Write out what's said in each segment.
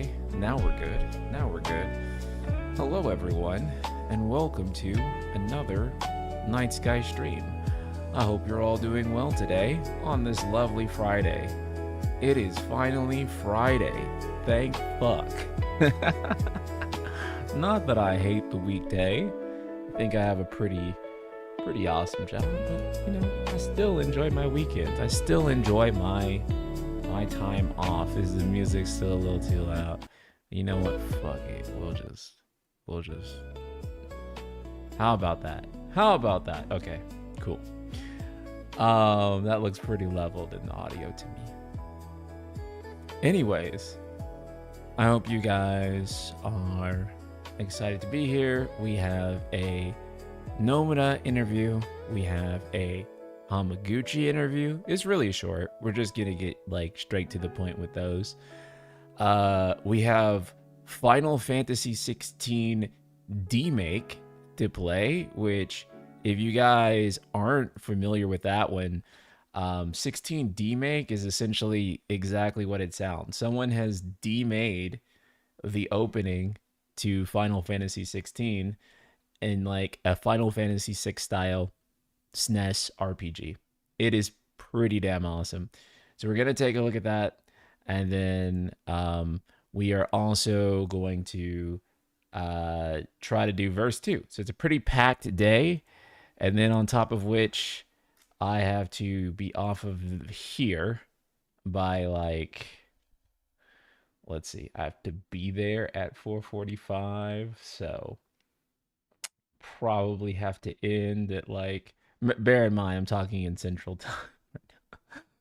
try. Now we're good. Now we're good. Hello, everyone, and welcome to another Night Sky stream. I hope you're all doing well today on this lovely Friday. It is finally Friday. Thank fuck. Not that I hate the weekday. I think I have a pretty awesome job, but you know, I still enjoy my weekends. I still enjoy my time off. Is the music still a little too loud? You know what? Fuck it. We'll just. How about that? How about that? Okay, cool. That looks pretty leveled in the audio to me. Anyways, I hope you guys are excited to be here. We have a Nomura interview. We have a Hamaguchi interview. It's really short. We're just gonna get like straight to the point with those. We have Final Fantasy XVI Demake to play, which if you guys aren't familiar with that one, 16 Demake is essentially exactly what it sounds. Someone has demade the opening to Final Fantasy 16 in like a Final Fantasy VI style SNES RPG. It is pretty damn awesome. So we're gonna take a look at that, and then we are also going to try to do verse 2. So it's a pretty packed day, and then on top of which I have to be off of here by like, let's see, I have to be there at 4:45, so probably have to end at like, bear in mind I'm talking in Central Time.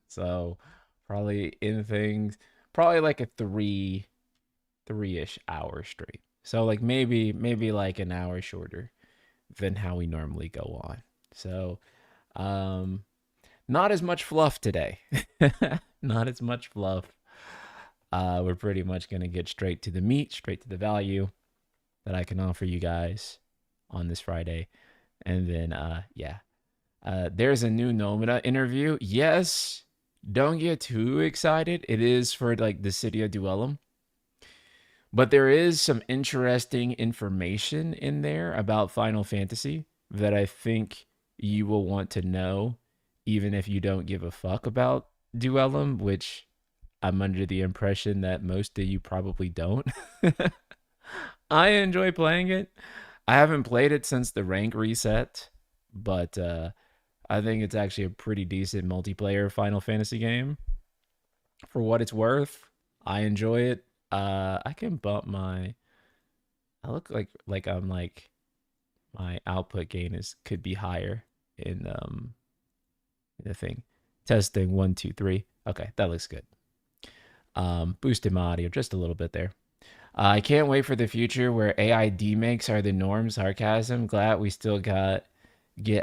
So probably in things, probably like a three-ish hour straight. So like maybe like an hour shorter than how we normally go on. So not as much fluff today. Not as much fluff. We're pretty much gonna get straight to the meat, straight to the value that I can offer you guys on this Friday. And then there's a new Nomura interview. Yes, don't get too excited. It is for like Dissidia Duellum. But there is some interesting information in there about Final Fantasy that I think you will want to know, even if you don't give a fuck about Duellum, which I'm under the impression that most of you probably don't. I enjoy playing it. I haven't played it since the rank reset, but I think it's actually a pretty decent multiplayer Final Fantasy game. For what it's worth, I enjoy it. I can bump my. I look like I'm like my output gain could be higher in the thing. Testing 1 2 3. Okay, that looks good. Boosted my audio just a little bit there. I can't wait for the future where AI demakes are the norm. Sarcasm. Glad we still get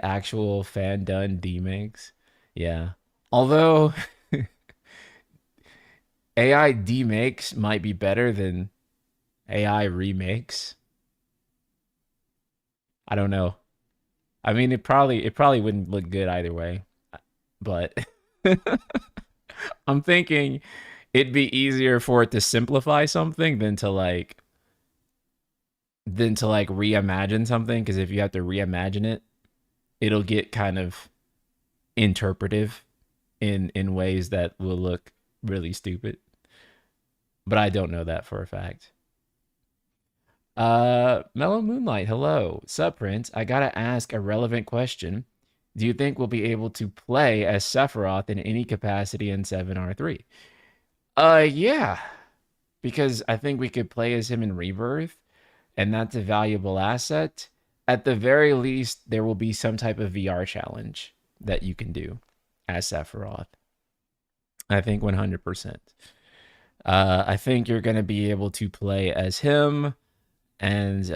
actual fan done demakes. Yeah. Although AI demakes might be better than AI remakes. I don't know. I mean, it probably wouldn't look good either way. But I'm thinking it'd be easier for it to simplify something than to like reimagine something, because if you have to reimagine it, it'll get kind of interpretive in ways that will look really stupid. But I don't know that for a fact. Mellow Moonlight, hello. Sup, Prince? I gotta ask a relevant question. Do you think we'll be able to play as Sephiroth in any capacity in 7R3? Yeah. Because I think we could play as him in Rebirth, and that's a valuable asset. At the very least, there will be some type of VR challenge that you can do as Sephiroth. I think 100%. I think you're going to be able to play as him and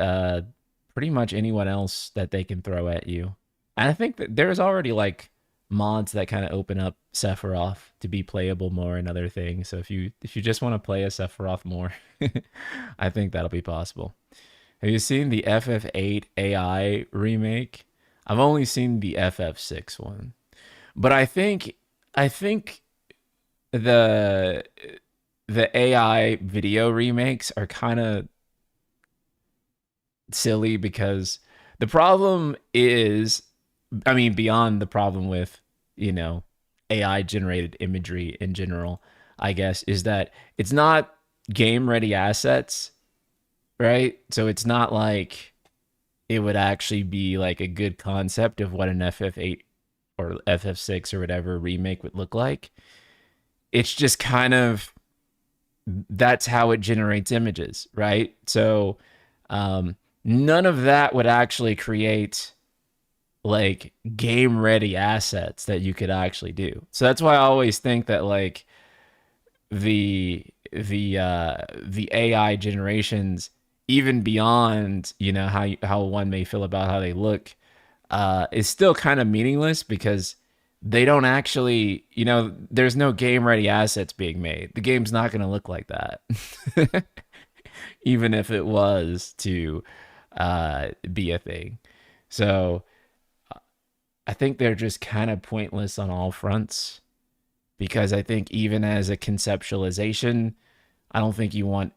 pretty much anyone else that they can throw at you. And I think that there's already like mods that kind of open up Sephiroth to be playable more and other things. So if you just want to play as Sephiroth more, I think that'll be possible. Have you seen the FF8 AI remake? I've only seen the FF6 one. But I think the the AI video remakes are kind of silly because the problem is, I mean, beyond the problem with, you know, AI generated imagery in general, I guess, is that it's not game ready assets, right? So it's not like it would actually be like a good concept of what an FF8 or FF6 or whatever remake would look like. It's just kind of that's how it generates images, right? So none of that would actually create like game ready assets that you could actually do. So that's why I always think that like the AI generations, even beyond, you know, how one may feel about how they look, is still kind of meaningless because they don't actually, you know, there's no game ready assets being made. The game's not going to look like that, even if it was to be a thing. So I think they're just kind of pointless on all fronts because I think even as a conceptualization, I don't think you want,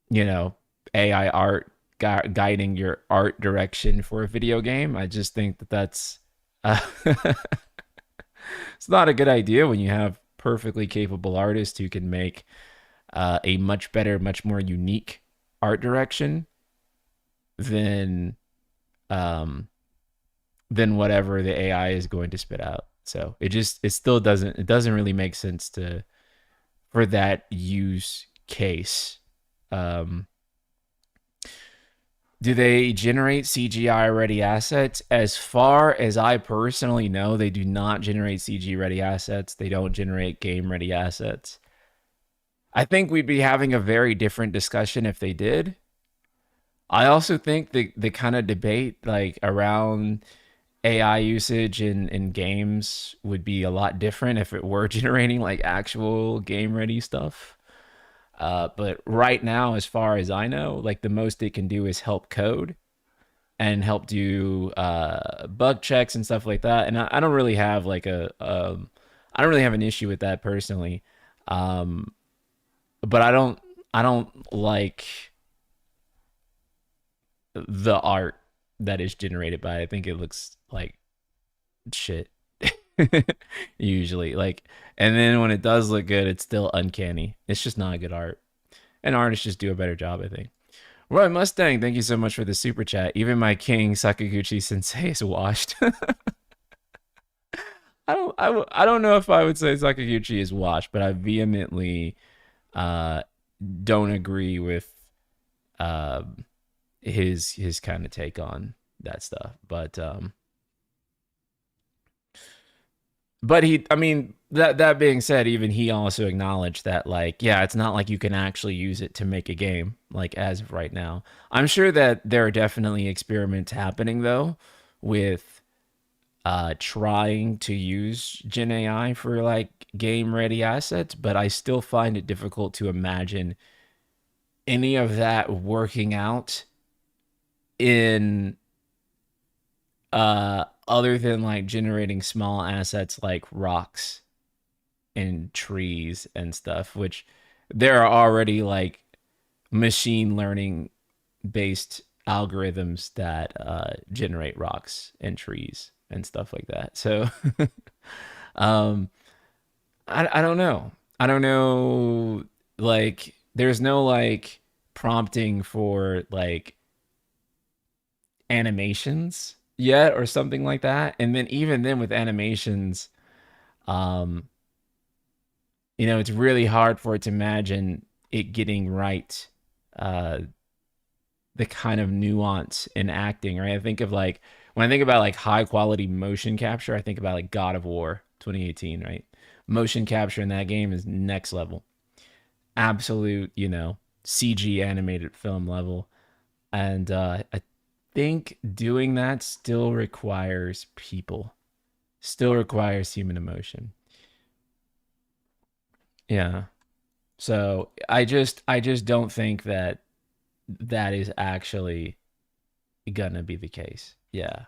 you know, AI art guiding your art direction for a video game. I just think that that's it's not a good idea when you have perfectly capable artists who can make a much better, much more unique art direction than um, than whatever the AI is going to spit out. So it still doesn't really make sense to for that use case. Um, do they generate CGI ready assets? As far as I personally know, they do not generate CG ready assets. They don't generate game ready assets. I think we'd be having a very different discussion if they did. I also think the kind of debate like around AI usage in games would be a lot different if it were generating like actual game ready stuff. But right now, as far as I know, like the most it can do is help code and help do bug checks and stuff like that. And I don't really have like I don't really have an issue with that personally. Um, but I don't like the art that is generated by it. I think it looks like shit usually. Like, and then when it does look good, it's still uncanny. It's just not good art. And artists just do a better job, I think. Roy Mustang, thank you so much for the super chat. Even my king Sakaguchi Sensei is washed. I don't know if I would say Sakaguchi is washed, but I vehemently uh, don't agree with uh, his kind of take on that stuff. But he, I mean, that being said, even he also acknowledged that like, yeah, it's not like you can actually use it to make a game like as of right now. I'm sure that there are definitely experiments happening though with trying to use Gen AI for like game ready assets, but I still find it difficult to imagine any of that working out in other than like generating small assets like rocks and trees and stuff, which there are already like machine learning based algorithms that generate rocks and trees and stuff like that. So um I don't know. I don't know, like there's no like prompting for like animations yet or something like that. And then even then with animations, um, you know, it's really hard for it to imagine it getting right uh the kind of nuance in acting, right? I think of like when I think about like high quality motion capture, I think about like God of War 2018, right? Motion capture in that game is next level. Absolute, you know, CG animated film level. And I think doing that still requires people, still requires human emotion. Yeah. So I just don't think that that is actually gonna be the case. Yeah.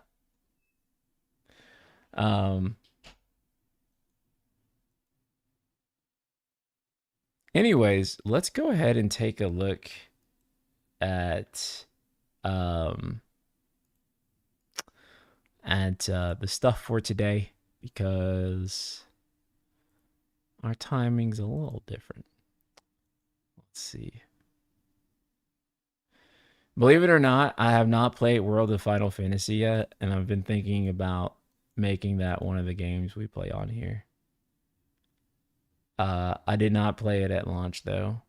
Um Anyways, let's go ahead and take a look at um the stuff for today, because our timing's a little different. Let's see. Believe it or not, I have not played World of Final Fantasy yet, and I've been thinking about making that one of the games we play on here. I did not play it at launch though.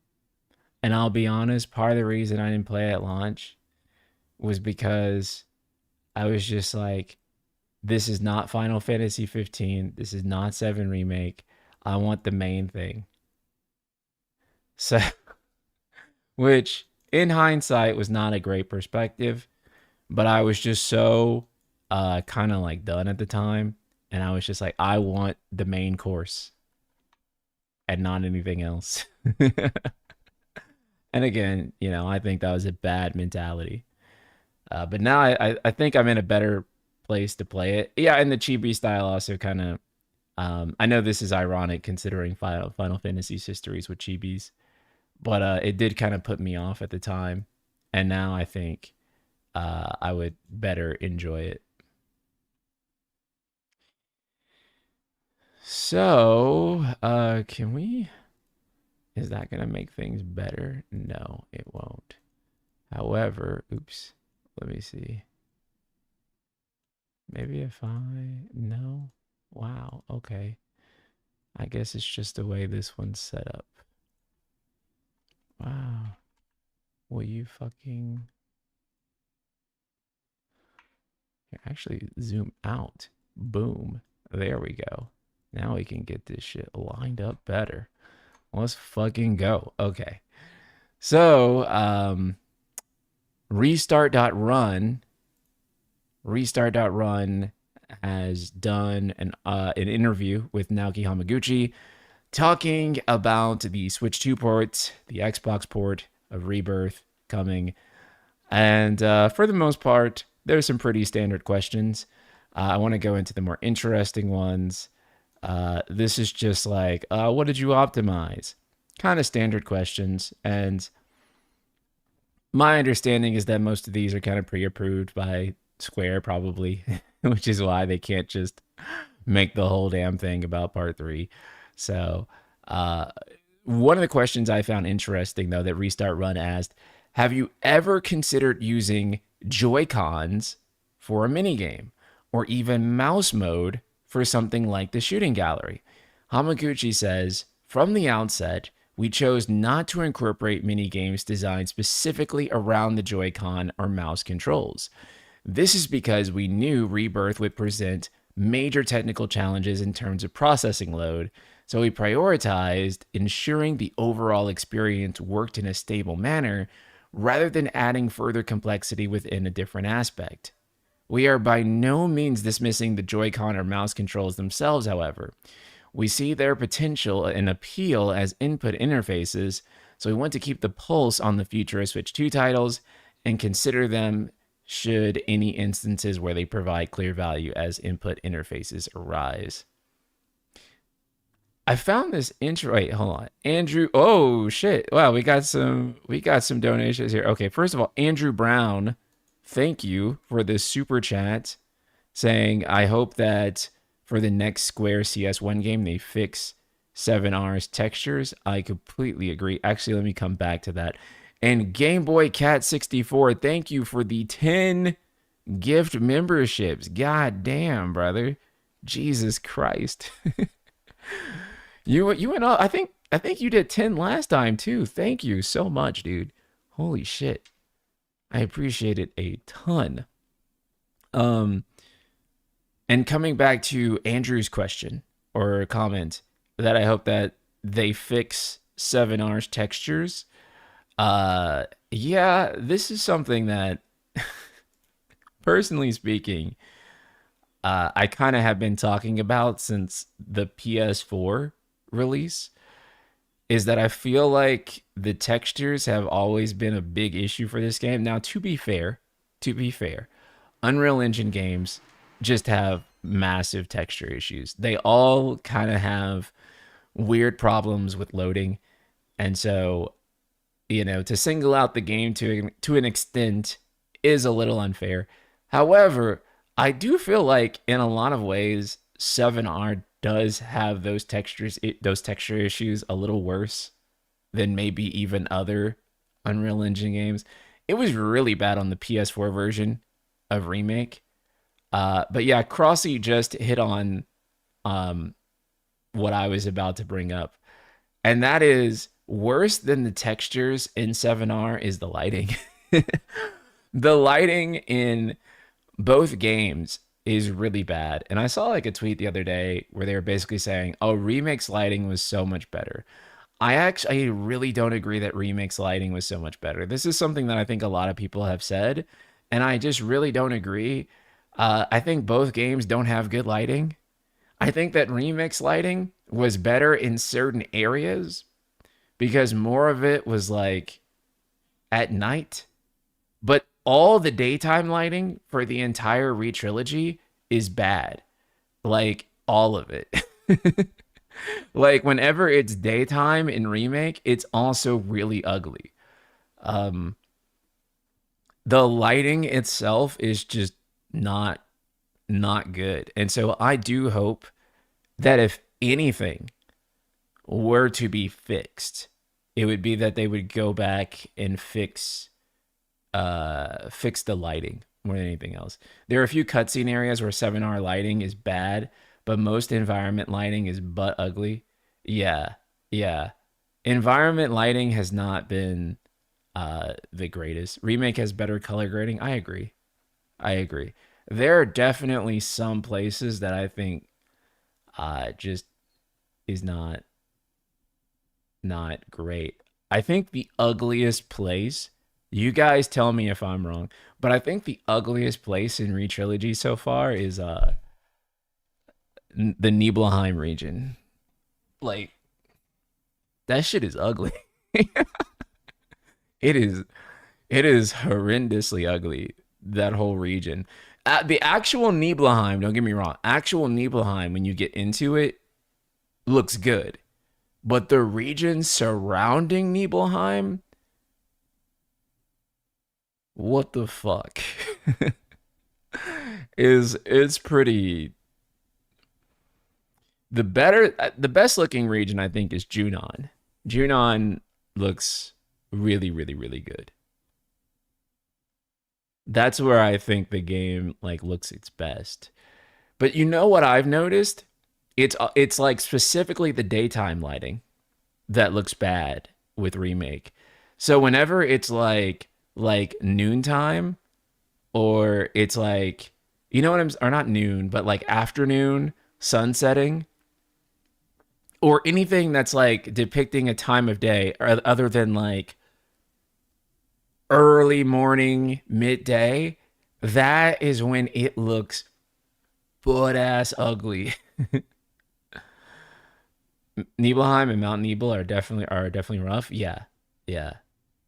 And I'll be honest, part of the reason I didn't play at launch was because I was just like, this is not Final Fantasy 15. This is not 7 Remake. I want the main thing. So, which in hindsight was not a great perspective, but I was just so kind of like done at the time. And I was just like, I want the main course and not anything else. And again, you know, I think that was a bad mentality. But now I think I'm in a better place to play it. Yeah, and the chibi style also kind of. I know this is ironic considering Final Fantasy's histories with chibis, but it did kind of put me off at the time, and now I think I would better enjoy it. So, can we? Is that gonna make things better? No, it won't. However, oops. Let me see. Maybe if no. Wow, okay. I guess it's just the way this one's set up. Wow. Will you fucking here, actually zoom out? Boom. There we go. Now we can get this shit lined up better. Let's fucking go. Okay. So, restart.run has done an interview with Naoki Hamaguchi talking about the Switch 2 port, the Xbox port of Rebirth coming. And for the most part, there's some pretty standard questions. I want to go into the more interesting ones. This is just like, what did you optimize? Kind of standard questions. And my understanding is that most of these are kind of pre-approved by Square, probably, which is why they can't just make the whole damn thing about part 3. So, one of the questions I found interesting, though, that Restart Run asked, have you ever considered using Joy-Cons for a minigame, or even mouse mode for something like the shooting gallery? Hamaguchi says, from the outset, we chose not to incorporate minigames designed specifically around the Joy-Con or mouse controls. This is because we knew Rebirth would present major technical challenges in terms of processing load, so we prioritized ensuring the overall experience worked in a stable manner rather than adding further complexity within a different aspect. We are by no means dismissing the Joy-Con or mouse controls themselves, however. We see their potential and appeal as input interfaces, so we want to keep the pulse on the future of Switch 2 titles and consider them should any instances where they provide clear value as input interfaces arise. I found this intro. Wait, hold on. Andrew. Oh shit. Wow, we got some donations here. Okay, first of all, Andrew Brown, thank you for this super chat saying, I hope that for the next Square CS1 game they fix 7R's textures. I completely agree. Actually, let me come back to that. And Game Boy Cat 64, thank you for the 10 gift memberships. God damn, brother. Jesus Christ. You went up. I think you did 10 last time too. Thank you so much, dude. Holy shit. I appreciate it a ton. And coming back to Andrew's question or comment, that I hope that they fix 7R's textures. Yeah, this is something that personally speaking, I kind of have been talking about since the PS4 release, is that I feel like the textures have always been a big issue for this game. Now, to be fair, Unreal Engine games just have massive texture issues. They all kind of have weird problems with loading. And so, to single out the game to an extent is a little unfair. However, I do feel like in a lot of ways 7R does have those texture issues a little worse than maybe even other Unreal Engine games. It was really bad on the PS4 version of Remake. But yeah, Crossy just hit on um, what I was about to bring up. And that is worse than the textures in 7R is the lighting. The lighting in both games is really bad. And I saw like a tweet the other day where they were basically saying, "Oh, Remake's lighting was so much better." I really don't agree that Remake's lighting was so much better. This is something that I think a lot of people have said, and I just really don't agree. I think both games don't have good lighting. I think that Remake's lighting was better in certain areas because more of it was like at night, but all the daytime lighting for the entire re-trilogy is bad. Like all of it. Like whenever it's daytime in Remake, it's also really ugly. Um the lighting itself is just not not good. And so I do hope that if anything were to be fixed, it would be that they would go back and fix the lighting more than anything else. There are a few cutscene areas where 7R lighting is bad, but most environment lighting is butt ugly. Yeah, yeah. Environment lighting has not been the greatest. Remake has better color grading. I agree. I agree. There are definitely some places that I think just is not great. I think the ugliest place, you guys tell me if I'm wrong, but I think the ugliest place in Re-Trilogy so far is the Nibelheim region. Like that shit is ugly. It is horrendously ugly, that whole region. The actual Nibelheim, don't get me wrong, actual Nibelheim when you get into it looks good. But the region surrounding Nibelheim, what the fuck? Is it's pretty the best looking region I think is Junon. Junon looks really really good. That's where I think the game like looks its best. But you know what I've noticed? It's like specifically the daytime lighting that looks bad with Remake. So whenever it's like noontime or it's like you know what I'm or not noon, but like afternoon, sunsetting, or anything that's like depicting a time of day other than like early morning, midday, that is when it looks butt ass ugly. Nibelheim and Mount Nibel are definitely rough. Yeah, yeah.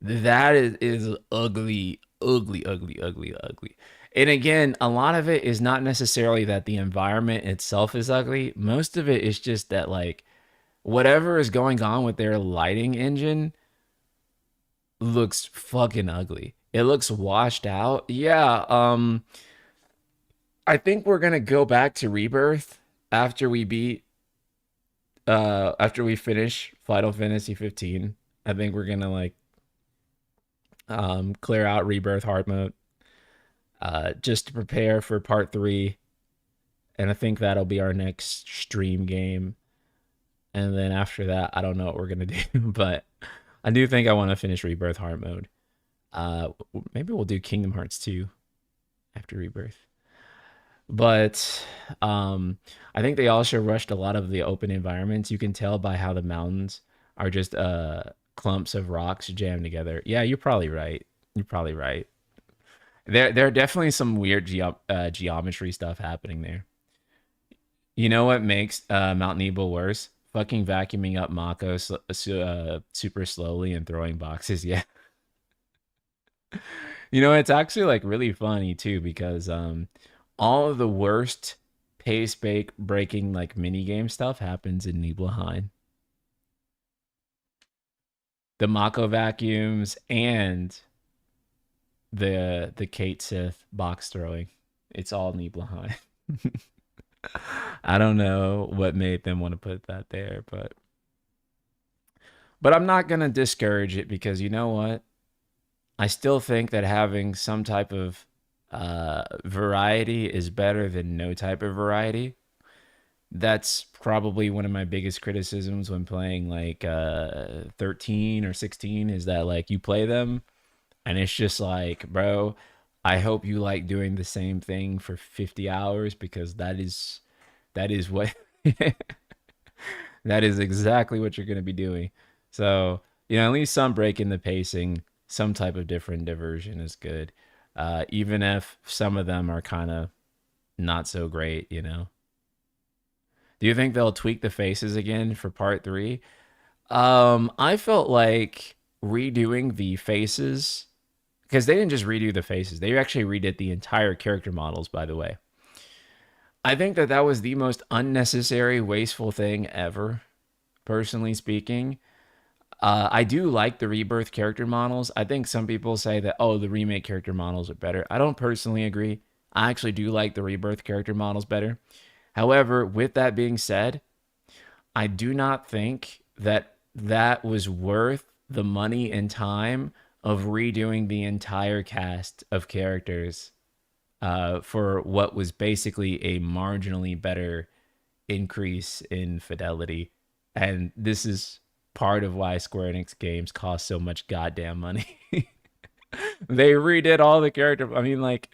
That is ugly, ugly, ugly, ugly, ugly. And again, a lot of it is not necessarily that the environment itself is ugly. Most of it is just that like whatever is going on with their lighting engine looks fucking ugly. It looks washed out. Yeah, I think we're gonna go back to Rebirth after we beat after we finish Final Fantasy 15. I think we're gonna like clear out Rebirth hard mode just to prepare for part 3, and I think that'll be our next stream game. And then after that, I don't know what we're gonna do, but I do think I want to finish Rebirth hard mode. Maybe we'll do Kingdom Hearts 2 after Rebirth. But I think they also rushed a lot of the open environments. You can tell by how the mountains are just clumps of rocks jammed together. Yeah, you're probably right. You're probably right. There are definitely some weird geometry stuff happening there. You know what makes Mount Nebo worse? Fucking vacuuming up Mako super slowly and throwing boxes. Yeah. You know, it's actually like really funny too because all of the worst pace breaking like mini game stuff happens in Nibelheim. the Mako vacuums, and the Kate Sith box throwing. It's all Nibelheim. I don't know what made them want to put that there, but I'm not gonna discourage it because you know what? I still think that having some type of variety is better than no type of variety. That's probably one of my biggest criticisms when playing like 13 or 16 is that like you play them and it's just like, bro, I hope you like doing the same thing for 50 hours because that is what that is exactly what you're going to be doing. So, at least some break in the pacing, some type of different diversion is good. Even if some of them are kind of not so great. Do you think they'll tweak the faces again for part three? I felt like redoing the faces because they didn't just redo the faces; they actually redid the entire character models. By the way, I think that that was the most unnecessary, wasteful thing ever. Personally speaking, I do like the rebirth character models. I think some people say that the remake character models are better. I don't personally agree. I actually do like the rebirth character models better. However, with that being said, I do not think that that was worth the money and time of redoing the entire cast of characters for what was basically a marginally better increase in fidelity. And this is part of why Square Enix games cost so much goddamn money. They redid all the character. I mean, like,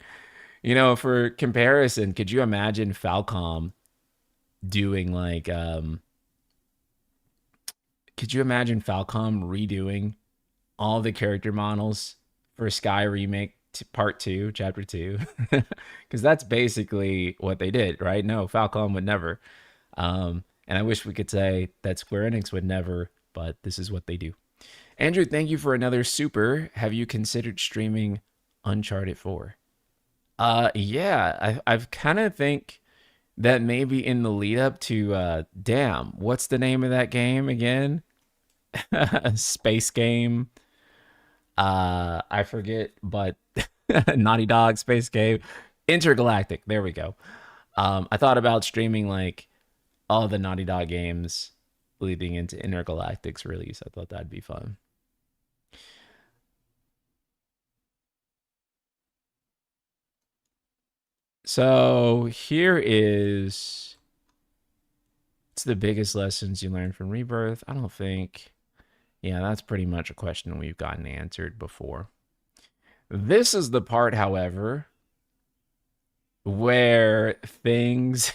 for comparison, could you imagine Falcom doing like could you imagine Falcom redoing all the character models for Sky Remake Part 2, Chapter 2? Because that's basically what they did, right? No, Falcom would never. And I wish we could say that Square Enix would never, but this is what they do. Andrew, thank you for another super. Have you considered streaming Uncharted 4? Yeah, I've kind of think that maybe in the lead up to damn, what's the name of that game again? Space game. I forget, but Naughty Dog space game. Intergalactic. There we go. I thought about streaming like all the Naughty Dog games leading into Intergalactic's release. I thought that'd be fun. So here is it's the biggest lessons you learned from Rebirth. I don't think. Yeah, that's pretty much a question we've gotten answered before. This is the part, however, where things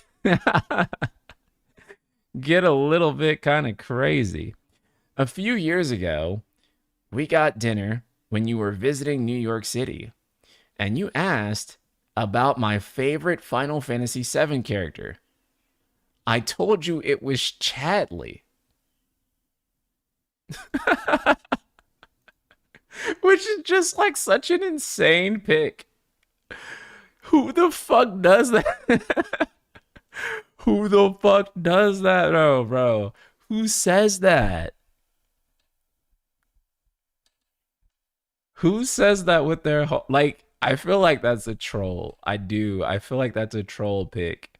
get a little bit kind of crazy. A few years ago, we got dinner when you were visiting New York City, and you asked about my favorite Final Fantasy VII character. I told you it was Chadley. Which is just like such an insane pick. Who the fuck does that? Who the fuck does that? Oh, bro. Who says that? Who says that with their like? I feel like that's a troll. I do. I feel like that's a troll pick.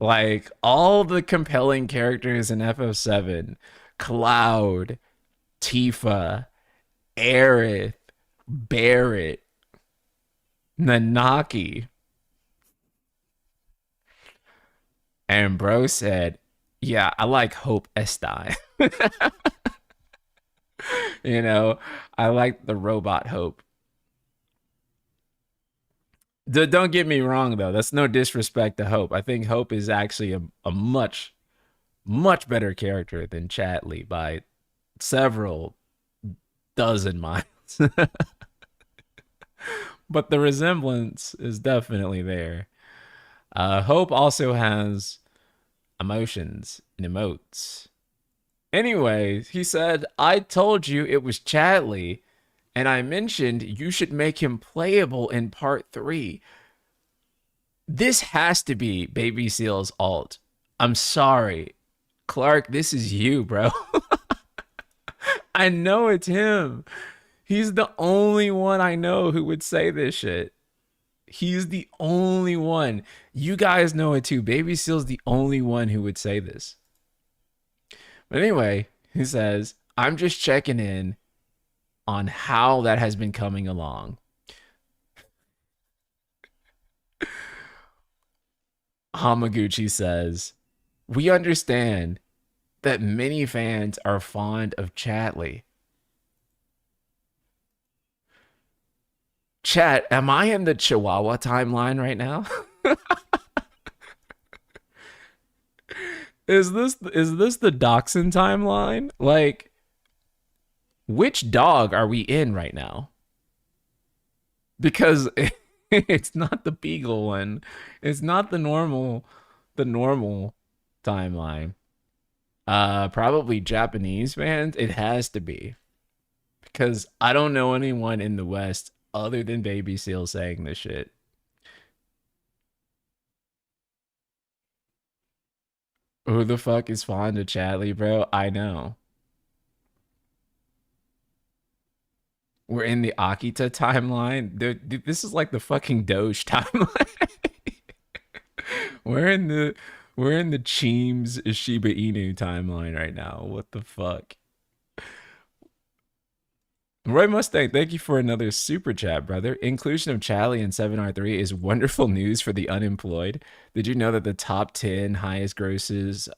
Like all the compelling characters in FF7, Cloud, Tifa, Aerith, Barrett, Nanaki. And bro said, yeah, I like Hope Estai. I like the robot Hope. Don't get me wrong, though. That's no disrespect to Hope. I think Hope is actually a much, much better character than Chadley by several dozen miles. But the resemblance is definitely there. Hope also has emotions and emotes. Anyway, he said, I told you it was Chadley, and I mentioned you should make him playable in part 3. This has to be Baby Seal's alt. I'm sorry. Clark, this is you, bro. I know it's him. He's the only one I know who would say this shit. He's the only one. You guys know it too. Baby Seal's the only one who would say this. But anyway, he says, I'm just checking in on how that has been coming along. Hamaguchi says, we understand that many fans are fond of Chadley. Chat, am I in the Chihuahua timeline right now? Is this the Dachshund timeline? Like, which dog are we in right now? Because it's not the Beagle one. It's not the normal timeline. Probably Japanese fans. It has to be. Because I don't know anyone in the West other than Baby Seal saying this shit. Who the fuck is fond of Chadley, bro? I know. We're in the Akita timeline. This is like the fucking Doge timeline. we're in the we're in the Cheems Shiba Inu timeline right now. What the fuck? Roy Mustang, thank you for another super chat, brother. Inclusion of Chadley in 7R3 is wonderful news for the unemployed. Did you know that the top 10 highest grosses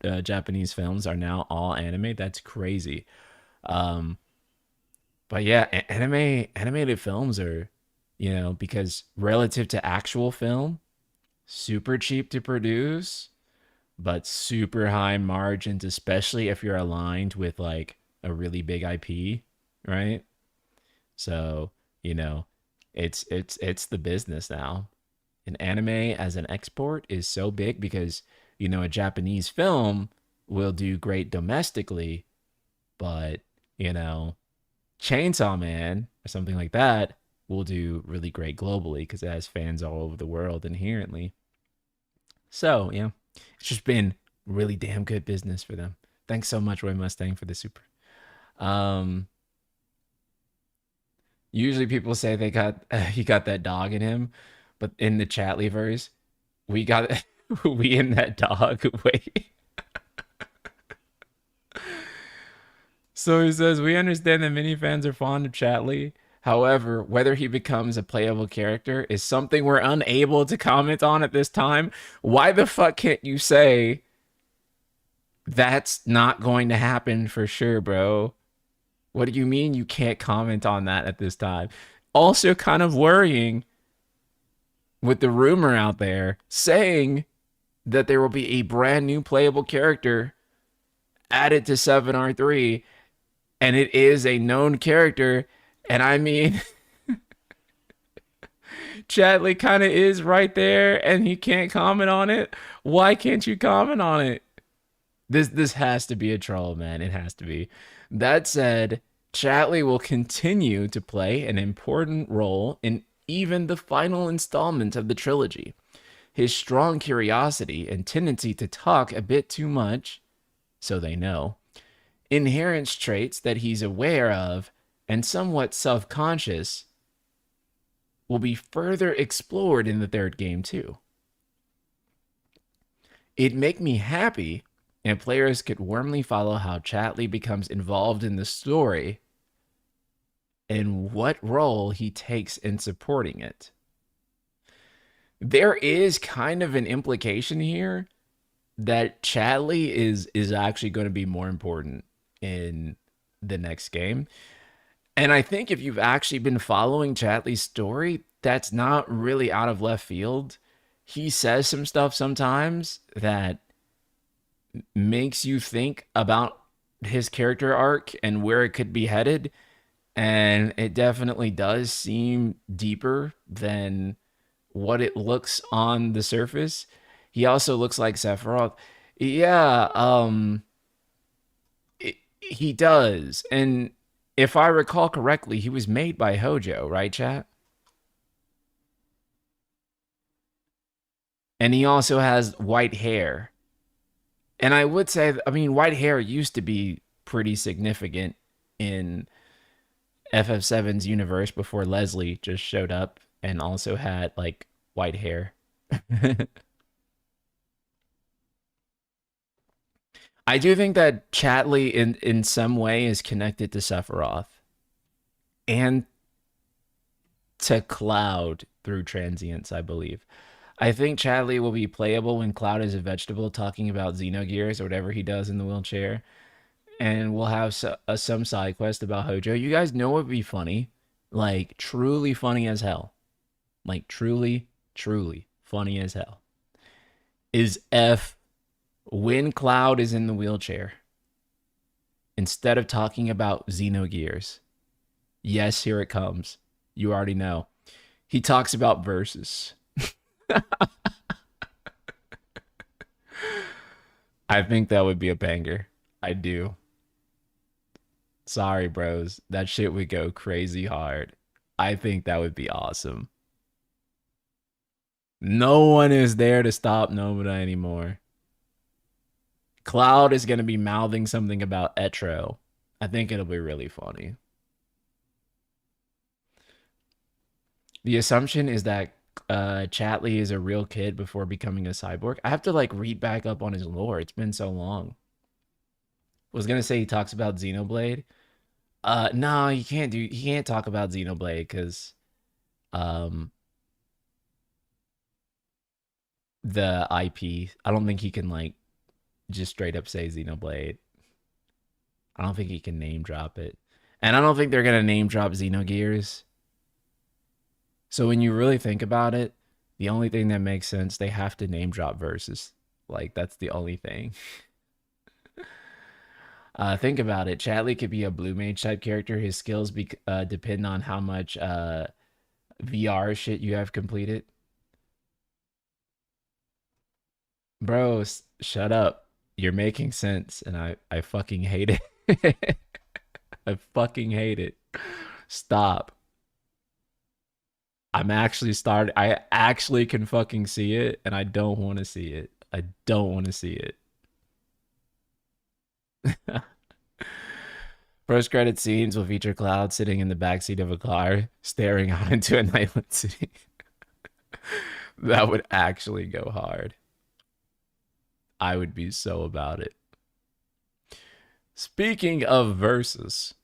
Japanese films are now all anime? That's crazy. Um, but yeah, animated films are, because relative to actual film, super cheap to produce, but super high margins, especially if you're aligned with like a really big IP, right? So, you know, it's the business now. An anime as an export is so big because, a Japanese film will do great domestically, but, you know, Chainsaw Man or something like that will do really great globally because it has fans all over the world inherently. So, yeah, it's just been really damn good business for them. Thanks so much, Roy Mustang, for the super. Um, Usually people say they got he got that dog in him, but in the Chatley verse, we got we in that dog. Wait. So he says we understand that many fans are fond of Chatley. However, whether he becomes a playable character is something we're unable to comment on at this time. Why the fuck can't you say that's not going to happen for sure, bro? What do you mean you can't comment on that at this time? Also, kind of worrying with the rumor out there saying that there will be a brand new playable character added to 7R3, and it is a known character. And I mean, Chadley kind of is right there, and he can't comment on it. Why can't you comment on it? This has to be a troll, man. It has to be. That said, Chadley will continue to play an important role in even the final installment of the trilogy. His strong curiosity and tendency to talk a bit too much, so they know, inherent traits that he's aware of and somewhat self-conscious, will be further explored in the third game too. It'd make me happy and players could warmly follow how Chadley becomes involved in the story and what role he takes in supporting it. There is kind of an implication here that Chadley is actually going to be more important in the next game. And I think if you've actually been following Chadley's story, that's not really out of left field. He says some stuff sometimes that makes you think about his character arc and where it could be headed. And it definitely does seem deeper than what it looks on the surface. He also looks like Sephiroth. Yeah, he does. And if I recall correctly, he was made by Hojo, right, chat? And he also has white hair. And I would say, I mean, white hair used to be pretty significant in FF7's universe before Leslie just showed up and also had like white hair. I do think that Chadley in some way is connected to Sephiroth and to Cloud through transience, I believe. I think Chadley will be playable when Cloud is a vegetable talking about Xenogears or whatever he does in the wheelchair. And we'll have some side quest about Hojo. You guys know what would be funny? Like, truly funny as hell. Like, truly, truly funny as hell. Is F when Cloud is in the wheelchair, instead of talking about Xenogears, yes, here it comes. You already know. He talks about verses. I think that would be a banger. I do. Sorry, bros. That shit would go crazy hard. I think that would be awesome. No one is there to stop Nomura anymore. Cloud is going to be mouthing something about Etro. I think it'll be really funny. The assumption is that Chadley is a real kid before becoming a cyborg. I have to like read back up on his lore. It's been so long. Was gonna say he talks about Xenoblade. No, he can't talk about Xenoblade because the IP. I don't think he can like just straight up say Xenoblade. I don't think he can name drop it. And I don't think they're gonna name drop Xenogears. So when you really think about it, the only thing that makes sense, they have to name drop verses. Like, that's the only thing. Think about it. Chadley could be a blue mage type character. His skills depend on how much VR shit you have completed. Bro, shut up. You're making sense, and I fucking hate it. I fucking hate it. Stop. I actually can fucking see it, and I don't want to see it. I don't want to see it. First credit scenes will feature Cloud sitting in the backseat of a car, staring out into a nightlit city. That would actually go hard. I would be so about it. Speaking of verses,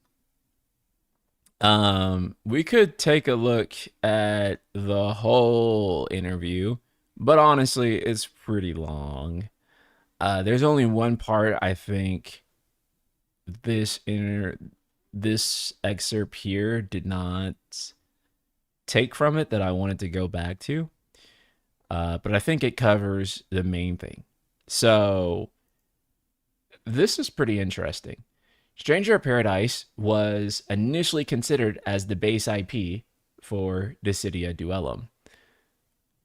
we could take a look at the whole interview, but honestly, it's pretty long. There's only one part I think this excerpt here did not take from it that I wanted to go back to. But I think it covers the main thing. So this is pretty interesting. Stranger of Paradise was initially considered as the base IP for Dissidia Duellum.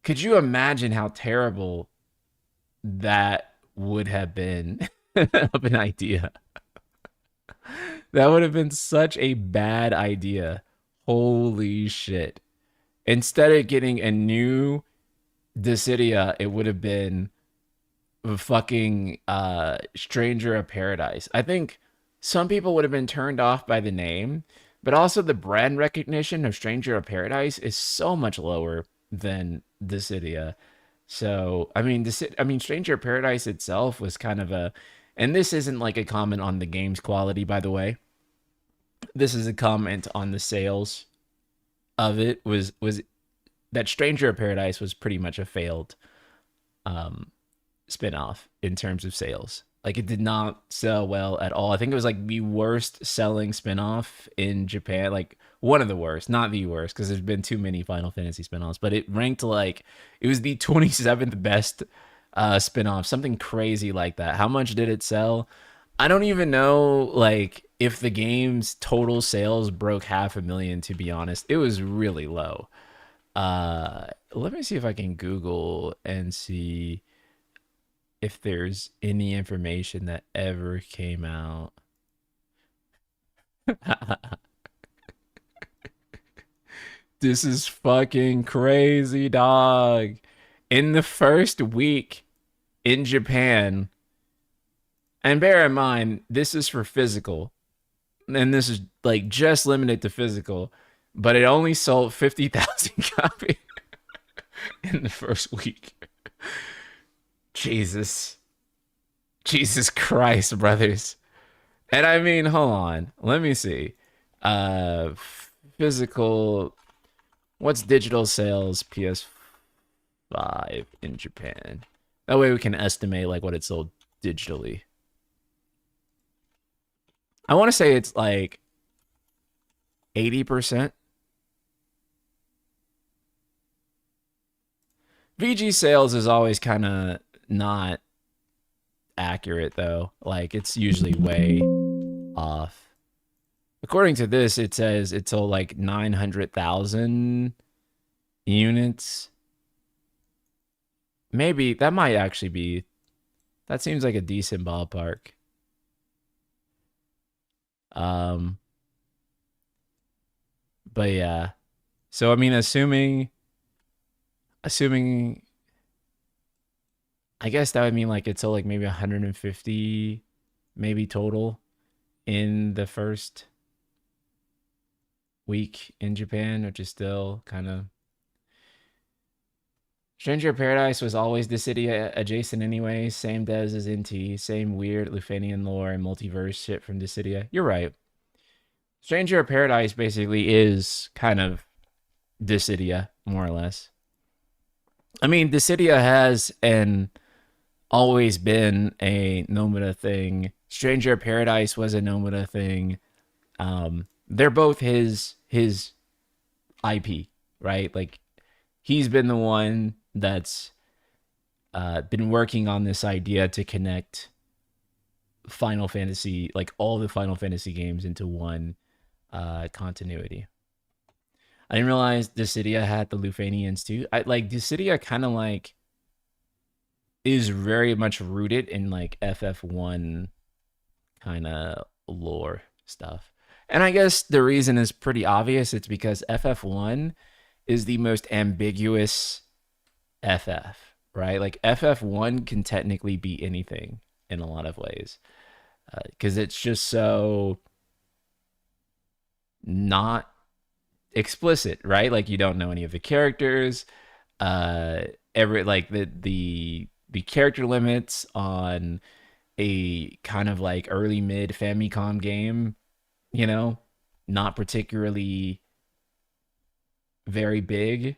Could you imagine how terrible that would have been of an idea? That would have been such a bad idea. Holy shit. Instead of getting a new Dissidia, it would have been fucking Stranger of Paradise. I think some people would have been turned off by the name, but also the brand recognition of Stranger of Paradise is so much lower than Dissidia. So, I mean, Stranger of Paradise itself was kind of a, and this isn't like a comment on the game's quality, by the way. This is a comment on the sales of it. Was that Stranger of Paradise was pretty much a failed spin-off in terms of sales. Like, it did not sell well at all. I think it was like the worst selling spin-off in Japan, like one of the worst, not the worst, because there's been too many Final Fantasy spin-offs, but it ranked like, it was the 27th best spin-off, something crazy like that. How much did it sell? I don't even know, like, if the game's total sales broke 500,000, to be honest. It was really low. Let me see if I can Google and see if there's any information that ever came out. This is fucking crazy, dog. In the first week in Japan, and bear in mind, this is for physical. and this is like just limited to physical, but it only sold 50,000 copies in the first week. Jesus. Jesus Christ, brothers. And I mean, hold on. Let me see. Uh Physical, what's digital sales PS5 in Japan? That way we can estimate like what it sold digitally. I want to say it's like 80%. VG sales is always kind of not accurate though. Like it's usually way off. According to this, it says it sold like 900,000 units. Maybe that might actually be, that seems like a decent ballpark. But yeah. So I mean, assuming I guess that would mean like it sold like maybe 150 maybe total in the first week in Japan, which is still kind of. Stranger of Paradise was always Dissidia adjacent anyway. Same devs as NT. Same weird Lufanian lore and multiverse shit from Dissidia. You're right. Stranger of Paradise basically is kind of Dissidia, more or less. I mean, Dissidia has always been a Nomura thing. Stranger of Paradise was a Nomura thing. They're both his IP, right? Like he's been the one that's been working on this idea to connect Final Fantasy, like all the Final Fantasy games, into one continuity. I didn't realize Dissidia had the Lufanians too. I like Dissidia kind of like is very much rooted in like FF1 kind of lore stuff. And I guess the reason is pretty obvious. It's because FF1 is the most ambiguous FF, right? Like FF1 can technically be anything in a lot of ways. Because it's just so not explicit, right? Like you don't know any of the characters. Every like the character limits on a kind of like early mid Famicom game, you know, not particularly very big.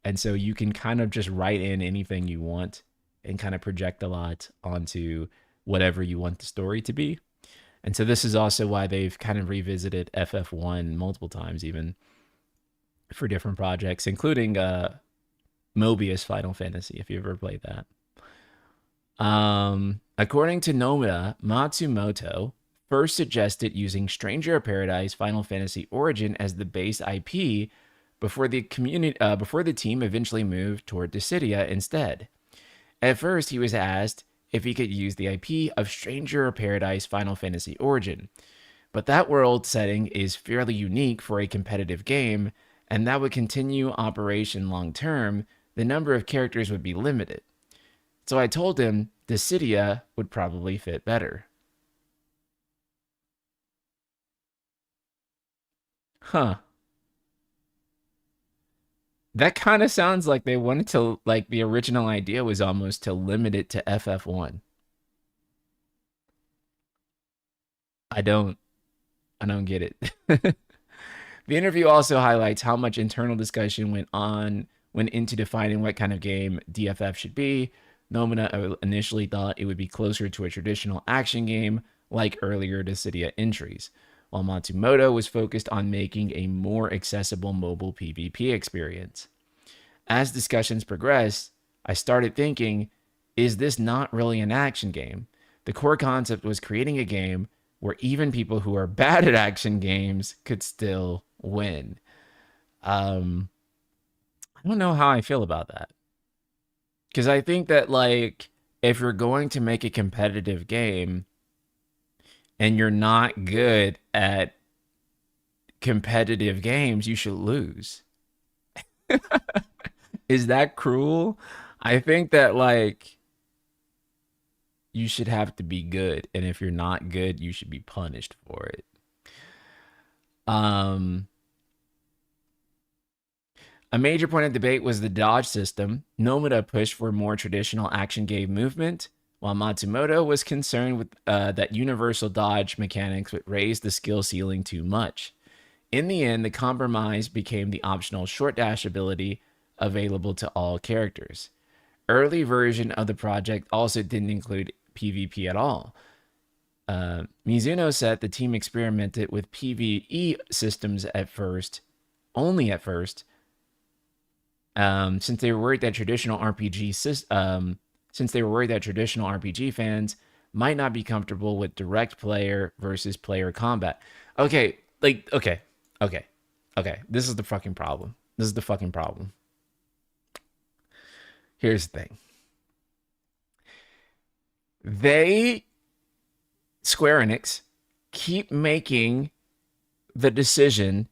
And so you can kind of just write in anything you want and kind of project a lot onto whatever you want the story to be. And so this is also why they've kind of revisited FF1 multiple times, even for different projects, including Mobius Final Fantasy, if you ever played that. According to Nomura, Matsumoto first suggested using Stranger of Paradise Final Fantasy Origin as the base IP before the team eventually moved toward Dissidia instead. At first, he was asked if he could use the IP of Stranger of Paradise Final Fantasy Origin, but that world setting is fairly unique for a competitive game, and that would continue operation long term. The number of characters would be limited. So I told him Dissidia would probably fit better. Huh. That kind of sounds like they wanted to, like the original idea was almost to limit it to FF1. I don't get it. The interview also highlights how much internal discussion went into defining what kind of game DFF should be. Nomura initially thought it would be closer to a traditional action game like earlier Dissidia entries, while Matsumoto was focused on making a more accessible mobile PvP experience. As discussions progressed, I started thinking, is this not really an action game? The core concept was creating a game where even people who are bad at action games could still win. I don't know how I feel about that. Because I think that, like, if you're going to make a competitive game and you're not good at competitive games, you should lose. Is that cruel? I think that, like, you should have to be good. And if you're not good, you should be punished for it. Um, a major point of debate was the dodge system. Nomura pushed for more traditional action game movement, while Matsumoto was concerned with that universal dodge mechanics would raise the skill ceiling too much. In the end, the compromise became the optional short dash ability available to all characters. Early version of the project also didn't include PvP at all. Mizuno said the team experimented with PvE systems at first, only at first, since they were worried that traditional RPG fans might not be comfortable with direct player versus player combat. Okay, okay. This is the fucking problem. Here's the thing. Square Enix, keep making the decision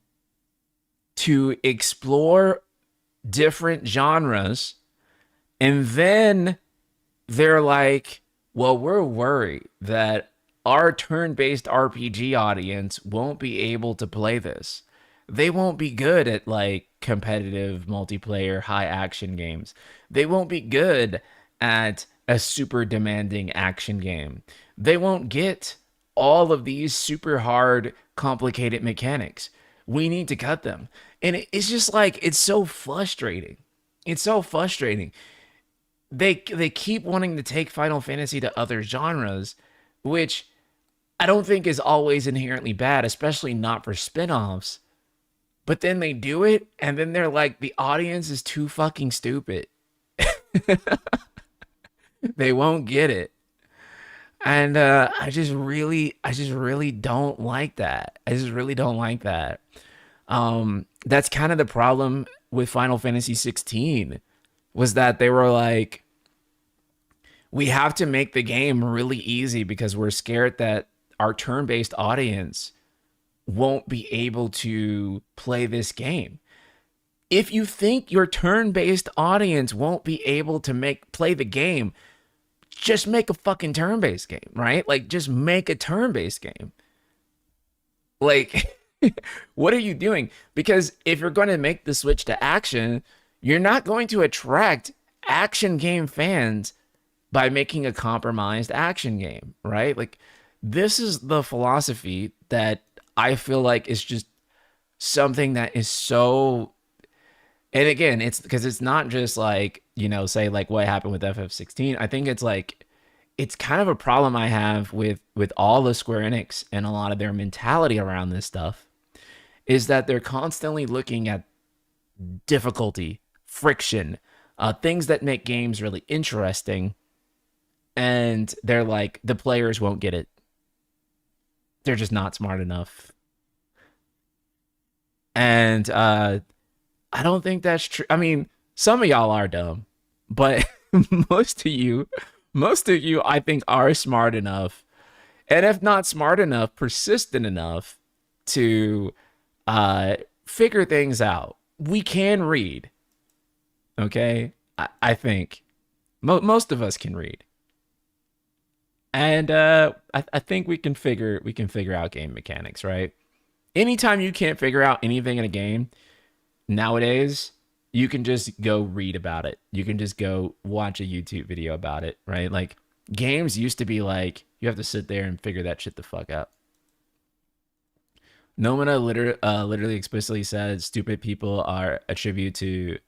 to explore different genres, and then they're like, well, we're worried that our turn-based RPG audience won't be able to play this. They won't be good at like competitive multiplayer high action games. They won't be good at a super demanding action game. They won't get all of these super hard complicated mechanics. We need to cut them. And it's just like, it's so frustrating. They keep wanting to take Final Fantasy to other genres, which I don't think is always inherently bad, especially not for spin-offs. But then they do it, and then they're like, the audience is too fucking stupid. They won't get it. And I just really don't like that. That's kind of the problem with Final Fantasy 16, was that they were like, we have to make the game really easy because we're scared that our turn-based audience won't be able to play this game. If you think your turn-based audience won't be able to play the game, just make a fucking turn-based game, right? Like, just make a turn-based game. Like, what are you doing? Because if you're going to make the switch to action, you're not going to attract action game fans by making a compromised action game, right? Like, this is the philosophy that I feel like is just something that is so... And again, it's because it's not just like, you know, say like what happened with FF16. I think it's like, it's kind of a problem I have with all the Square Enix and a lot of their mentality around this stuff, is that they're constantly looking at difficulty, friction, things that make games really interesting. And they're like, the players won't get it. They're just not smart enough. And I don't think that's true. I mean, some of y'all are dumb, but most of you, I think, are smart enough. And if not smart enough, persistent enough to figure things out. We can read. Okay? I think. Most of us can read. And I think we can figure out game mechanics, right? Anytime you can't figure out anything in a game nowadays, you can just go read about it. You can just go watch a YouTube video about it, right? Like, games used to be like, you have to sit there and figure that shit the fuck out. Nomura literally explicitly said stupid people are a tribute to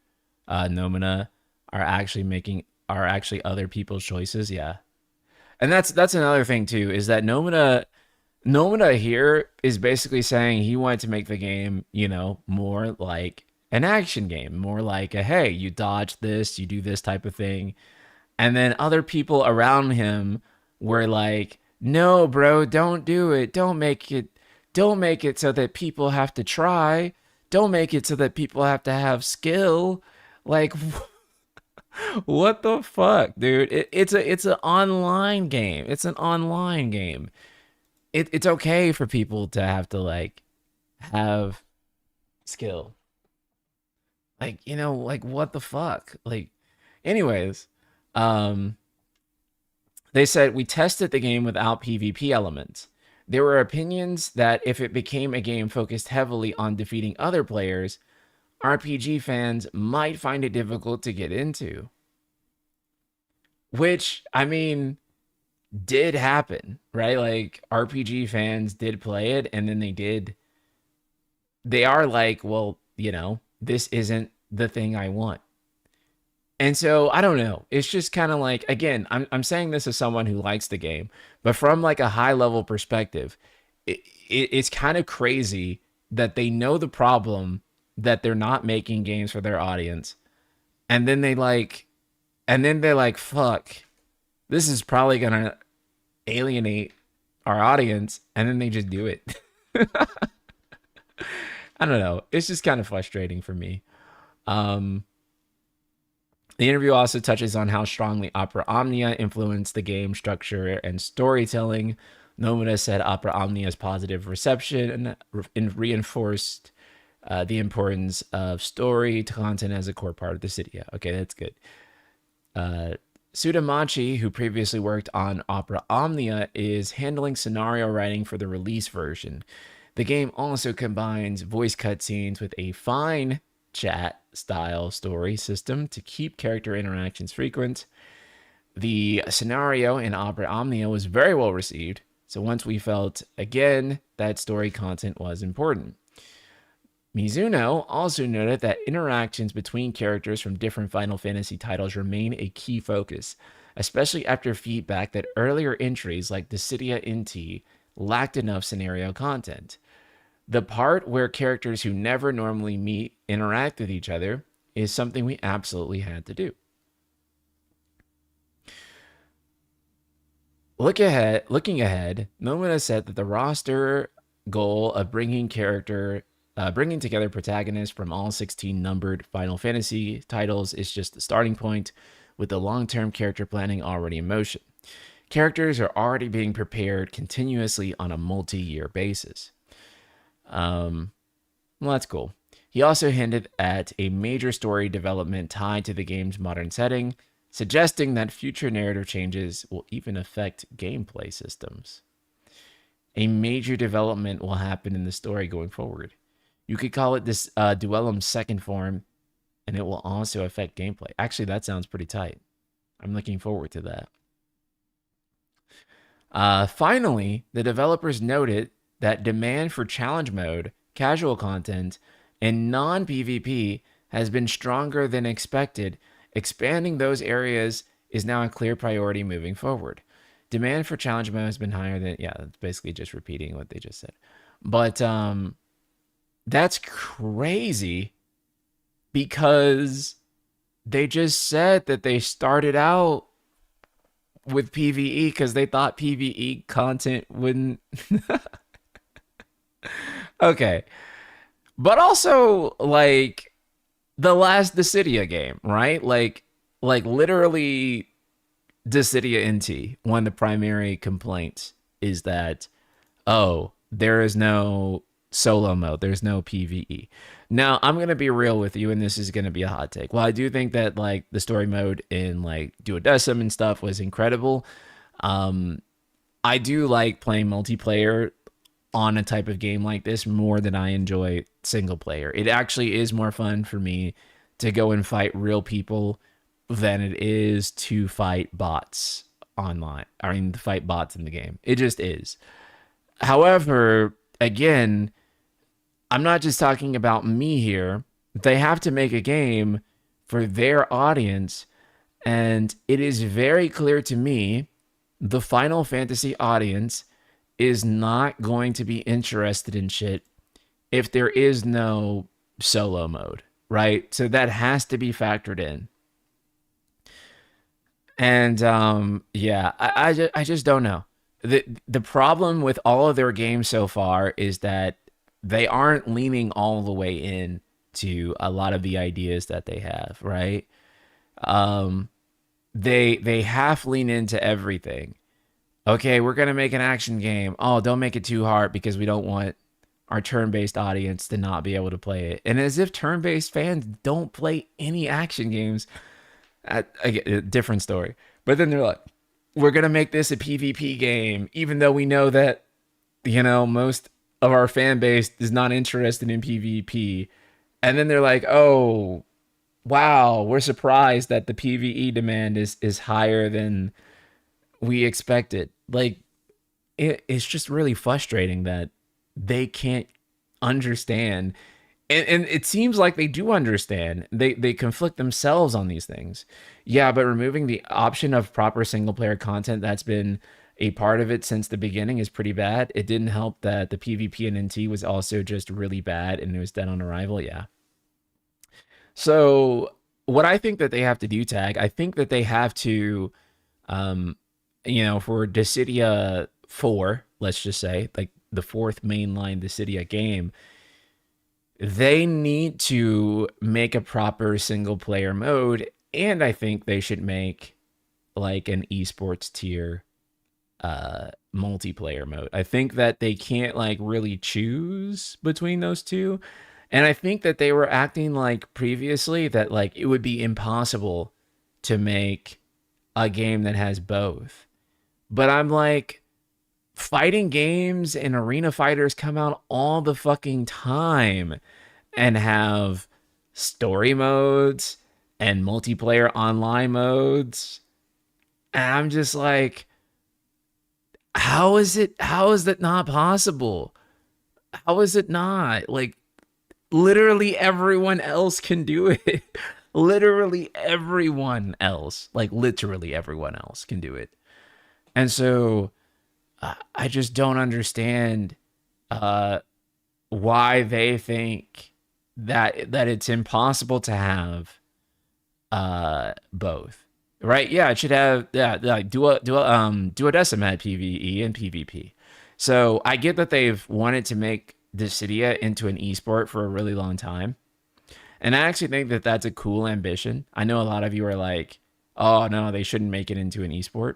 Nomura are actually other people's choices. Yeah. And that's another thing too, is that Nomura here is basically saying he wanted to make the game, you know, more like an action game, more like a, hey, you dodge this, you do this type of thing. And then other people around him were like, no, bro, don't do it. Don't make it so that people have to try. Don't make it so that people have to have skill. Like, what the fuck, dude? It's an online game. It's an online game. It's okay for people to have to like have skill. Like, you know, like, what the fuck? Like, anyways, they said we tested the game without PvP elements. There were opinions that if it became a game focused heavily on defeating other players, RPG fans might find it difficult to get into. Which, I mean, did happen, right? Like, RPG fans did play it, and then they are like, well, this isn't the thing I want. And so I don't know. It's just kind of like, again, I'm saying this as someone who likes the game, but from like a high level perspective, it's kind of crazy that they know the problem, that they're not making games for their audience, and then they're like, fuck, this is probably gonna alienate our audience, and then they just do it. I don't know. It's just kind of frustrating for me. Um, The interview also touches on how strongly Opera Omnia influenced the game structure and storytelling. Nomura said Opera Omnia's positive reception reinforced the importance of story to content as a core part of Dissidia. Okay, that's good. Sudamachi, who previously worked on Opera Omnia, is handling scenario writing for the release version. The game also combines voice cutscenes with a fine chat style story system to keep character interactions frequent. The scenario in Opera Omnia was very well received, so once we felt again that story content was important. Mizuno also noted that interactions between characters from different Final Fantasy titles remain a key focus, especially after feedback that earlier entries like Dissidia NT lacked enough scenario content. The part where characters who never normally meet interact with each other is something we absolutely had to do. Looking ahead, Nomura said that the roster goal of bringing together protagonists from all 16 numbered Final Fantasy titles is just the starting point, with the long-term character planning already in motion. Characters are already being prepared continuously on a multi-year basis. Well, that's cool. He also hinted at a major story development tied to the game's modern setting, suggesting that future narrative changes will even affect gameplay systems. A major development will happen in the story going forward. You could call it this Duellum's second form, and it will also affect gameplay. Actually, that sounds pretty tight. I'm looking forward to that. Finally, the developers noted that demand for challenge mode, casual content, and non-PvP has been stronger than expected. Expanding those areas is now a clear priority moving forward. Demand for challenge mode has been higher than, it's basically just repeating what they just said. But that's crazy, because they just said that they started out with PvE because they thought PvE content wouldn't... Okay. But also, like, the last Dissidia game, right? Like literally, Dissidia NT, one of the primary complaints is that, oh, there is no solo mode. There's no PvE. Now, I'm going to be real with you, and this is going to be a hot take. Well, I do think that, like, the story mode in, like, Duodecim and stuff was incredible. I do like playing multiplayer on a type of game like this more than I enjoy single player. It actually is more fun for me to go and fight real people than it is to fight bots online. I mean, to fight bots in the game. It just is. However, again, I'm not just talking about me here. They have to make a game for their audience, and it is very clear to me the Final Fantasy audience is not going to be interested in shit if there is no solo mode, right? So that has to be factored in. And I just don't know. The problem with all of their games so far is that they aren't leaning all the way in to a lot of the ideas that they have, right? They half lean into everything. Okay, we're going to make an action game. Oh, don't make it too hard because we don't want our turn-based audience to not be able to play it. And as if turn-based fans don't play any action games. A different story. But then they're like, we're going to make this a PvP game, even though we know that most of our fan base is not interested in PvP. And then they're like, oh, wow, we're surprised that the PvE demand is higher than we expected. Like, it's just really frustrating that they can't understand. And it seems like they do understand. They conflict themselves on these things. Yeah, but removing the option of proper single player content that's been a part of it since the beginning is pretty bad. It didn't help that the PvP and NT was also just really bad and it was dead on arrival. Yeah. So what I think that they have to do, Tag, I think that they have to, um, for Dissidia 4, let's just say, like the fourth mainline Dissidia game, they need to make a proper single player mode, and I think they should make like an esports tier multiplayer mode. I think that they can't like really choose between those two. And I think that they were acting like previously that like it would be impossible to make a game that has both. But I'm like, fighting games and arena fighters come out all the fucking time and have story modes and multiplayer online modes. And I'm just like, how is that not possible? How is it not? Like, literally everyone else can do it. Literally everyone else can do it. And so I just don't understand why they think that it's impossible to have both. Right? Yeah, it should have Duodecim had PvE and PvP. So I get that they've wanted to make Dissidia into an esport for a really long time. And I actually think that that's a cool ambition. I know a lot of you are like, oh no, they shouldn't make it into an esport.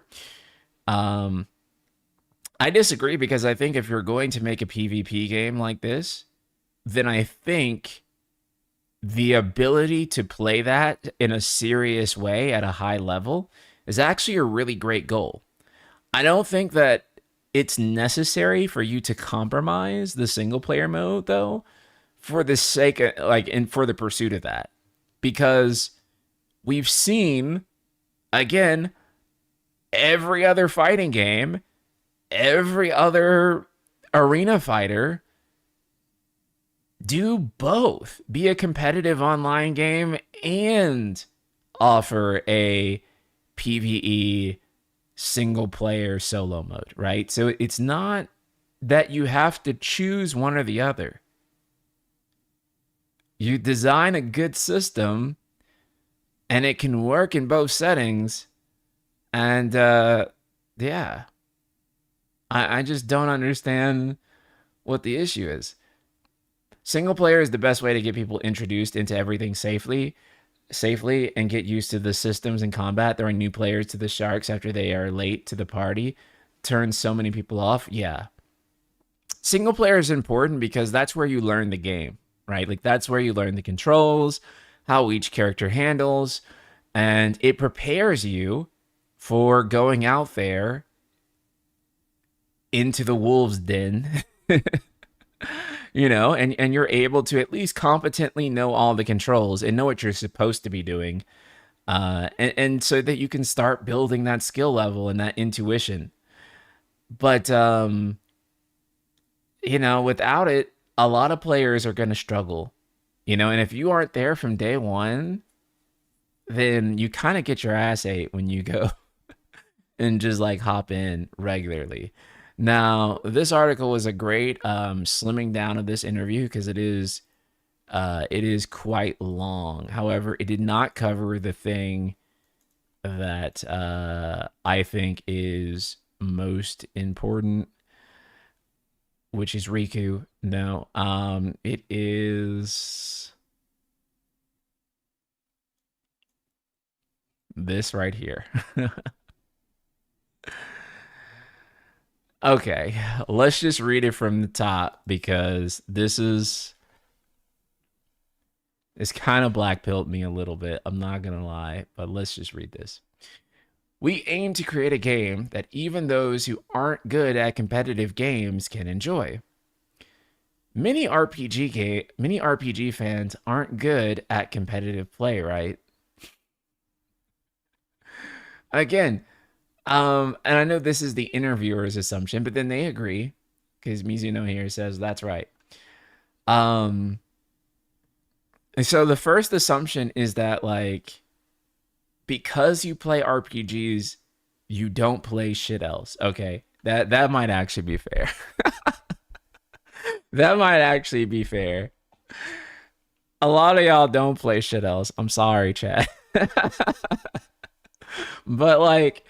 I disagree because I think if you're going to make a PvP game like this, then I think the ability to play that in a serious way at a high level is actually a really great goal. I don't think that it's necessary for you to compromise the single player mode though, for the sake of like, and for the pursuit of that, because we've seen again, every other fighting game, every other arena fighter do both, be a competitive online game and offer a PvE single player solo mode, right? So it's not that you have to choose one or the other. You design a good system and it can work in both settings. And yeah, I just don't understand what the issue is. Single player is the best way to get people introduced into everything safely and get used to the systems and combat. Throwing new players to the Sharks after they are late to the party turns so many people off. Yeah. Single player is important because that's where you learn the game, right? Like that's where you learn the controls, how each character handles, and it prepares you for going out there into the wolves' den. And you're able to at least competently know all the controls and know what you're supposed to be doing. And so that you can start building that skill level and that intuition. But, without it, a lot of players are going to struggle, and if you aren't there from day one, then you kind of get your ass ate when you go and just like hop in regularly. Now, this article was a great slimming down of this interview because it is quite long. However, it did not cover the thing that I think is most important, which is Riku. No, it is this right here. Okay, let's just read it from the top because it's kind of black pilled me a little bit. I'm not gonna lie, but let's just read this. We aim to create a game that even those who aren't good at competitive games can enjoy. Many RPG fans aren't good at competitive play, right? Again, and I know this is the interviewer's assumption, but then they agree because Mizuno here says that's right. Um, and so the first assumption is that like because you play RPGs, you don't play shit else. Okay, that might actually be fair. That might actually be fair. A lot of y'all don't play shit else. I'm sorry, Chad. But like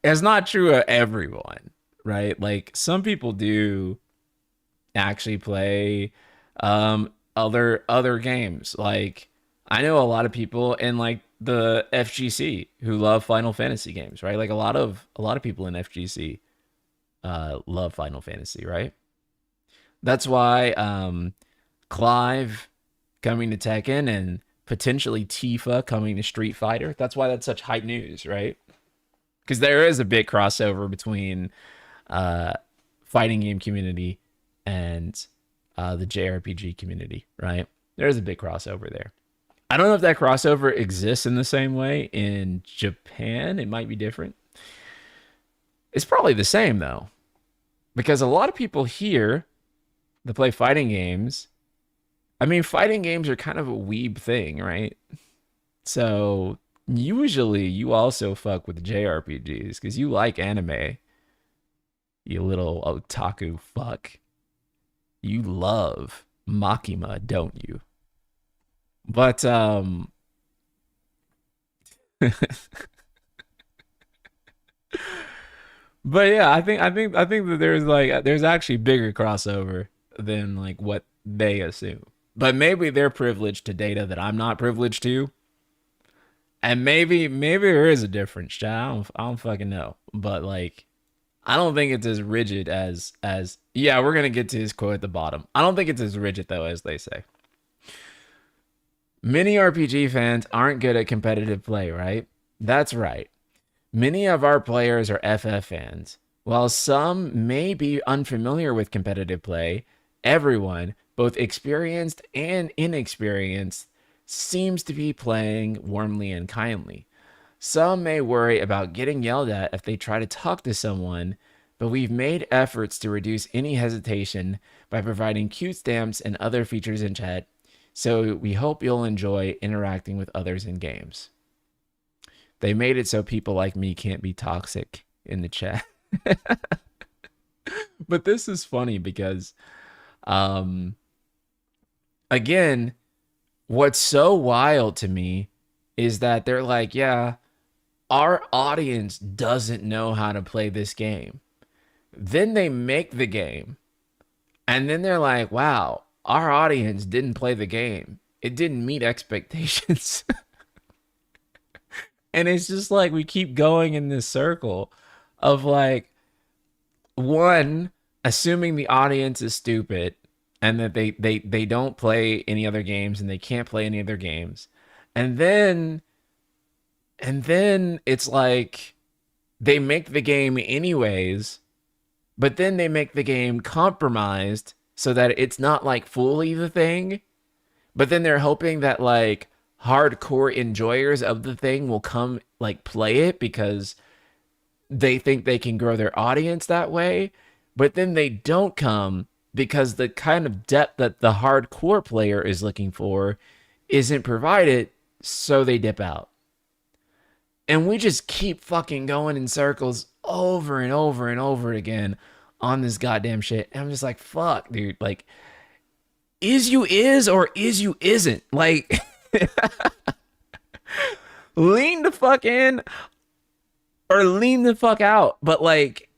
it's not true of everyone, right? Like some people do actually play other games. Like I know a lot of people in like the FGC who love Final Fantasy games, right? Like a lot of people in FGC love Final Fantasy, right? That's why Clive coming to Tekken and potentially Tifa coming to Street Fighter. That's why that's such hype news, right? Because there is a big crossover between uh, fighting game community and the JRPG community, right? There's a big crossover there. I don't know if that crossover exists in the same way in Japan. It might be different. It's probably the same though, because a lot of people here that play fighting games. I mean, fighting games are kind of a weeb thing, right? So usually you also fuck with JRPGs because you like anime, you little otaku fuck. You love Makima, don't you? But but yeah, I think that there's actually bigger crossover than like what they assume. But maybe they're privileged to data that I'm not privileged to. And maybe there is a difference. I don't fucking know. But like I don't think it's as rigid as yeah, we're gonna get to his quote at the bottom. I don't think it's as rigid though as they say. Many RPG fans aren't good at competitive play, right? That's right. Many of our players are FF fans. While some may be unfamiliar with competitive play, everyone, both experienced and inexperienced, seems to be playing warmly and kindly. Some may worry about getting yelled at if they try to talk to someone, but we've made efforts to reduce any hesitation by providing cute stamps and other features in chat, so we hope you'll enjoy interacting with others in games. They made it so people like me can't be toxic in the chat. But this is funny because, um, again, what's so wild to me is that they're like, yeah, our audience doesn't know how to play this game. Then they make the game, and then they're like, wow, our audience didn't play the game. It didn't meet expectations. And it's just like we keep going in this circle of like, one, assuming the audience is stupid and that they don't play any other games and they can't play any other games. And then it's like they make the game anyways, but then they make the game compromised so that it's not like fully the thing. But then they're hoping that like hardcore enjoyers of the thing will come like play it because they think they can grow their audience that way. But then they don't come because the kind of depth that the hardcore player is looking for isn't provided, so they dip out. And we just keep fucking going in circles over and over and over again on this goddamn shit. And I'm just like, fuck, dude. Like, is you is or is you isn't? Like, lean the fuck in or lean the fuck out. But like,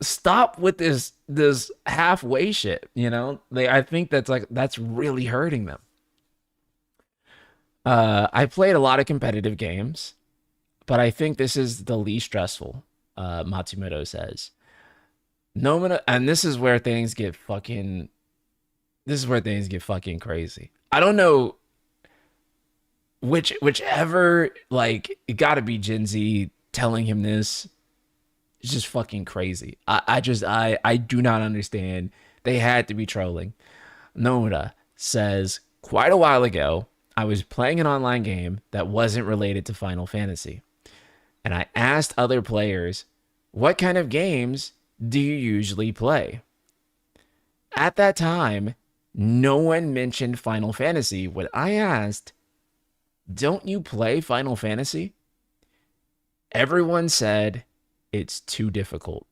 stop with this halfway shit. You know, I think that's really hurting them. I played a lot of competitive games, but I think this is the least stressful. Matsumoto says. Nomura, and this is where things get fucking. This is where things get fucking crazy. I don't know whichever, like, it gotta be Gen Z telling him this. It's just fucking crazy. I do not understand. They had to be trolling. Nomura says, quite a while ago, I was playing an online game that wasn't related to Final Fantasy. And I asked other players, what kind of games do you usually play? At that time, no one mentioned Final Fantasy. When I asked, don't you play Final Fantasy? Everyone said, it's too difficult.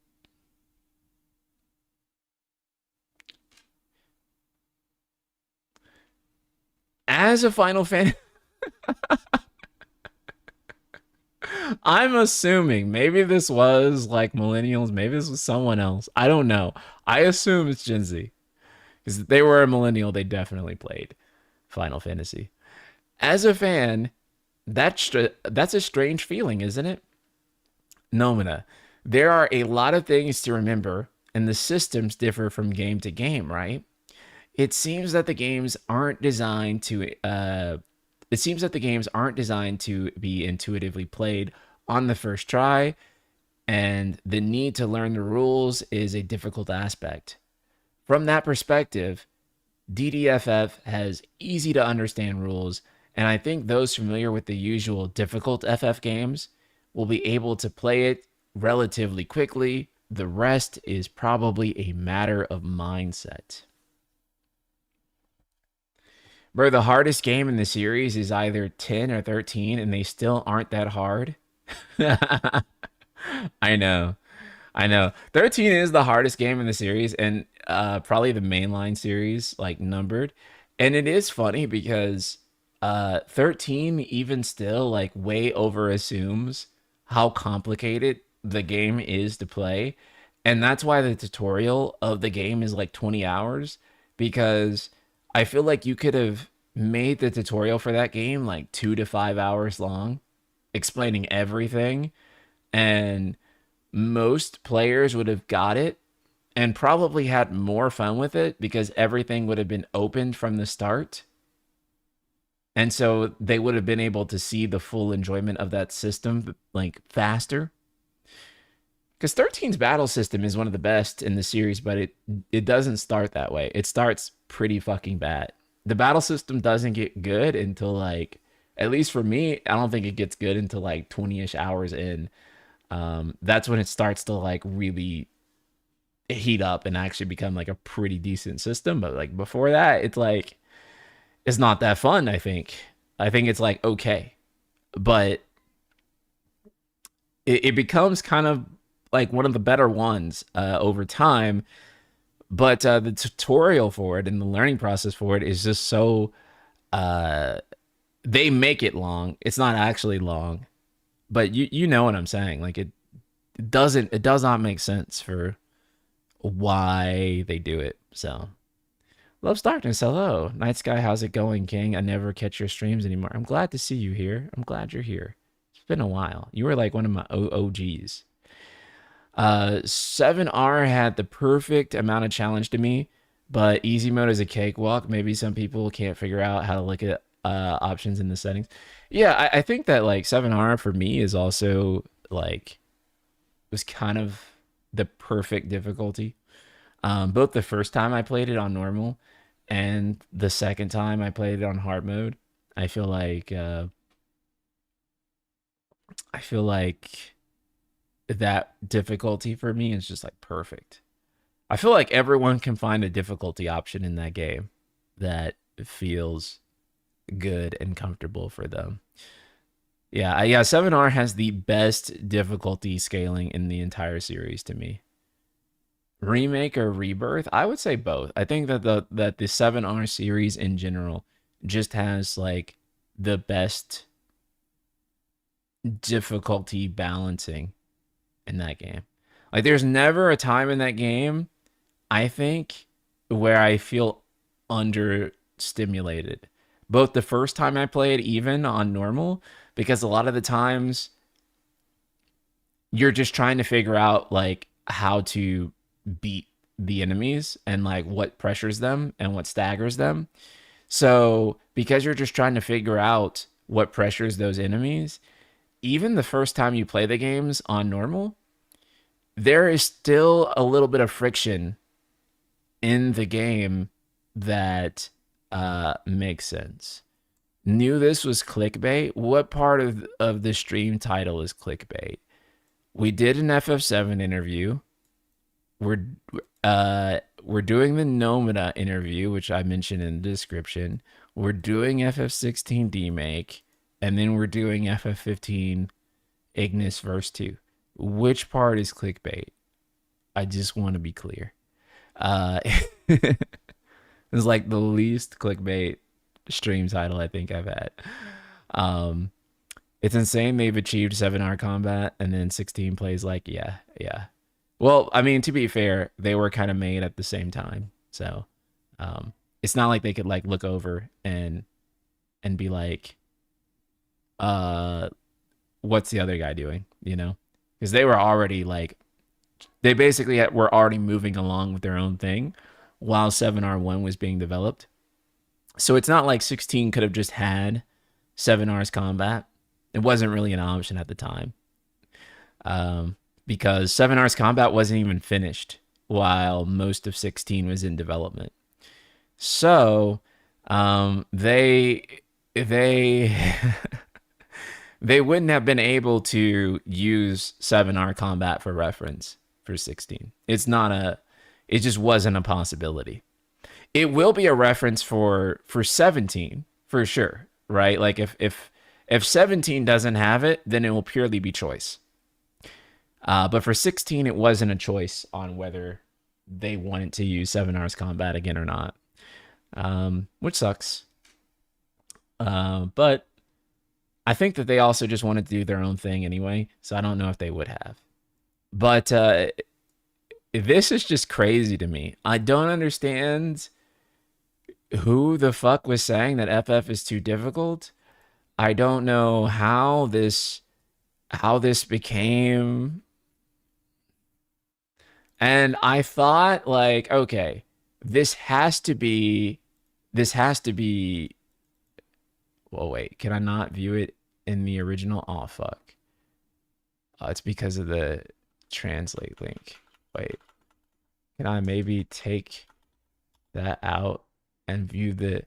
As a Final Fantasy, I'm assuming maybe this was like millennials, maybe this was someone else. I don't know. I assume it's Gen Z because if they were a millennial, they definitely played Final Fantasy. As a fan, that's a strange feeling, isn't it? Nomina, there are a lot of things to remember, and the systems differ from game to game, right? It seems that the games aren't designed to. It seems that the games aren't designed to be intuitively played on the first try, and the need to learn the rules is a difficult aspect. From that perspective, DDFF has easy to understand rules, and I think those familiar with the usual difficult FF games will be able to play it relatively quickly. The rest is probably a matter of mindset. Bro, the hardest game in the series is either 10 or 13, and they still aren't that hard. I know. I know. 13 is the hardest game in the series, and probably the mainline series, like numbered. And it is funny because 13 even still like way over assumes how complicated the game is to play. And that's why the tutorial of the game is like 20 hours because I feel like you could have made the tutorial for that game like 2 to 5 hours long, explaining everything. And most players would have got it and probably had more fun with it because everything would have been opened from the start. And so they would have been able to see the full enjoyment of that system like faster. Because 13's battle system is one of the best in the series, but it doesn't start that way. It starts pretty fucking bad. The battle system doesn't get good until like, at least for me, I don't think it gets good until like 20-ish hours in. That's when it starts to like really heat up and actually become like a pretty decent system. But like before that, it's like, it's not that fun, I think. I think it's like, okay. But it becomes kind of like one of the better ones over time. But the tutorial for it and the learning process for it is just so... they make it long. It's not actually long. But you know what I'm saying. Like it does not make sense for why they do it. So... Loves Darkness, hello. Night Sky, how's it going, King? I never catch your streams anymore. I'm glad to see you here. I'm glad you're here. It's been a while. You were like one of my OGs. 7R had the perfect amount of challenge to me, but easy mode is a cakewalk. Maybe some people can't figure out how to look at options in the settings. Yeah, I think that like 7R for me is also like, was kind of the perfect difficulty. Both the first time I played it on normal and the second time I played it on hard mode, I feel like that difficulty for me is just like perfect. I feel like everyone can find a difficulty option in that game that feels good and comfortable for them. Yeah, 7R has the best difficulty scaling in the entire series to me. Remake or Rebirth? I would say both. I think that the 7R series in general just has like the best difficulty balancing in that game. Like there's never a time in that game, I think, where I feel understimulated. Both the first time I played, even on normal, because a lot of the times you're just trying to figure out like how to beat the enemies and like what pressures them and what staggers them. So because you're just trying to figure out what pressures those enemies, even the first time you play the games on normal, there is still a little bit of friction in the game that makes sense. Knew this was clickbait. What part of the stream title is clickbait? We did an FF7 interview. We're doing the Nomura interview, which I mentioned in the description. We're doing FF16 Demake, and then we're doing FF15 Ignis Verse 2. Which part is clickbait? I just want to be clear. It's like the least clickbait stream title I think I've had. It's insane they've achieved 7-hour combat and then 16 plays like, yeah. Well, I mean, to be fair, they were kind of made at the same time. So it's not like they could like look over and be like, what's the other guy doing? You know? Because they were already like, they basically were already moving along with their own thing while 7R1 was being developed. So it's not like 16 could have just had 7 hours combat. It wasn't really an option at the time. Because 7 hours combat wasn't even finished while most of 16 was in development. So they they wouldn't have been able to use 7-hour combat for reference for 16. It just wasn't a possibility. It will be a reference for 17 for sure, right? Like if 17 doesn't have it, then it will purely be choice. But for 16, it wasn't a choice on whether they wanted to use 7 hours combat again or not, which sucks. But I think that they also just wanted to do their own thing anyway, so I don't know if they would have. But this is just crazy to me. I don't understand who the fuck was saying that FF is too difficult. I don't know how this became. And I thought like, okay, this has to be well, wait, can I not view it in the original? Oh, fuck. It's because of the translate link. Wait, can I maybe take that out and view the,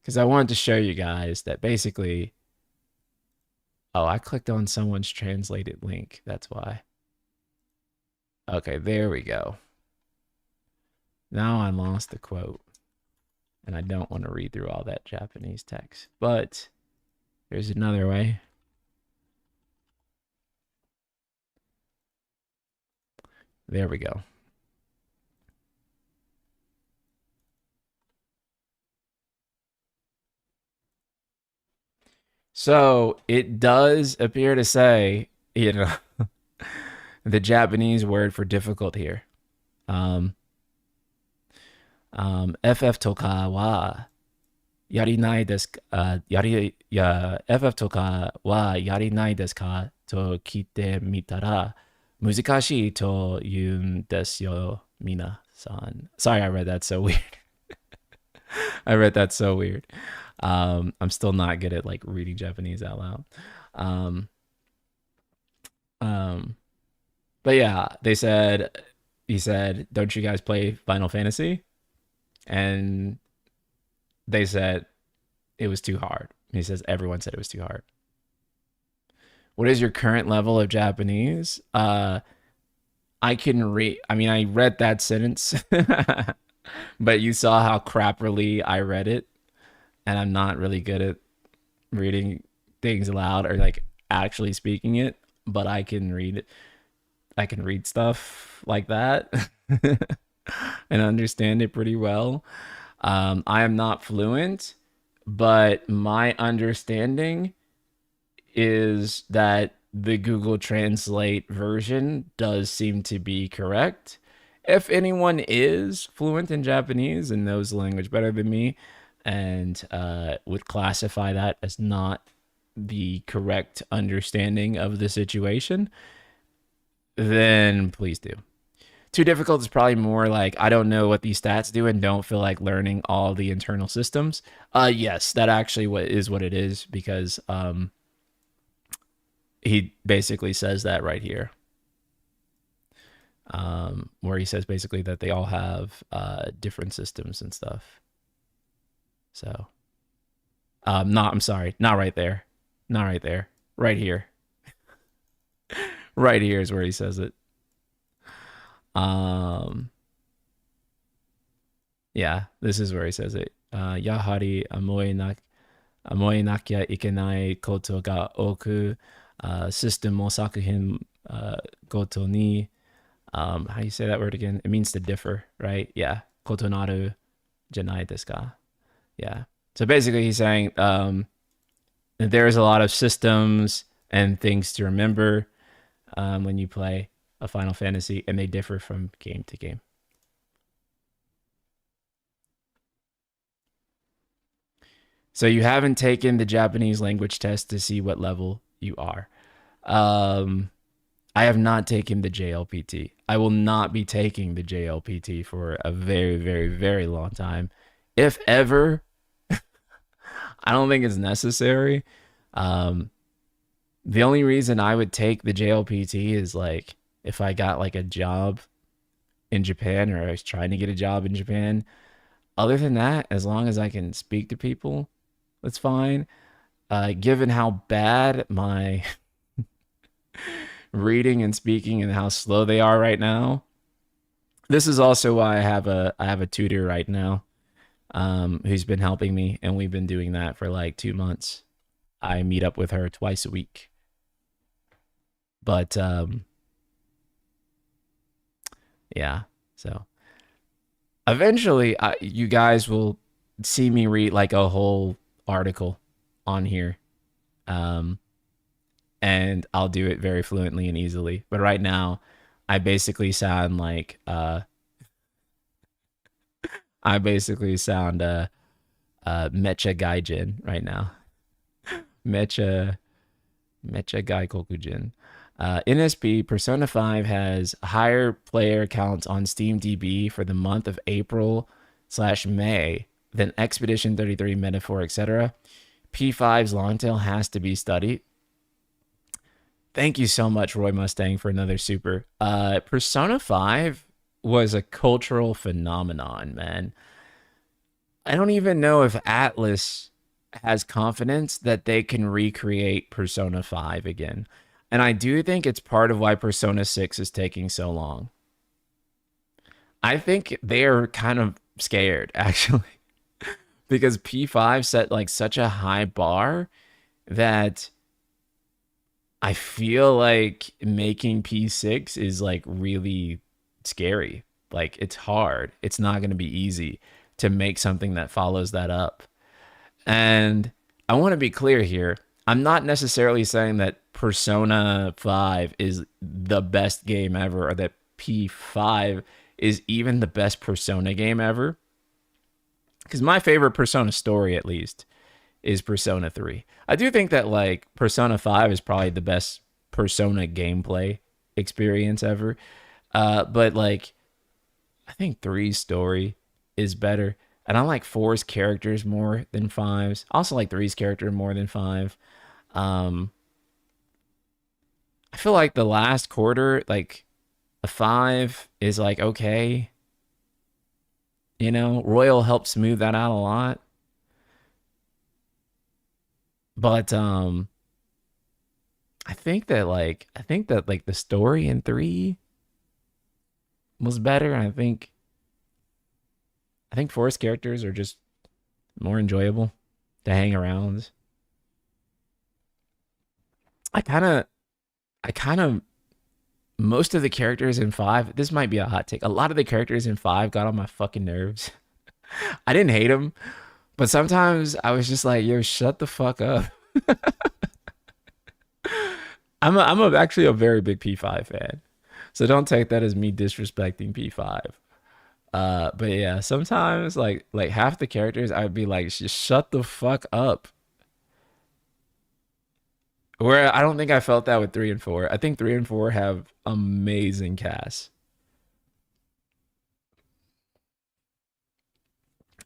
because I wanted to show you guys that basically, oh, I clicked on someone's translated link. That's why. Okay, there we go. Now I lost the quote. And I don't want to read through all that Japanese text. But there's another way. There we go. So it does appear to say, you know, the Japanese word for difficult here. FF とかはやりないですか、FF とかはやりないですかと聞いてみたら難しいと言うんですよ、皆さん。Sorry, I read that so weird. I read that so weird. I'm still not good at like reading Japanese out loud. But yeah, he said, don't you guys play Final Fantasy? And they said it was too hard. He says everyone said it was too hard. What is your current level of Japanese? I can read. I mean, I read that sentence, but you saw how crapperly I read it, and I'm not really good at reading things aloud or like actually speaking it. But I can read it. I can read stuff like that and understand it pretty well. I am not fluent, but my understanding is that the Google Translate version does seem to be correct. If anyone is fluent in Japanese and knows the language better than me and would classify that as not the correct understanding of the situation, then please do. Too difficult is probably more like, I don't know what these stats do and don't feel like learning all the internal systems. Yes, that actually is what it is, because he basically says that right here, where he says basically that they all have different systems and stuff. So, not, I'm sorry, not right there, not right there, right here, right here is where he says it. Yeah, this is where he says it. Yahari amoe nakia ikenai koto ga oku, system mo sakuhin goto ni. How do you say that word again? It means to differ, right? Yeah. Koto naru janai desu ka. Yeah. So basically he's saying there's a lot of systems and things to remember when you play a Final Fantasy, and they differ from game to game. So you haven't taken the Japanese language test to see what level you are. I have not taken the JLPT. I will not be taking the JLPT for a very, very, very long time. If ever, I don't think it's necessary. The only reason I would take the JLPT is like if I got like a job in Japan, or I was trying to get a job in Japan. Other than that, as long as I can speak to people, that's fine. Given how bad my reading and speaking and how slow they are right now, this is also why I have a tutor right now, who's been helping me, and we've been doing that for like 2 months. I meet up with her twice a week. But yeah, so eventually you guys will see me read like a whole article on here, and I'll do it very fluently and easily. But right now I basically sound like Mecha Gaijin right now. Mecha Gaikokujin. NSP Persona 5 has higher player counts on SteamDB for the month of April/May than Expedition 33, Metaphor, etc. P5's long tail has to be studied. Thank you so much, Roy Mustang, for another super. Persona 5 was a cultural phenomenon, man. I don't even know if Atlas has confidence that they can recreate Persona 5 again. And I do think it's part of why Persona 6 is taking so long. I think they are kind of scared, actually, because P5 set like such a high bar that I feel like making P6 is like really scary. Like it's hard. It's not going to be easy to make something that follows that up. And I want to be clear here. I'm not necessarily saying that Persona 5 is the best game ever, or that P5 is even the best Persona game ever. Because my favorite Persona story, at least, is Persona 3. I do think that like Persona 5 is probably the best Persona gameplay experience ever. But like, I think 3's story is better. And I like 4's characters more than 5's. I also like 3's character more than 5. I feel like the last quarter, like a 5 is like okay. You know, Royal helps smooth that out a lot. But I think that like the story in 3 was better. I think 4's characters are just more enjoyable to hang around. I kind of most of the characters in 5, this might be a hot take. A lot of the characters in 5 got on my fucking nerves. I didn't hate them, but sometimes I was just like, yo, shut the fuck up. I'm actually a very big P5 fan. So don't take that as me disrespecting P5. But yeah, sometimes like half the characters I'd be like, just shut the fuck up. Where I don't think I felt that with 3 and 4. I think 3 and 4 have amazing casts.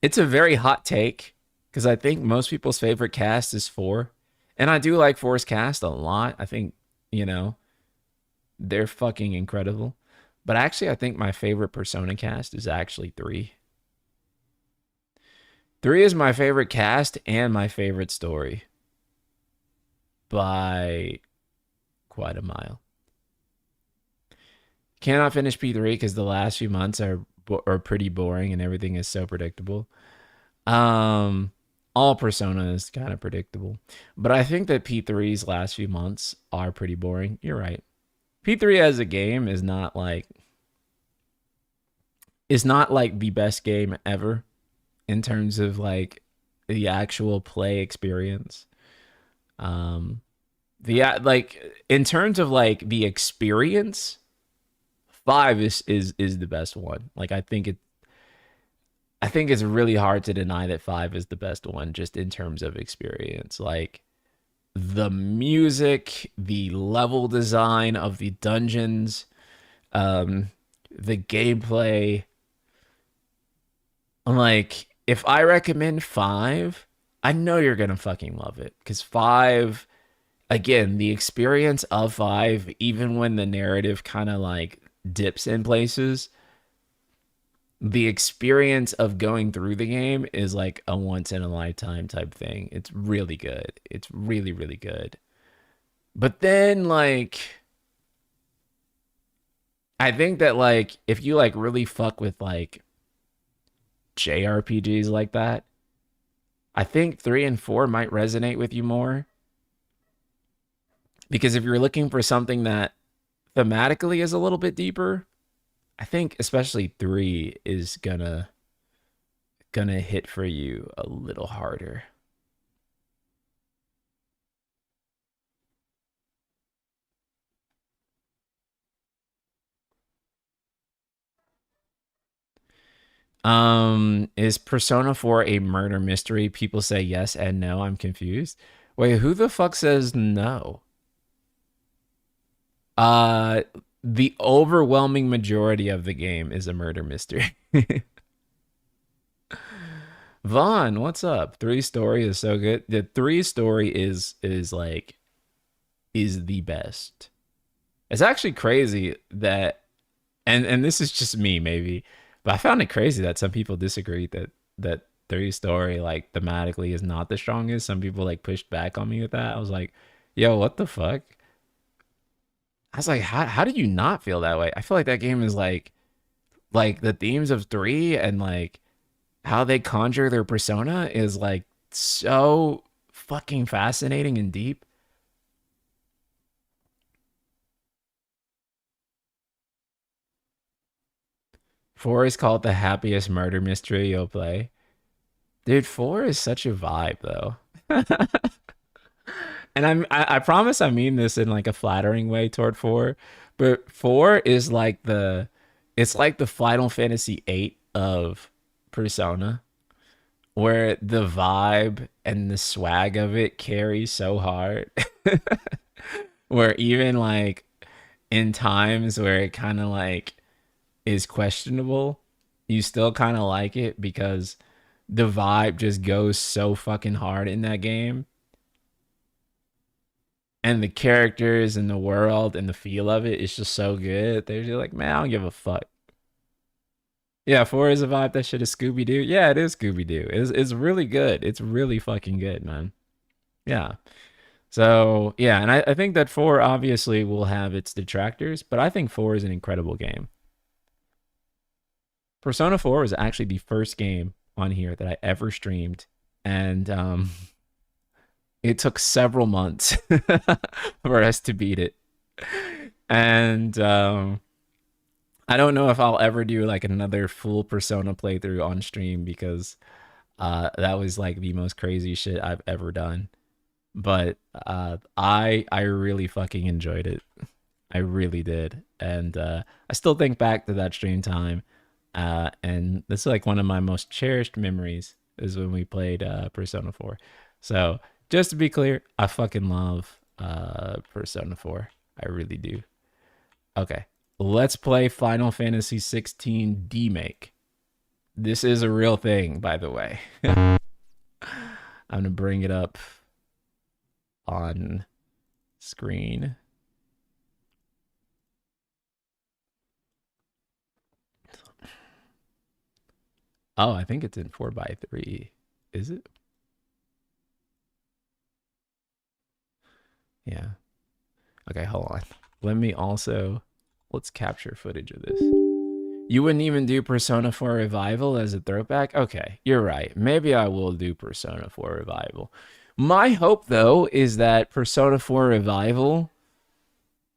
It's a very hot take because I think most people's favorite cast is 4. And I do like 4's cast a lot. I think you know, they're fucking incredible. But actually, I think my favorite Persona cast is actually 3. 3 is my favorite cast and my favorite story by quite a mile. Cannot finish P3 because the last few months are pretty boring and everything is so predictable. All Persona is kind of predictable, but I think that P3's last few months are pretty boring. You're right. P3 as a game is not like the best game ever in terms of like the actual play experience. Like in terms of like the experience, 5 is the best one. Like I think it's really hard to deny that 5 is the best one just in terms of experience. Like the music, the level design of the dungeons, the gameplay. Like if I recommend 5, I know you're going to fucking love it cuz 5, again, the experience of 5, even when the narrative kind of like dips in places, the experience of going through the game is like a once in a lifetime type thing. It's really good. It's really, really good. But then like I think that like if you like really fuck with like JRPGs like that, I think 3 and 4 might resonate with you more. Because if you're looking for something that thematically is a little bit deeper, I think especially 3 is gonna hit for you a little harder. Is Persona 4 a murder mystery? People say yes and no. I'm confused. Wait, who the fuck says no? The overwhelming majority of the game is a murder mystery. Vaughn, what's up? 3 story is so good. The 3 story is the best. It's actually crazy that and this is just me maybe, but I found it crazy that some people disagree that 3 story like thematically is not the strongest. Some people like pushed back on me with that. I was like, yo, what the fuck? I was like, how did you not feel that way? I feel like that game is like the themes of 3 and like how they conjure their persona is like so fucking fascinating and deep. Four is called the happiest murder mystery you'll play. Dude, 4 is such a vibe though. And I promise I mean this in like a flattering way toward 4, but 4 is like it's like the Final Fantasy 8 of Persona, where the vibe and the swag of it carries so hard. Where even like in times where it kind of like is questionable, you still kind of like it because the vibe just goes so fucking hard in that game. And the characters and the world and the feel of it is just so good. They're just like, man, I don't give a fuck. Yeah, 4 is a vibe. That shit is Scooby Doo. Yeah, it is Scooby Doo. It's really good. It's really fucking good, man. Yeah. So yeah, and I think that 4 obviously will have its detractors, but I think 4 is an incredible game. Persona 4 was actually the first game on here that I ever streamed, and it took several months for us to beat it. And I don't know if I'll ever do like another full Persona playthrough on stream because that was like the most crazy shit I've ever done. But I really fucking enjoyed it. I really did. And I still think back to that stream time. And this is like one of my most cherished memories is when we played Persona 4. So just to be clear, I fucking love Persona 4. I really do. Okay, let's play Final Fantasy XVI Demake. This is a real thing, by the way. I'm gonna bring it up on screen. Oh, I think it's in 4x3. Is it? Yeah. Okay, hold on. Let me also... Let's capture footage of this. You wouldn't even do Persona 4 Revival as a throwback? Okay, you're right. Maybe I will do Persona 4 Revival. My hope, though, is that Persona 4 Revival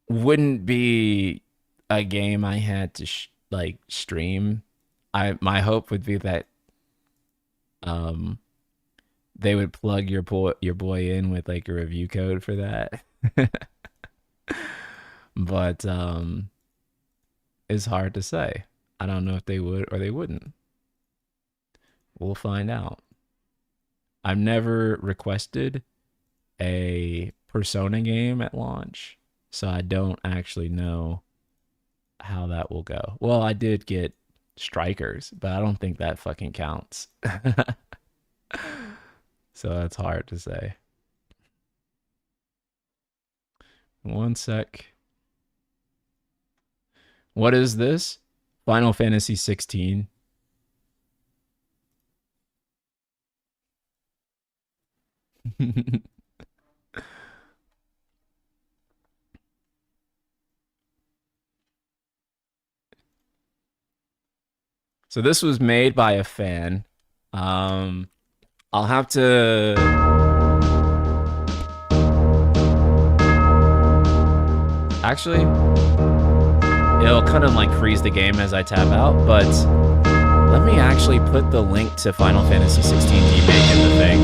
wouldn't be a game I had to stream. My hope would be that they would plug your boy in with like a review code for that. But it's hard to say. I don't know if they would or they wouldn't. We'll find out. I've never requested a Persona game at launch, so I don't actually know how that will go. Well, I did get Strikers, but I don't think that fucking counts. So that's hard to say. One sec. What is this? Final Fantasy 16. So this was made by a fan. I'll have to... Actually, it'll kind of like freeze the game as I tab out, but let me actually put the link to Final Fantasy 16 Demake in the thing.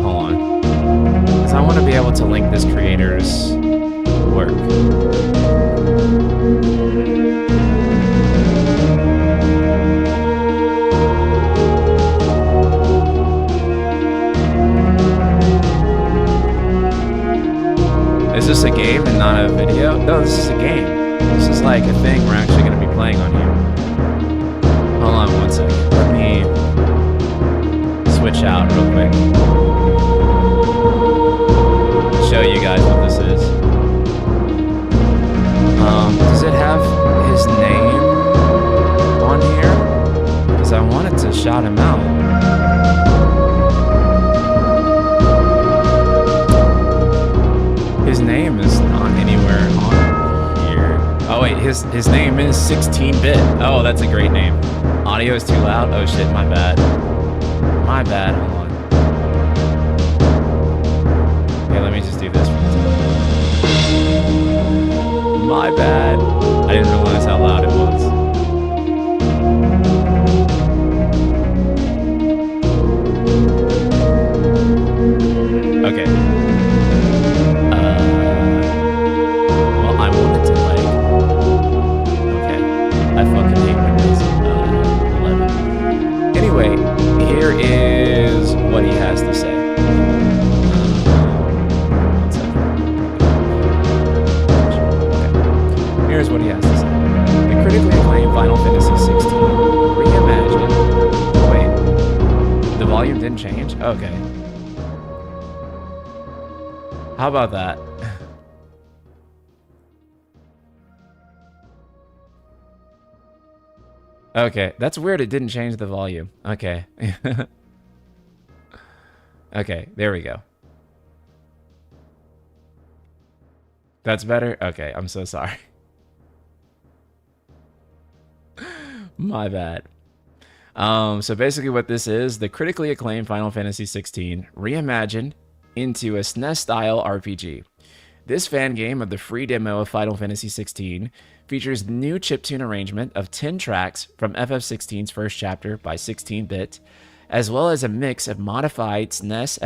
Hold on. Because I want to be able to link this creator's work. Is this a game and not a video? No, this is a game. This is like a thing we're actually going to be playing on here. Hold on one second. Let me switch out real quick. Show you guys what this is. Does it have his name on here? Because I wanted to shout him out. His name is not anywhere on here. Oh wait, his name is 16-bit. Oh, that's a great name. Audio is too loud. Oh shit, my bad. My bad, hold on. Okay, let me just do this. My bad. I didn't realize how loud it was. Okay. Well, I wanted to like... Okay. I fucking hate Windows 11. Anyway, here is what he has to say. One second. Okay. Here's what he has to say. The critically acclaimed Final Fantasy XVI reimagined... Wait. The volume didn't change? Okay. How about that? Okay, that's weird. It didn't change the volume. Okay. Okay, there we go. That's better? Okay, I'm so sorry. My bad. So basically what this is, the critically acclaimed Final Fantasy XVI reimagined into a SNES-style RPG. This fan game of the free demo of Final Fantasy XVI features the new chiptune arrangement of 10 tracks from FF16's first chapter by 16-bit, as well as a mix of modified SNES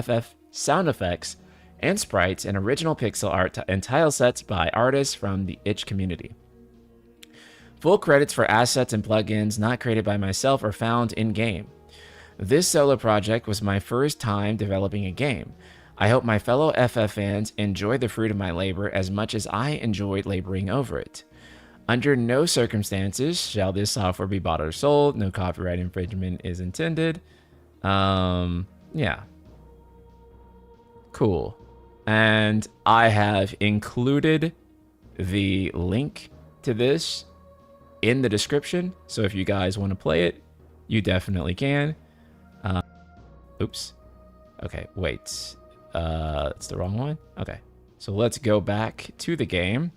FF sound effects and sprites and original pixel art and tile sets by artists from the itch community. Full credits for assets and plugins not created by myself are found in-game. This solo project was my first time developing a game. I hope my fellow FF fans enjoy the fruit of my labor as much as I enjoyed laboring over it. Under no circumstances shall this software be bought or sold. No copyright infringement is intended. Yeah. Cool. And I have included the link to this in the description, so if you guys want to play it, you definitely can. Oops. Okay, wait. It's the wrong one? Okay. So let's go back to the game.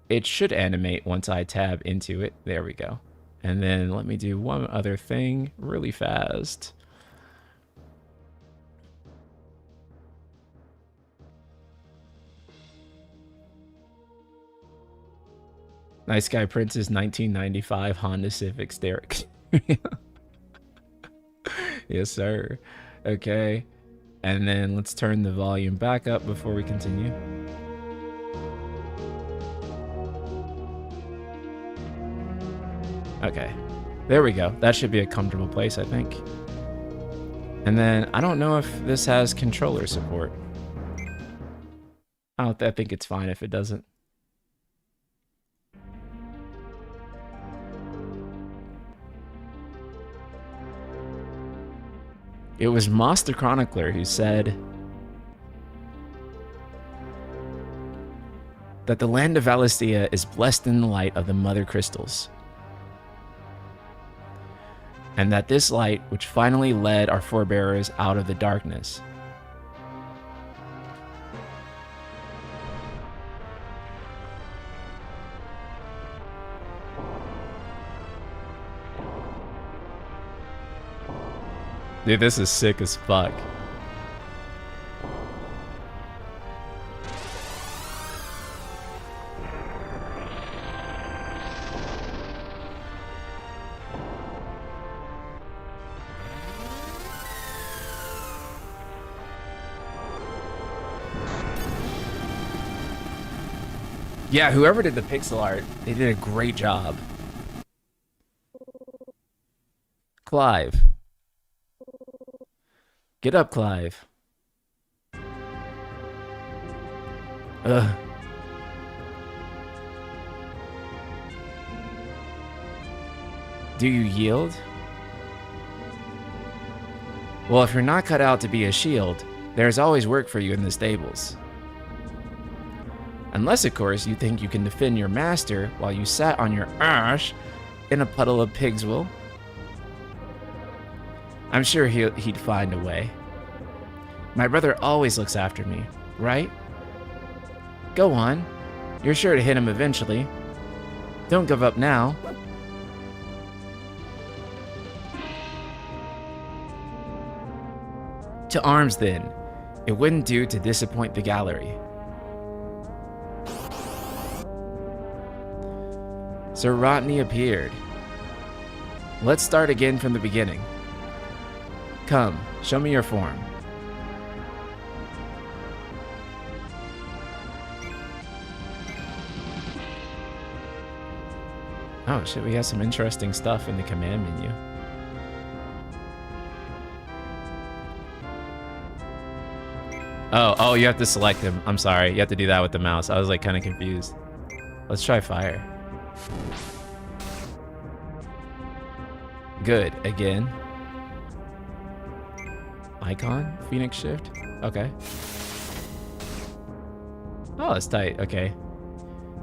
It should animate once I tab into it. There we go. And then let me do one other thing really fast. Nice Guy Prince's 1995 Honda Civic Stereo. Yes, sir. Okay. And then let's turn the volume back up before we continue. Okay. There we go. That should be a comfortable place, I think. And then I don't know if this has controller support. I think it's fine if it doesn't. It was Moss the Chronicler who said that the land of Valisthea is blessed in the light of the mother crystals, and that this light which finally led our forebears out of the darkness Dude, this is sick as fuck. Yeah, whoever did the pixel art, they did a great job. Clive. Get up, Clive. Ugh. Do you yield? Well, if you're not cut out to be a shield, there's always work for you in the stables. Unless, of course, you think you can defend your master while you sat on your ass in a puddle of pig's wool. I'm sure he'd find a way. My brother always looks after me, right? Go on. You're sure to hit him eventually. Don't give up now. To arms, then. It wouldn't do to disappoint the gallery. Sir Rodney appeared. Let's start again from the beginning. Come, show me your form. Oh shit, we got some interesting stuff in the command menu. Oh, you have to select him. I'm sorry, you have to do that with the mouse. I was like kind of confused. Let's try fire. Good, again. Icon? Phoenix Shift? Okay. Oh, that's tight. Okay.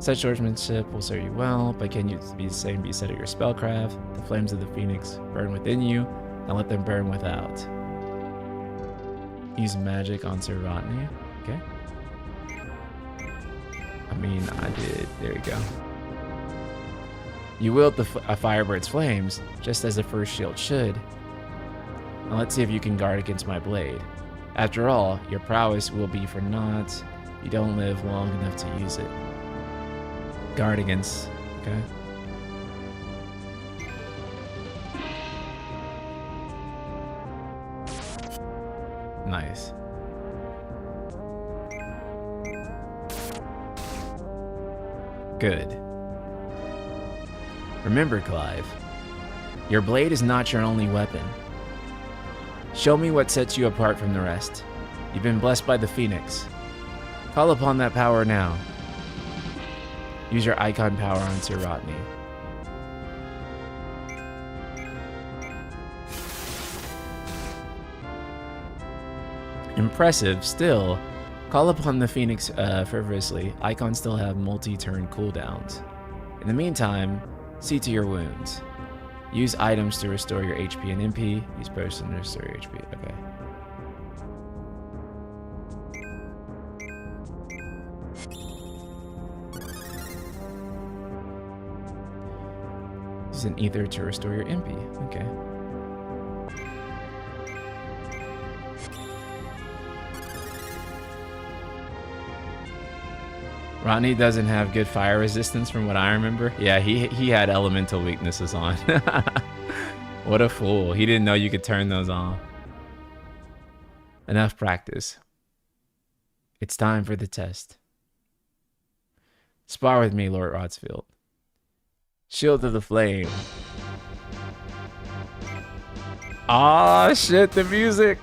Such swordsmanship will serve you well, but can you be the same be said of your spellcraft? The flames of the Phoenix burn within you, and let them burn without. Use magic on Sir Rodney. Okay. I mean, I did. There you go. You wield a Firebird's flames, just as the first shield should. Now let's see if you can guard against my blade. After all, your prowess will be for naught. You don't live long enough to use it. Guard against, okay. Nice. Good. Remember, Clive, your blade is not your only weapon. Show me what sets you apart from the rest. You've been blessed by the Phoenix. Call upon that power now. Use your icon power on Sir Rodney. Impressive, still. Call upon the Phoenix fervorously. Icons still have multi-turn cooldowns. In the meantime, see to your wounds. Use items to restore your HP and MP. Use potion to restore your HP. Okay. Use an ether to restore your MP. Okay. Rodney doesn't have good fire resistance from what I remember. Yeah, he had elemental weaknesses on. What a fool. He didn't know you could turn those on. Enough practice. It's time for the test. Spar with me, Lord Rodsfield. Shield of the Flame. Ah, shit, the music.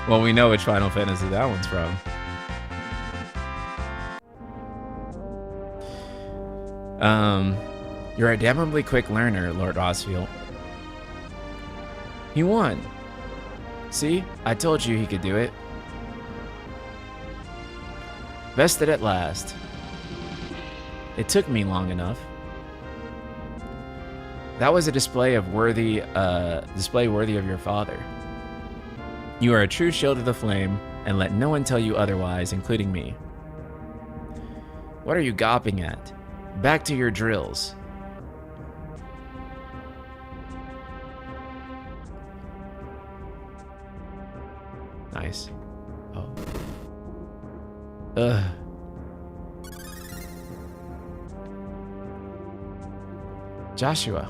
Well, we know which Final Fantasy that one's from. You're a damnably quick learner, Lord Rosfield. He won. See? I told you he could do it. Vested at last. It took me long enough. That was a display worthy of your father. You are a true shield of the flame, and let no one tell you otherwise, including me. What are you gawping at? Back to your drills. Nice. Oh. Ugh. Joshua.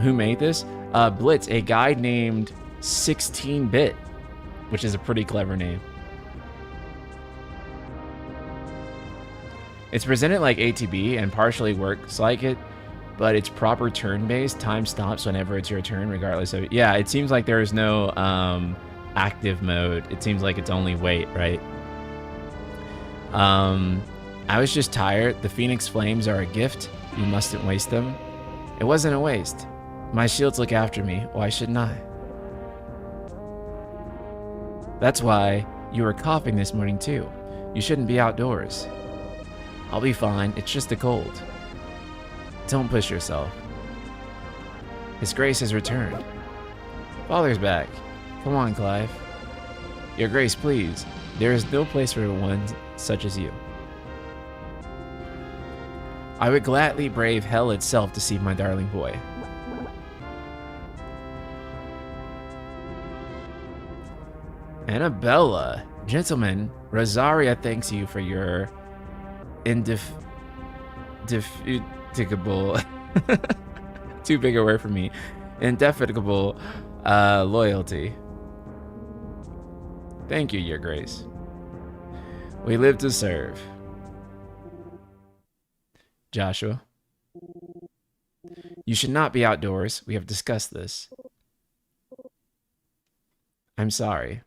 Who made this? Blitz, a guy named 16-Bit, which is a pretty clever name. It's presented like ATB and partially works like it, but it's proper turn-based. Time stops whenever it's your turn, regardless of... Yeah, it seems like there is no active mode. It seems like it's only wait, right? I was just tired. The Phoenix Flames are a gift. You mustn't waste them. It wasn't a waste. My shields look after me. Why shouldn't I? That's why you were coughing this morning too. You shouldn't be outdoors. I'll be fine. It's just a cold. Don't push yourself. His Grace has returned. Father's back. Come on, Clive. Your Grace, please. There is no place for one such as you. I would gladly brave hell itself to see my darling boy. Annabella. Gentlemen, Rosaria thanks you for your indefatigable too big a word for me. Indefatigable loyalty. Thank you, Your Grace. We live to serve. Joshua. You should not be outdoors. We have discussed this. I'm sorry.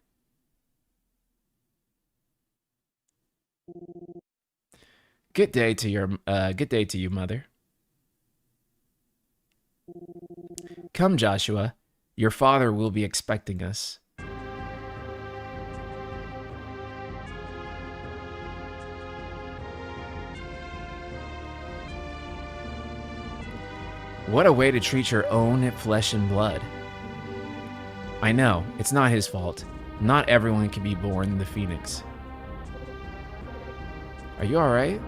Good day to you, Mother. Come, Joshua. Your father will be expecting us. What a way to treat your own flesh and blood. I know, it's not his fault. Not everyone can be born the Phoenix. Are you alright?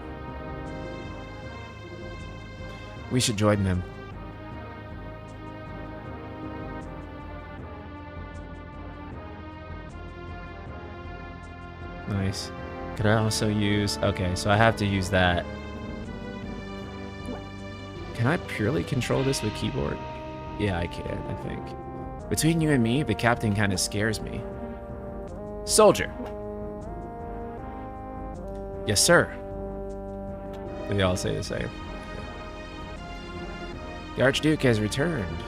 We should join them. Could I also use... Okay, so I have to use that. Can I purely control this with keyboard? Yeah, I can, I think. Between you and me, the captain kind of scares me. Soldier! Yes, sir. They all say the same. The Archduke has returned.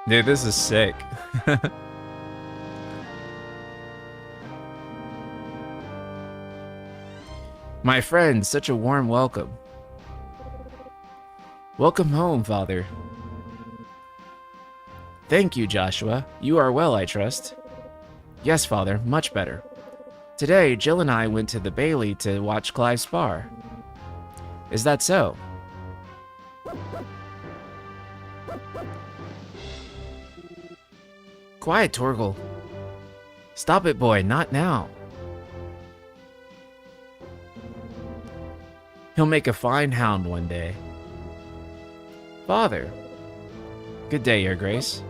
Dude, this is sick. My friend, such a warm welcome. Welcome home, father. Thank you, Joshua. You are well, I trust. Yes, father, much better. Today, Jill and I went to the Bailey to watch Clive spar. Is that so? Quiet, Torgal. Stop it, boy, not now. He'll make a fine hound one day. Father. Good day, Your Grace.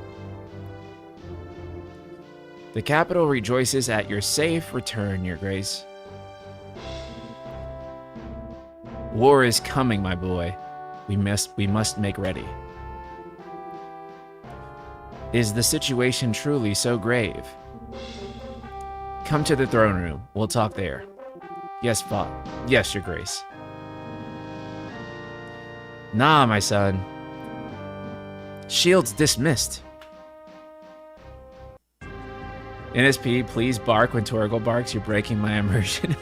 The capital rejoices at your safe return, Your Grace. War is coming, my boy. We must make ready. Is the situation truly so grave? Come to the throne room. We'll talk there. Yes, Yes, Your Grace. Nah, my son. Shields dismissed. NSP, please bark when Torgal barks. You're breaking my immersion.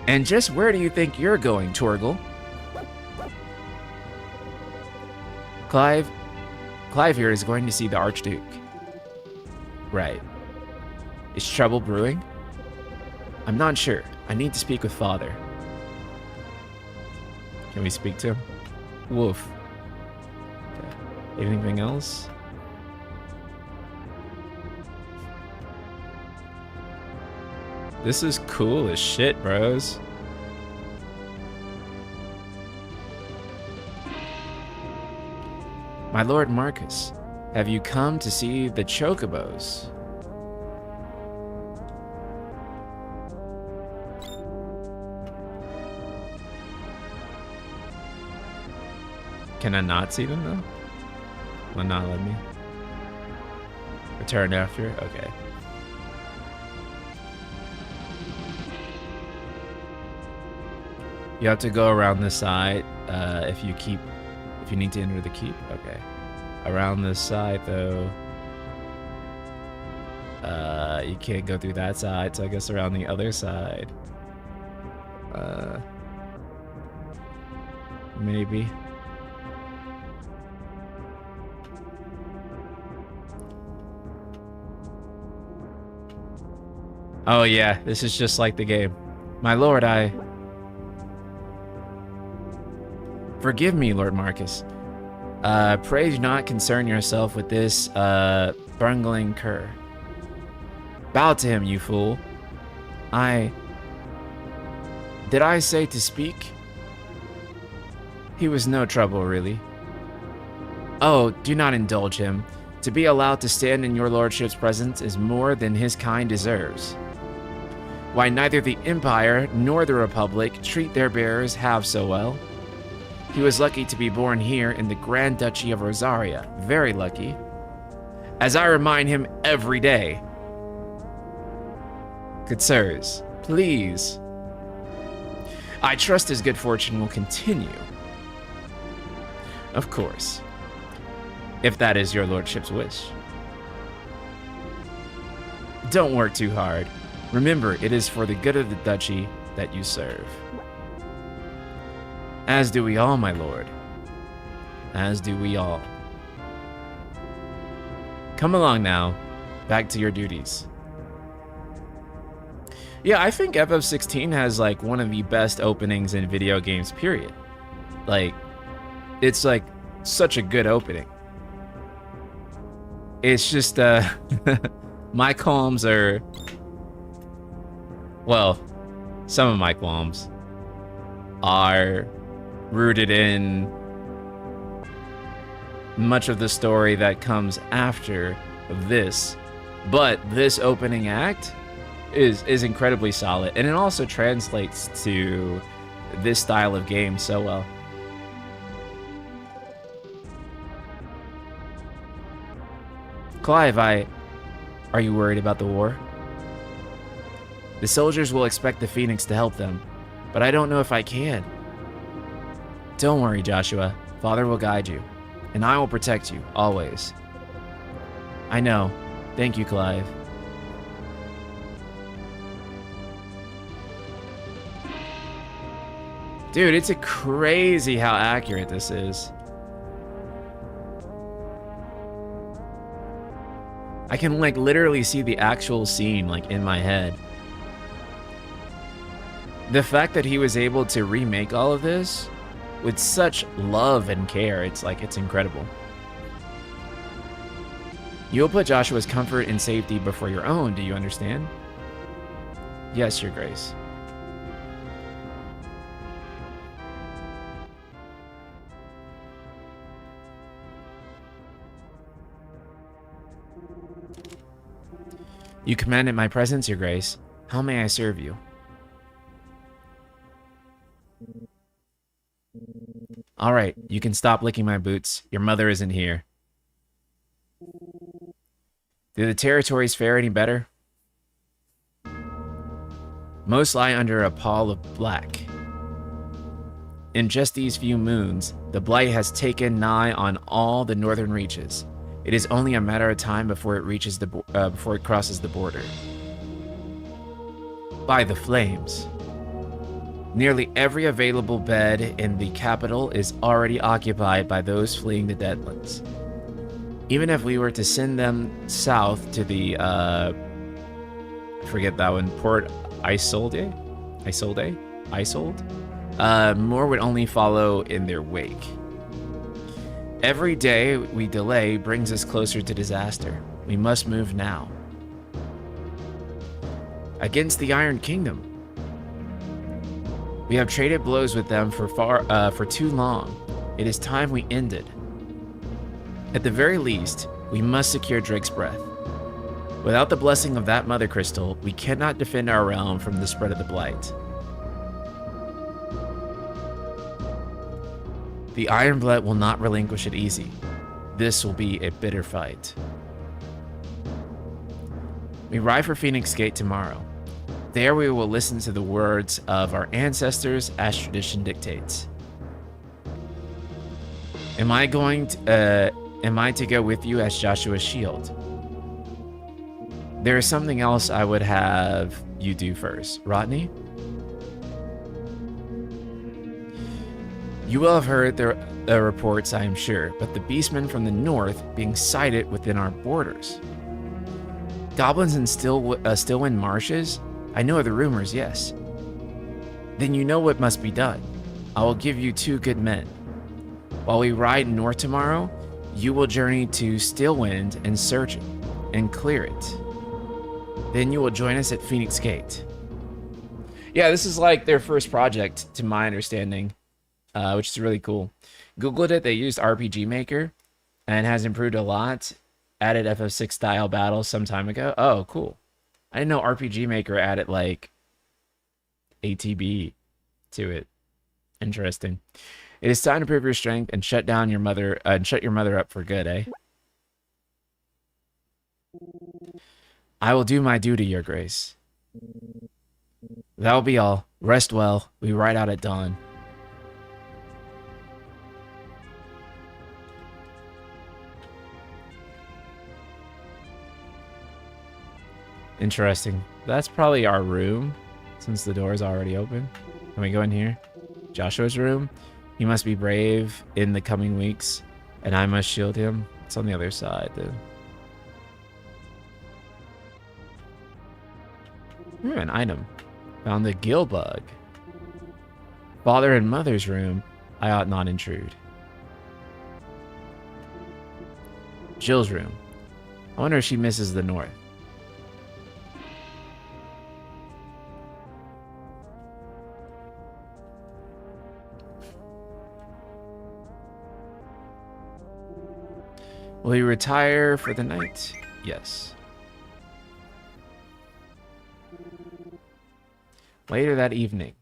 And just where do you think you're going, Torgal? Clive here is going to see the Archduke. Right. Is trouble brewing? I'm not sure. I need to speak with Father. Can we speak to him? Woof. Okay. Anything else? This is cool as shit, bros. My Lord Marcus, have you come to see the chocobos? Can I not see them though? Will not let me? Return after? Okay. You have to go around the side if you need to enter the keep. Okay. Around this side though. You can't go through that side, so I guess around the other side. Maybe. Oh yeah, this is just like the game. My lord, Forgive me, Lord Marcus. Pray do not concern yourself with this, bungling cur. Bow to him, you fool. Did I say to speak? He was no trouble, really. Oh, do not indulge him. To be allowed to stand in your lordship's presence is more than his kind deserves. Why, neither the Empire nor the Republic treat their bearers half so well. He was lucky to be born here in the Grand Duchy of Rosaria. Very lucky. As I remind him every day. Good sirs, please. I trust his good fortune will continue. Of course. If that is your lordship's wish. Don't work too hard. Remember, it is for the good of the duchy that you serve. As do we all, my lord. As do we all. Come along now. Back to your duties. Yeah, I think FF16 has like one of the best openings in video games, period. Like, it's like such a good opening. It's just, my qualms are, well, some of my qualms are rooted in much of the story that comes after this. But this opening act is incredibly solid, and it also translates to this style of game so well. Clive, are you worried about the war? The soldiers will expect the Phoenix to help them, but I don't know if I can. Don't worry, Joshua. Father will guide you, and I will protect you, always. I know. Thank you, Clive. Dude, it's crazy how accurate this is. I can, like, literally see the actual scene, like, in my head. The fact that he was able to remake all of this with such love and care, it's incredible. You'll put Joshua's comfort and safety before your own, do you understand? Yes, Your Grace. You command in my presence, Your Grace. How may I serve you? All right, you can stop licking my boots. Your mother isn't here. Do the territories fare any better? Most lie under a pall of black. In just these few moons, the blight has taken nigh on all the northern reaches. It is only a matter of time before it crosses the border. By the flames. Nearly every available bed in the capital is already occupied by those fleeing the Deadlands. Even if we were to send them south to the, forget that one, Port Isolde? More would only follow in their wake. Every day we delay brings us closer to disaster. We must move now. Against the Iron Kingdom. We have traded blows with them for too long. It is time we ended. At the very least, we must secure Drake's breath. Without the blessing of that Mother Crystal, we cannot defend our realm from the spread of the Blight. The Ironblood will not relinquish it easy. This will be a bitter fight. We ride for Phoenix Gate tomorrow. There we will listen to the words of our ancestors as tradition dictates. Am I to go with you as Joshua's shield? There is something else I would have you do first. Rodney? You will have heard the reports, I am sure, but the beastmen from the north being sighted within our borders. Goblins in Stillwind Marshes? I know of the rumors, yes. Then you know what must be done. I will give you 2 good men. While we ride north tomorrow, you will journey to Stillwind and search it, and clear it. Then you will join us at Phoenix Gate. Yeah, this is like their first project, to my understanding, which is really cool. Googled it, they used RPG Maker, and has improved a lot. Added FF6 style battles some time ago. Oh, cool. I didn't know RPG Maker added, like, ATB to it. Interesting. It is time to prove your strength and shut your mother up for good, eh? I will do my duty, Your Grace. That'll be all. Rest well. We ride out at dawn. Interesting. That's probably our room, since the door is already open. Can we go in here? Joshua's room. He must be brave in the coming weeks, and I must shield him. It's on the other side, then. An item. Found the gill bug. Father and mother's room. I ought not intrude. Jill's room. I wonder if she misses the north. Will you retire for the night? Yes. Later that evening.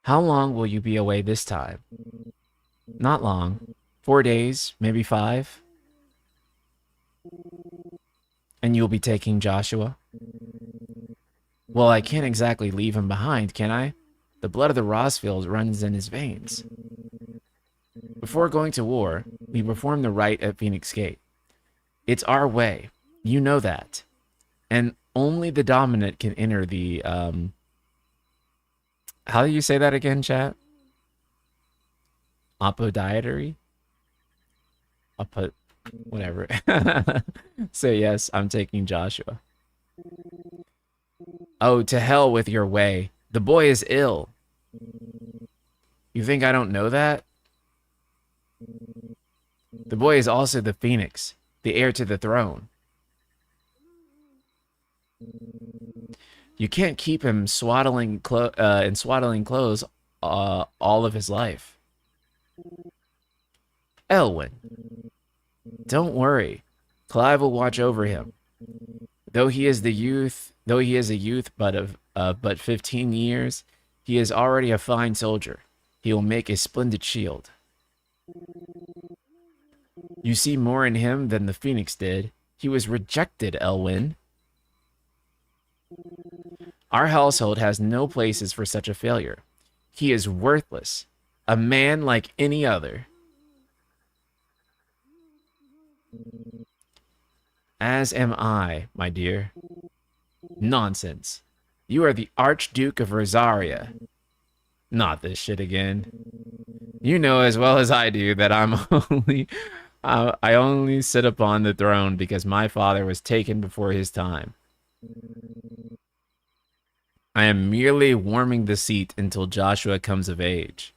How long will you be away this time? Not long. 4 days, maybe 5. And you'll be taking Joshua? Well, I can't exactly leave him behind, can I? The blood of the Rosfields runs in his veins. Before going to war, we perform the rite at Phoenix Gate. It's our way. You know that. And only the dominant can enter the, how do you say that again, chat? Apodietary? Whatever. So yes, I'm taking Joshua. Oh, to hell with your way. The boy is ill. You think I don't know that? The boy is also the Phoenix, the heir to the throne. You can't keep him in swaddling clothes all of his life. Elwyn, don't worry. Clive will watch over him. Though he is a youth but 15 years, he is already a fine soldier. He will make a splendid shield. You see more in him than the Phoenix did. He was rejected, Elwyn. Our household has no places for such a failure. He is worthless, a man like any other. As am I, my dear. Nonsense. You are the Archduke of Rosaria. Not this shit again. You know as well as I do that I only sit upon the throne because my father was taken before his time. I am merely warming the seat until Joshua comes of age.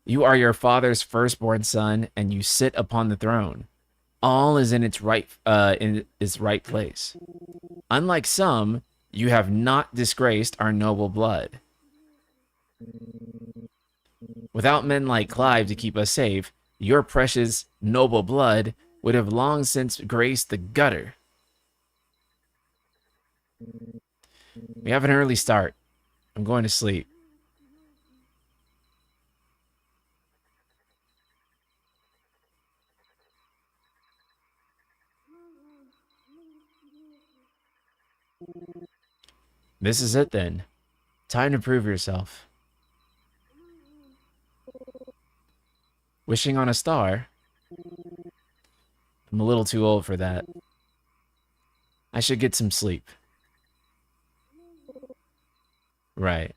You are your father's firstborn son, and you sit upon the throne. All is in its right place. Unlike some, you have not disgraced our noble blood. Without men like Clive to keep us safe, your precious noble blood would have long since graced the gutter. We have an early start. I'm going to sleep. This is it then. Time to prove yourself. Wishing on a star? I'm a little too old for that. I should get some sleep. Right.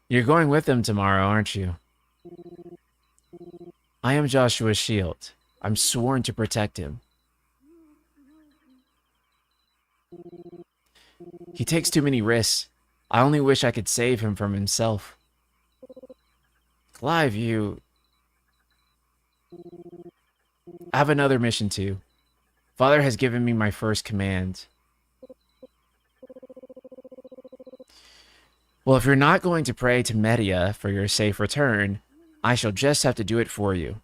You're going with them tomorrow, aren't you? I am Joshua's shield. I'm sworn to protect him. He takes too many risks. I only wish I could save him from himself. Clive, I have another mission too. Father has given me my first command. Well, if you're not going to pray to Media for your safe return, I shall just have to do it for you.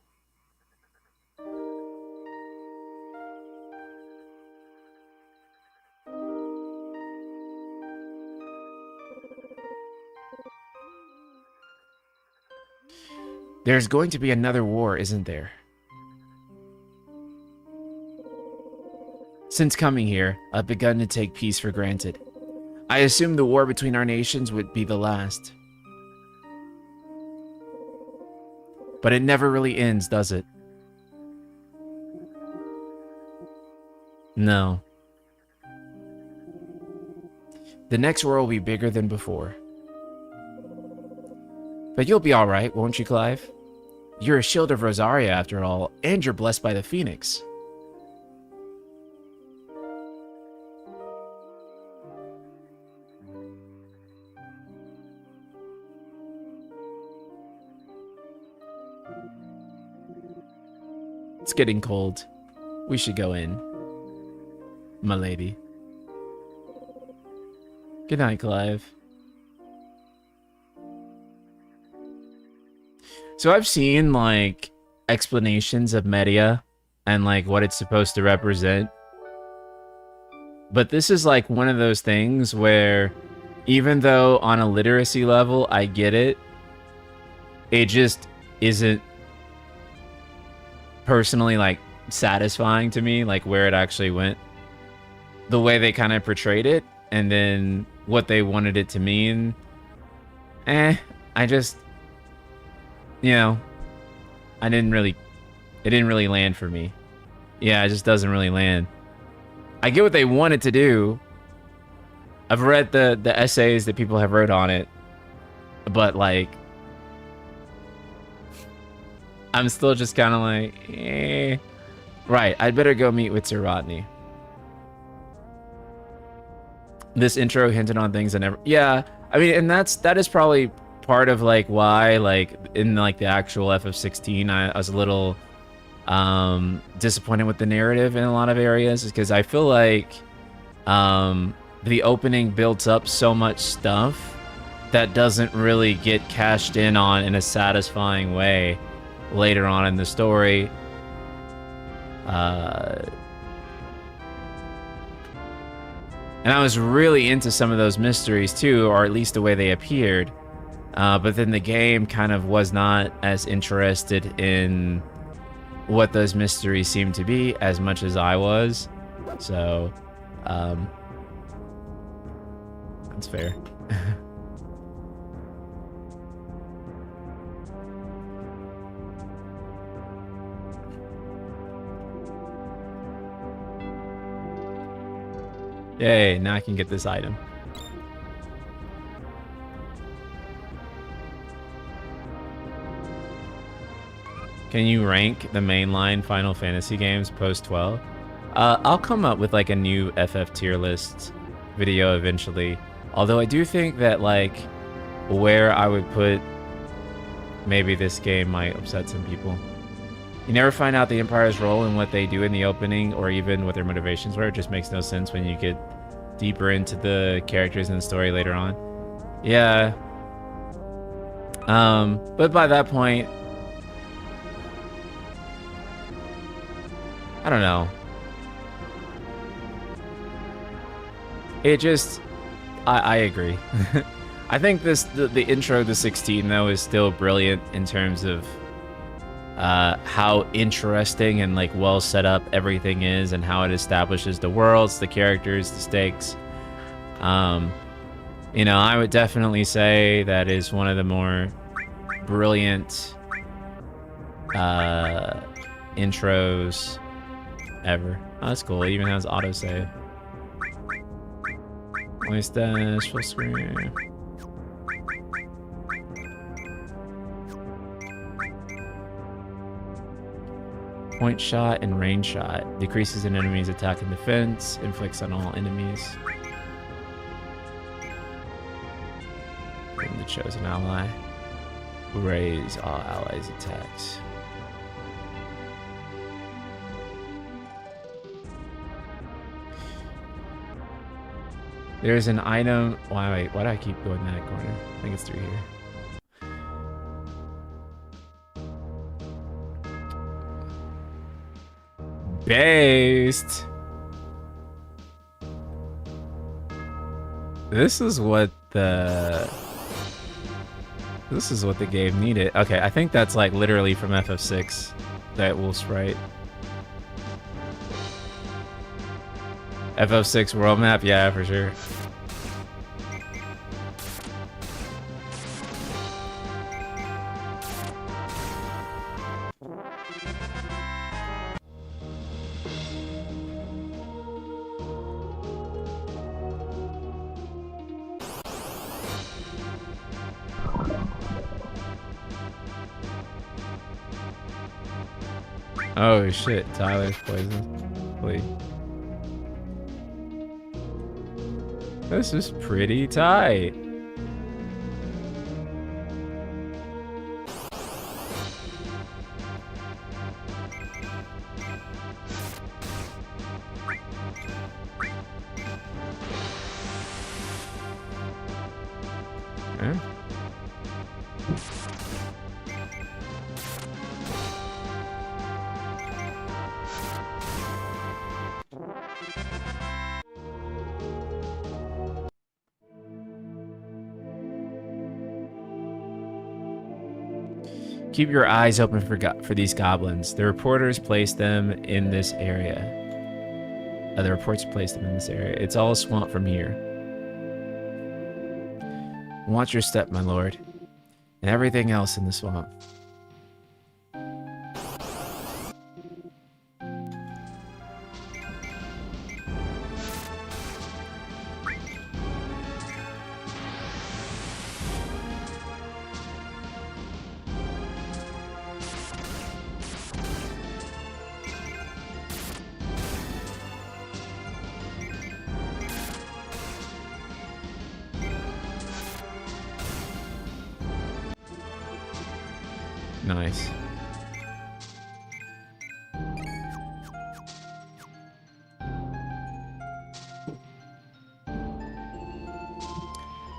There's going to be another war, isn't there? Since coming here, I've begun to take peace for granted. I assumed the war between our nations would be the last. But it never really ends, does it? No. The next war will be bigger than before. But you'll be alright, won't you, Clive? You're a shield of Rosaria, after all, and you're blessed by the Phoenix. It's getting cold. We should go in, my lady. Good night, Clive. So I've seen, like, explanations of media and, like, what it's supposed to represent. But this is, like, one of those things where, even though on a literacy level I get it, it just isn't personally, like, satisfying to me, like, where it actually went. The way they kind of portrayed it, and then what they wanted it to mean. I just... You know, it didn't really land for me. Yeah, it just doesn't really land. I get what they wanted to do. I've read the essays that people have wrote on it, but like, I'm still just kind of like, eh. Right, I'd better go meet with Sir Rodney. This intro hinted on things I never... Yeah, I mean, and that is probably part of like why, like, in like the actual FF16 I was a little disappointed with the narrative in a lot of areas, is because I feel like the opening builds up so much stuff that doesn't really get cashed in on in a satisfying way later on in the story. And I was really into some of those mysteries too, or at least the way they appeared. But then the game kind of was not as interested in what those mysteries seemed to be as much as I was. So, that's fair. Yay, now I can get this item. Can you rank the mainline Final Fantasy games post 12? I'll come up with like a new FF tier list video eventually. Although I do think that like where I would put maybe this game might upset some people. You never find out the Empire's role in what they do in the opening or even what their motivations were. It just makes no sense when you get deeper into the characters and the story later on. Yeah. But by that point, I don't know. It just... I agree. I think the intro to 16, though, is still brilliant in terms of how interesting and, like, well set up everything is and how it establishes the worlds, the characters, the stakes. You know, I would definitely say that is one of the more brilliant intros ever. Oh, that's cool. It even has autosave. Mustache, full screen. Point shot and range shot. Decreases an enemy's attack and defense. Inflicts on all enemies. Bring the chosen ally. Raise all allies' attacks. There's an item. Why do I keep going that corner? I think it's through here. Based. This is what the game needed. Okay, I think that's like literally from FF6, that wolf sprite. FF6 world map, yeah, for sure. Oh shit, Tyler's poison. Please. This is pretty tight. Eh? Keep your eyes open for these goblins. The reporters placed them in this area. The reports placed them in this area. It's all a swamp from here. Watch your step, my lord. And everything else in the swamp. Nice.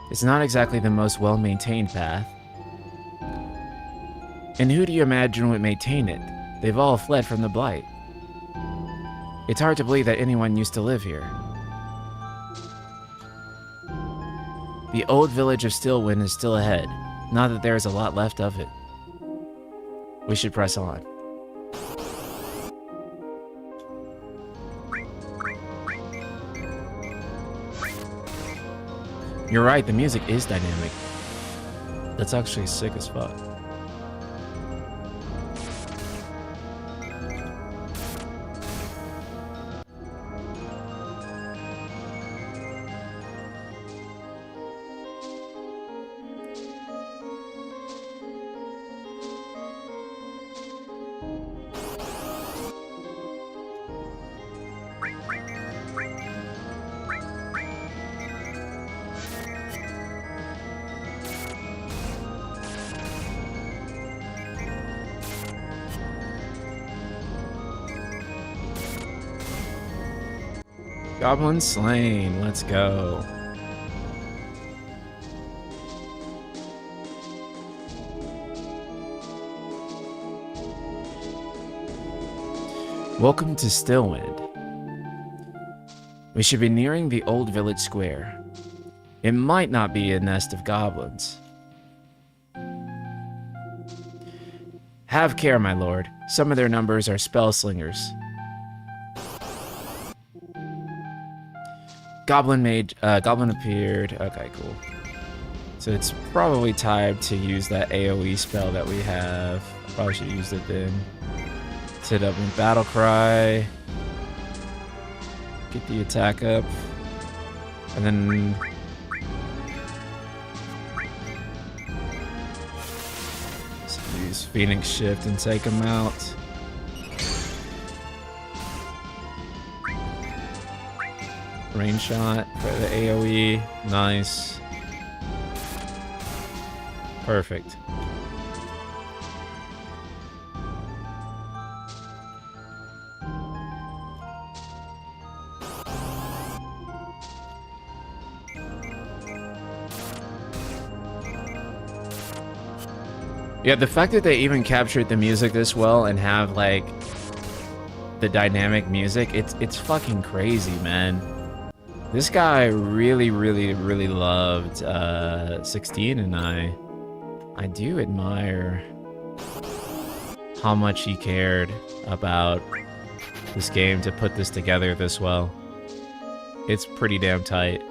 It's not exactly the most well-maintained path. And who do you imagine would maintain it? They've all fled from the Blight. It's hard to believe that anyone used to live here. The old village of Stillwind is still ahead, not that there is a lot left of it. We should press on. You're right, the music is dynamic. That's actually sick as fuck. Goblin slain, let's go. Welcome to Stillwind. We should be nearing the old village square. It might not be a nest of goblins. Have care, my lord. Some of their numbers are spell slingers. Goblin appeared. Okay, cool. So it's probably time to use that AoE spell that we have. Probably should use it then. Sit up in battle cry. Get the attack up. And then use Phoenix Shift and take him out. Rain shot for the AoE. Nice. Perfect. Yeah, the fact that they even captured the music this well and have like the dynamic music, it's fucking crazy, man. This guy really loved 16, and I do admire how much he cared about this game to put this together this well. It's pretty damn tight.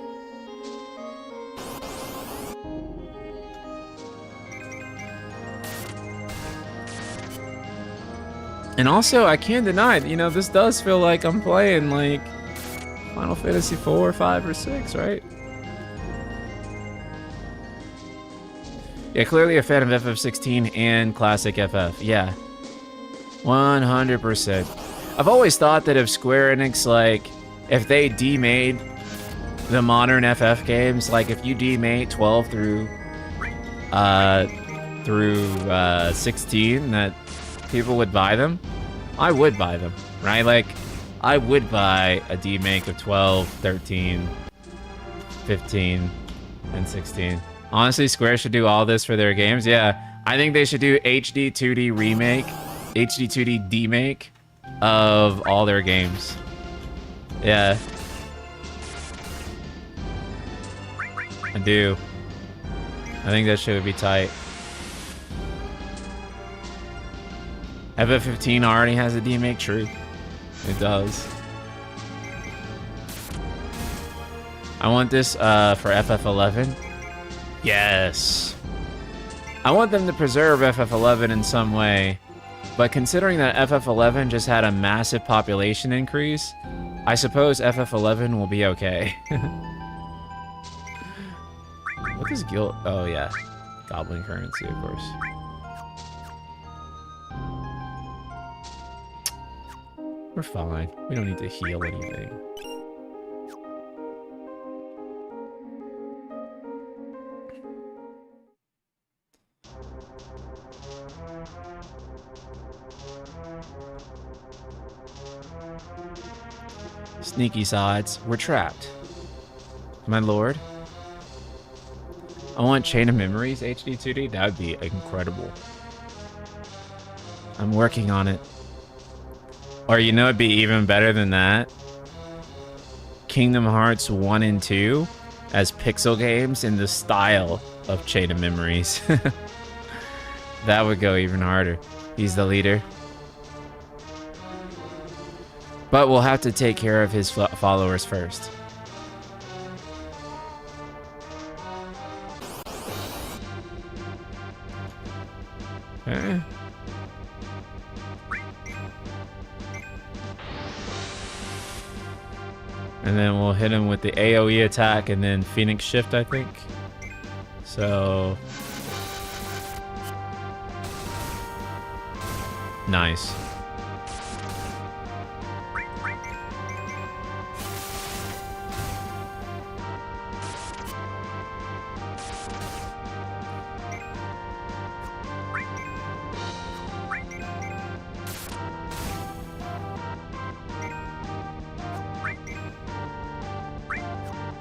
And also, I can't deny it, you know, this does feel like I'm playing like Final Fantasy 4, 5, or 6, right? Yeah, clearly a fan of FF16 and classic FF. Yeah. 100%. I've always thought that if Square Enix, like, if they demade the modern FF games, like if you demade 12 through 16, that people would buy them, I would buy them, right? Like, I would buy a demake of 12, 13, 15, and 16. Honestly, Square should do all this for their games. Yeah, I think they should do HD 2D remake, HD 2D demake of all their games. Yeah. I do. I think that shit would be tight. FF15 already has a demake, true. It does. I want this for FF11. Yes. I want them to preserve FF11 in some way, but considering that FF11 just had a massive population increase, I suppose FF11 will be okay. What is guild? Oh yeah, goblin currency, of course. We're fine. We don't need to heal anything. Sneaky sides. We're trapped. My lord. I want Chain of Memories HD 2D. That would be incredible. I'm working on it. Or you know it'd be even better than that? Kingdom Hearts 1 and 2 as pixel games in the style of Chain of Memories. That would go even harder. He's the leader. But we'll have to take care of his followers first. Okay. And then we'll hit him with the AoE attack and then Phoenix Shift, I think. So... nice.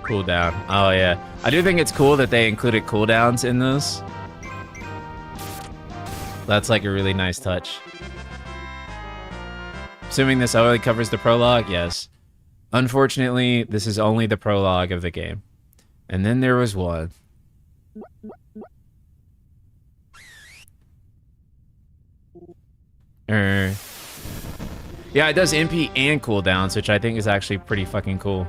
Cooldown. Oh yeah. I do think it's cool that they included cooldowns in this. That's like a really nice touch. Assuming this only covers the prologue, yes. Unfortunately, this is only the prologue of the game. And then there was one. Yeah, it does MP and cooldowns, which I think is actually pretty fucking cool.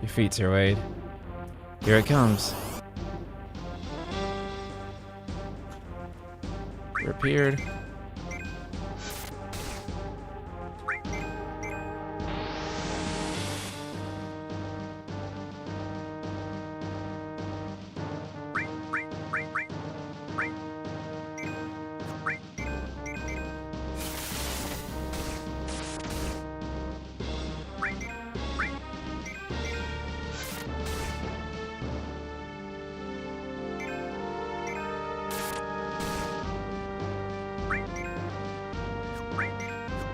Your feet, Sir Wade. Here it comes. Repaired.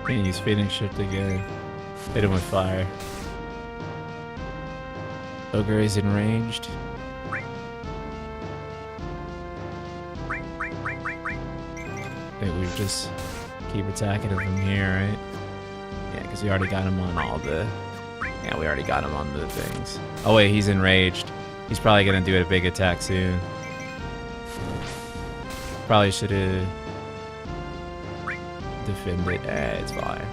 Can't use Phoenix Shift again. Hit him with fire. Ogre is enraged. I think we just keep attacking him from here, right? Yeah, because we already got him on all the... yeah, we already got him on the things. Oh wait, he's enraged. He's probably gonna do a big attack soon. Probably should have... defended. It's fine.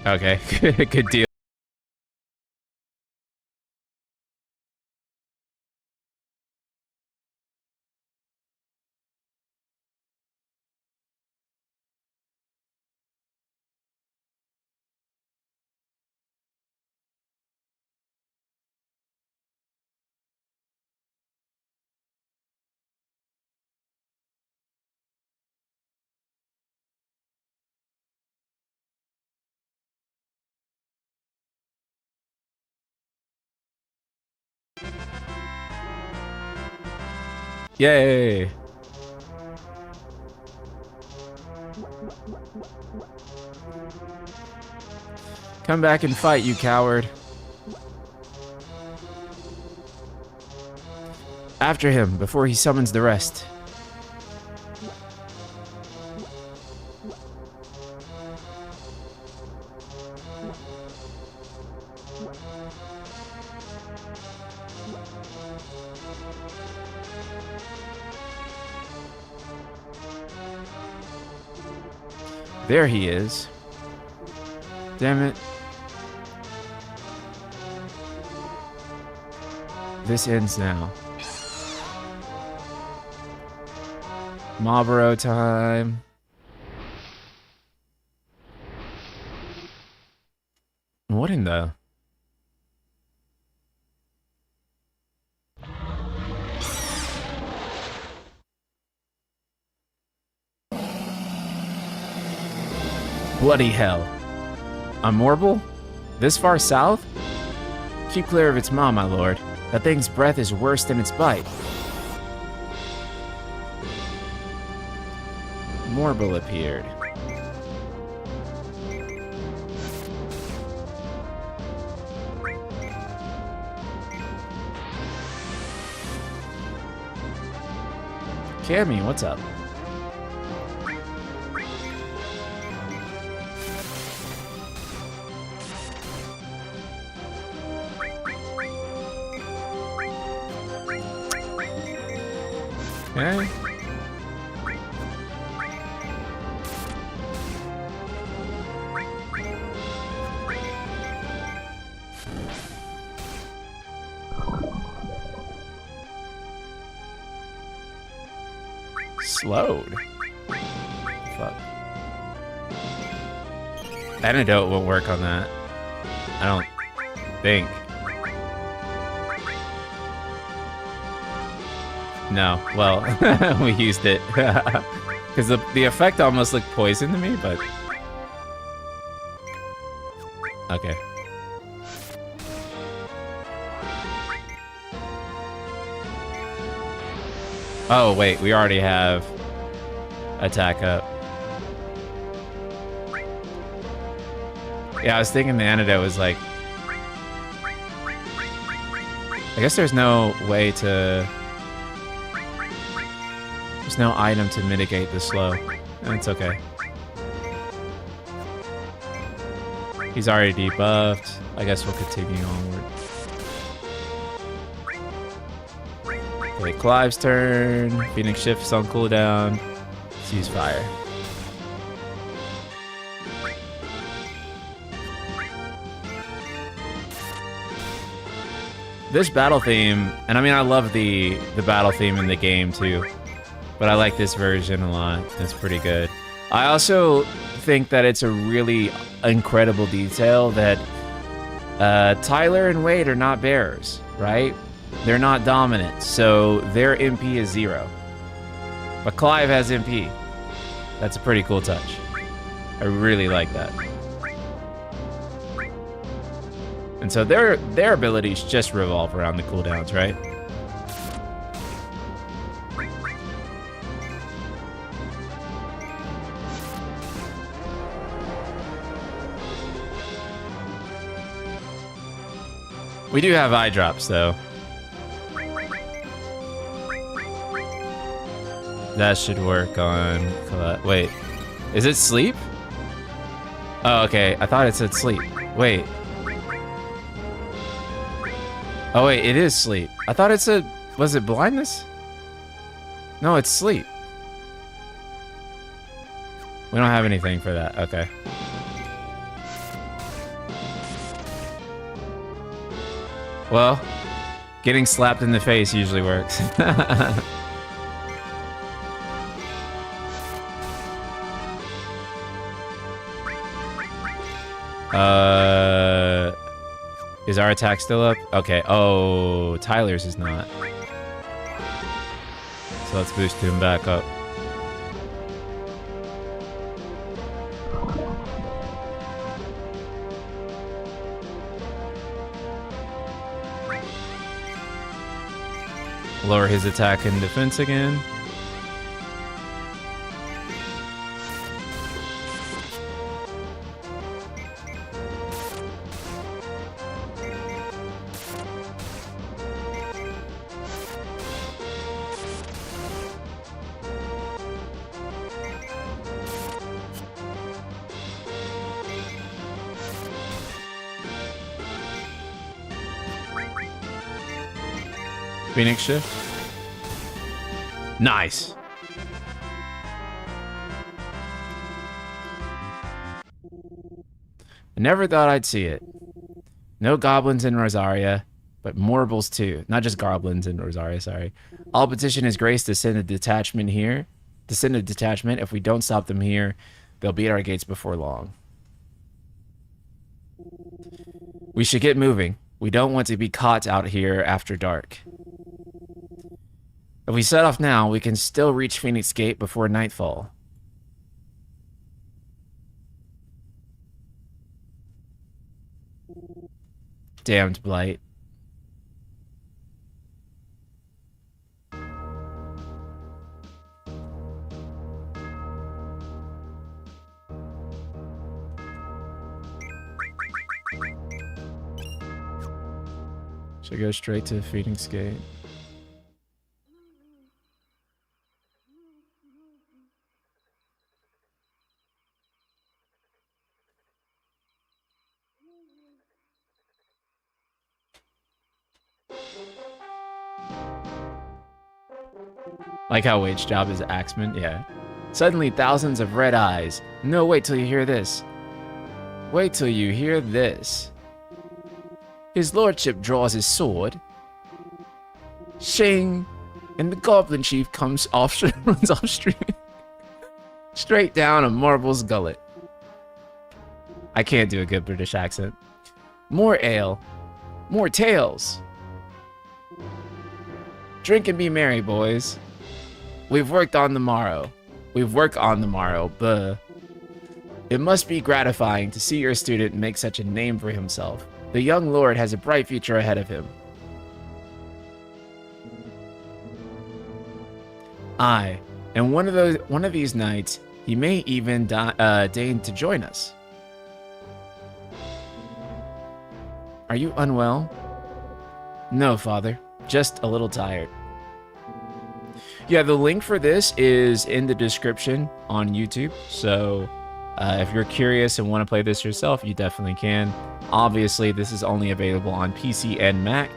Okay, good deal. Yay! Come back and fight, you coward. After him, before he summons the rest. There he is. Damn it. This ends now. Marlboro time. What in the... Bloody hell. A Morble? This far south? Keep clear of its maw, my lord. That thing's breath is worse than its bite. Morble appeared. Cammy, what's up? Okay. Slowed. Fuck. Antidote won't work on that. I don't think. No, well, we used it. Because the effect almost looked poison to me, but... Okay. Oh, wait, we already have attack up. Yeah, I was thinking the antidote was like... I guess there's no way to... There's no item to mitigate the slow. It's okay. He's already debuffed. I guess we'll continue onward. Okay, Clive's turn. Phoenix shifts on cooldown. Let's use fire. This battle theme, and I mean I love the battle theme in the game too. But I like this version a lot. It's pretty good. I also think that it's a really incredible detail that Tyler and Wade are not bearers, right? They're not dominant, so their MP is 0. But Clive has MP. That's a pretty cool touch. I really like that. And so their abilities just revolve around the cooldowns, right? We do have eye drops, though. That should work on... Wait. Is it sleep? Oh, okay. I thought it said sleep. Wait. Oh, wait. It is sleep. I thought it said... Was it blindness? No, it's sleep. We don't have anything for that. Okay. Well, getting slapped in the face usually works. Is our attack still up? Okay. Oh, Tyler's is not. So let's boost him back up. Lower his attack and defense again. Phoenix Shift. Nice. I never thought I'd see it. No goblins in Rosaria, but mortals too. Not just goblins in Rosaria, sorry. I'll petition His Grace to send a detachment here. To send a detachment. If we don't stop them here, they'll be at our gates before long. We should get moving. We don't want to be caught out here after dark. If we set off now, we can still reach Phoenix Gate before nightfall. Damned Blight. Should I go straight to Phoenix Gate? Like how Wade's job is axeman, yeah. Suddenly thousands of red eyes. No, wait till you hear this. Wait till you hear this. His lordship draws his sword. Shing! And the goblin chief comes off, runs off stream. Straight down a marble's gullet. I can't do a good British accent. More ale. More tales. Drink and be merry, boys. We've worked on the morrow. We've worked on the morrow, but it must be gratifying to see your student make such a name for himself. The young lord has a bright future ahead of him. Aye, and one of these nights, he may even deign to join us. Are you unwell? No, father. Just a little tired. Yeah, the link for this is in the description on YouTube. So if you're curious and want to play this yourself, you definitely can. Obviously, this is only available on PC and Mac.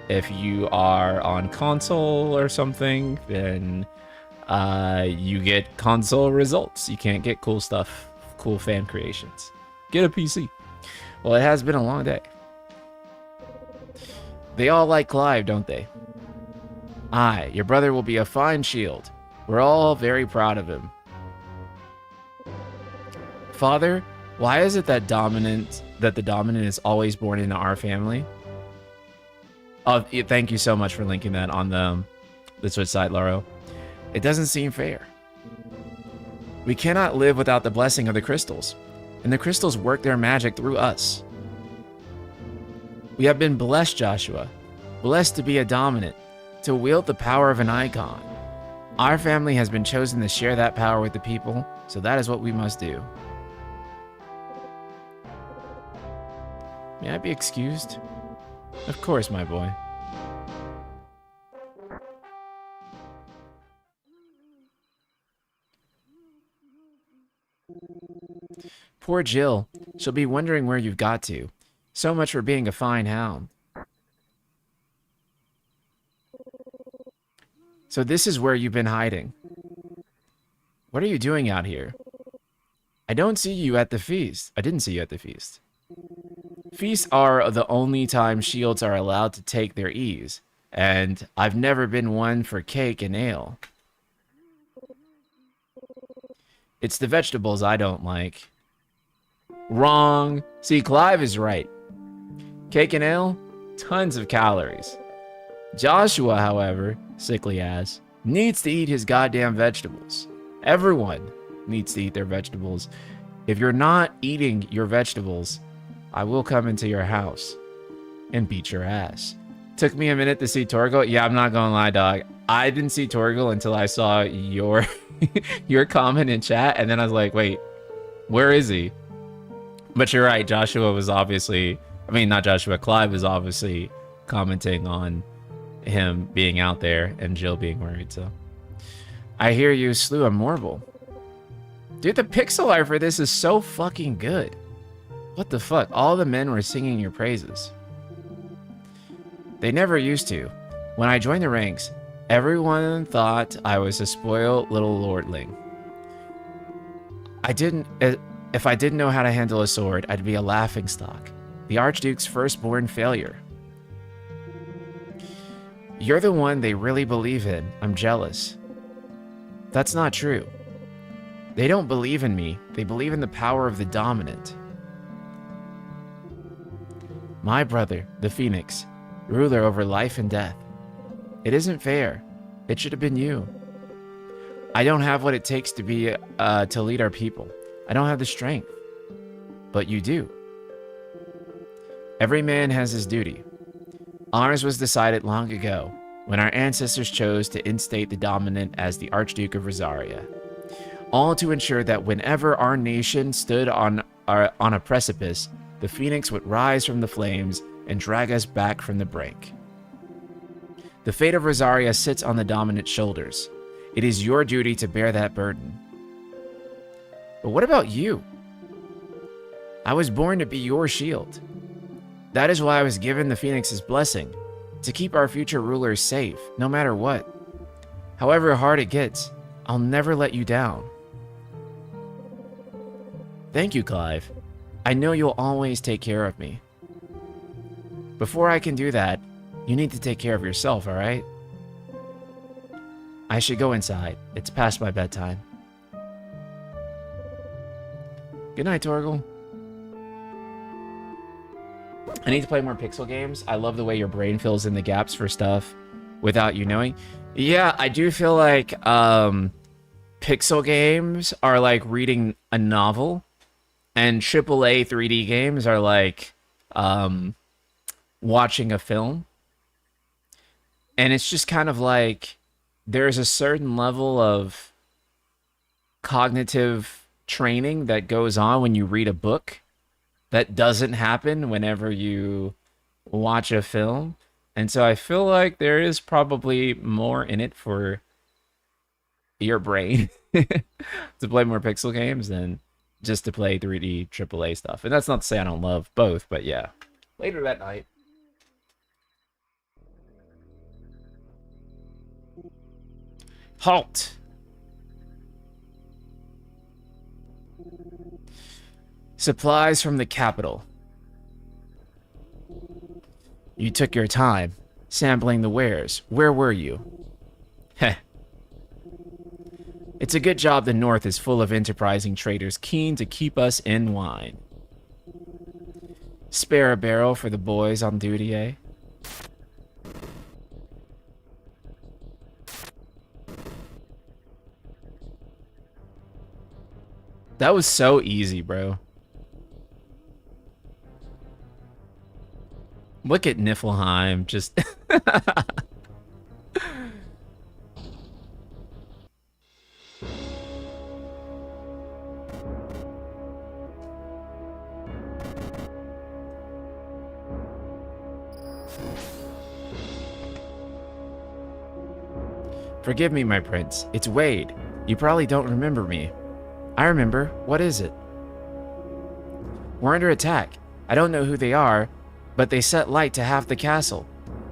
If you are on console or something, then you get console results. You can't get cool stuff, cool fan creations. Get a PC. Well, it has been a long day. They all like Clive, don't they? Aye, your brother will be a fine shield. We're all very proud of him. Father, why is it that the dominant is always born into our family? Oh, thank you so much for linking that on the Twitch site, Laro. It doesn't seem fair. We cannot live without the blessing of the crystals, and the crystals work their magic through us. We have been blessed, Joshua. Blessed to be a dominant, to wield the power of an icon. Our family has been chosen to share that power with the people, so that is what we must do. May I be excused? Of course, my boy. Poor Jill. She'll be wondering where you've got to. So much for being a fine hound. So this is where you've been hiding. What are you doing out here? I don't see you at the feast. I didn't see you at the feast. Feasts are the only time shields are allowed to take their ease, and I've never been one for cake and ale. It's the vegetables I don't like. Wrong. See, Clive is right. Cake and ale, tons of calories. Joshua, however, sickly ass, needs to eat his goddamn vegetables. Everyone needs to eat their vegetables. If you're not eating your vegetables, I will come into your house and beat your ass. Took me a minute to see Torgal. Yeah, I'm not gonna lie, dog. I didn't see Torgal until I saw your your comment in chat, and then I was like, wait, where is he? But you're right, Joshua was obviously, I mean, not Joshua, Clive was obviously commenting on him being out there and Jill being worried, so. I hear you slew a Morble. Dude, the pixel art for this is so fucking good. What the fuck? All the men were singing your praises. They never used to. When I joined the ranks, everyone thought I was a spoiled little lordling. If I didn't know how to handle a sword, I'd be a laughingstock. The Archduke's firstborn failure. You're the one they really believe in. I'm jealous. That's not true. They don't believe in me. They believe in the power of the dominant. My brother, the Phoenix, ruler over life and death. It isn't fair. It should have been you. I don't have what it takes to be to lead our people. I don't have the strength. But you do. Every man has his duty. Ours was decided long ago, when our ancestors chose to instate the dominant as the Archduke of Rosaria. All to ensure that whenever our nation stood on a precipice, the Phoenix would rise from the flames and drag us back from the brink. The fate of Rosaria sits on the dominant's shoulders. It is your duty to bear that burden. But what about you? I was born to be your shield. That is why I was given the Phoenix's blessing, to keep our future rulers safe, no matter what. However hard it gets, I'll never let you down. Thank you, Clive. I know you'll always take care of me. Before I can do that, you need to take care of yourself, alright? I should go inside. It's past my bedtime. Good night, Torgal. I need to play more pixel games. I love the way your brain fills in the gaps for stuff without you knowing. Yeah, I do feel like pixel games are like reading a novel, and AAA 3D games are like watching a film. And it's just kind of like there's a certain level of cognitive training that goes on when you read a book that doesn't happen whenever you watch a film. And so I feel like there is probably more in it for your brain to play more pixel games than just to play 3D AAA stuff. And that's not to say I don't love both, but yeah. Later that night. Halt! Supplies from the capital. You took your time, sampling the wares. Where were you? Heh. It's a good job the North is full of enterprising traders keen to keep us in line. Spare a barrel for the boys on duty, eh? That was so easy, bro. Look at Niflheim, just... Forgive me, my prince. It's Wade. You probably don't remember me. I remember. What is it? We're under attack. I don't know who they are, but they set light to half the castle.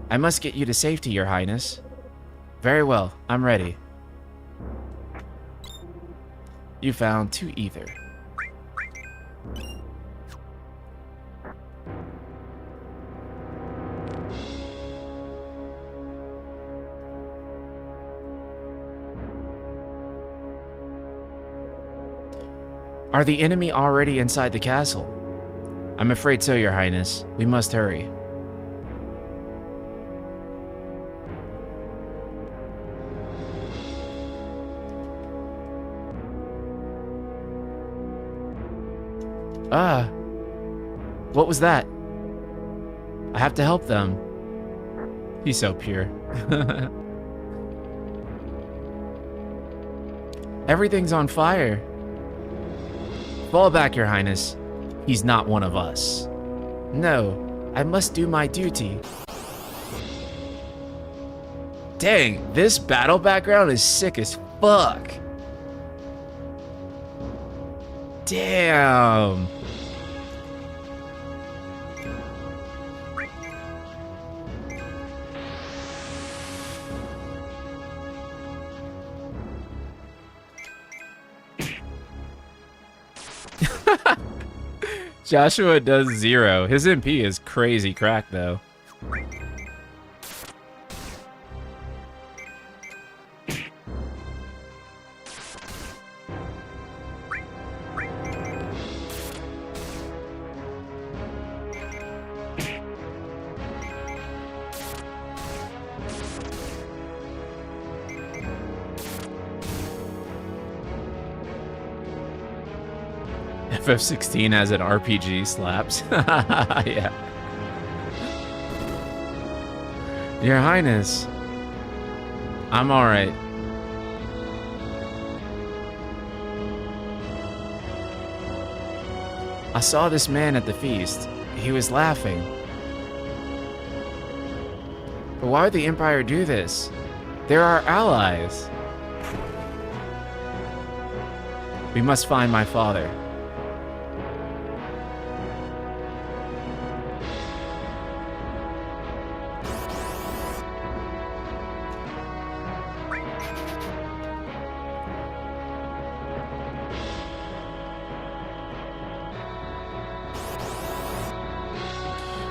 I must get you to safety, your highness. Very well. I'm ready. You found 2 ether. Are the enemy already inside the castle? I'm afraid so, your highness. We must hurry. What was that? I have to help them. He's so pure. Everything's on fire. Fall back, Your Highness. He's not one of us. No, I must do my duty. Dang, this battle background is sick as fuck. Damn. Joshua does 0. His MP is crazy crack though. FF16 as an RPG slaps. Yeah. Your Highness. I'm alright. I saw this man at the feast. He was laughing. But why would the Empire do this? They're our allies. We must find my father.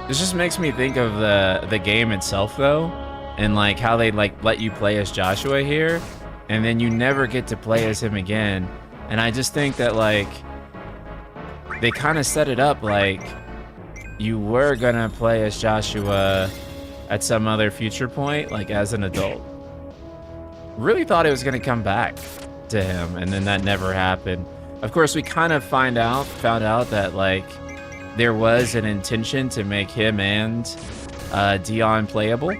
This just makes me think of the game itself though, and like how they like let you play as Joshua here, and then you never get to play as him again. And I just think that like they kind of set it up like you were gonna play as Joshua at some other future point, like as an adult. Really thought it was gonna come back to him, and then that never happened. Of course, we kind of found out that like there was an intention to make him and Dion playable,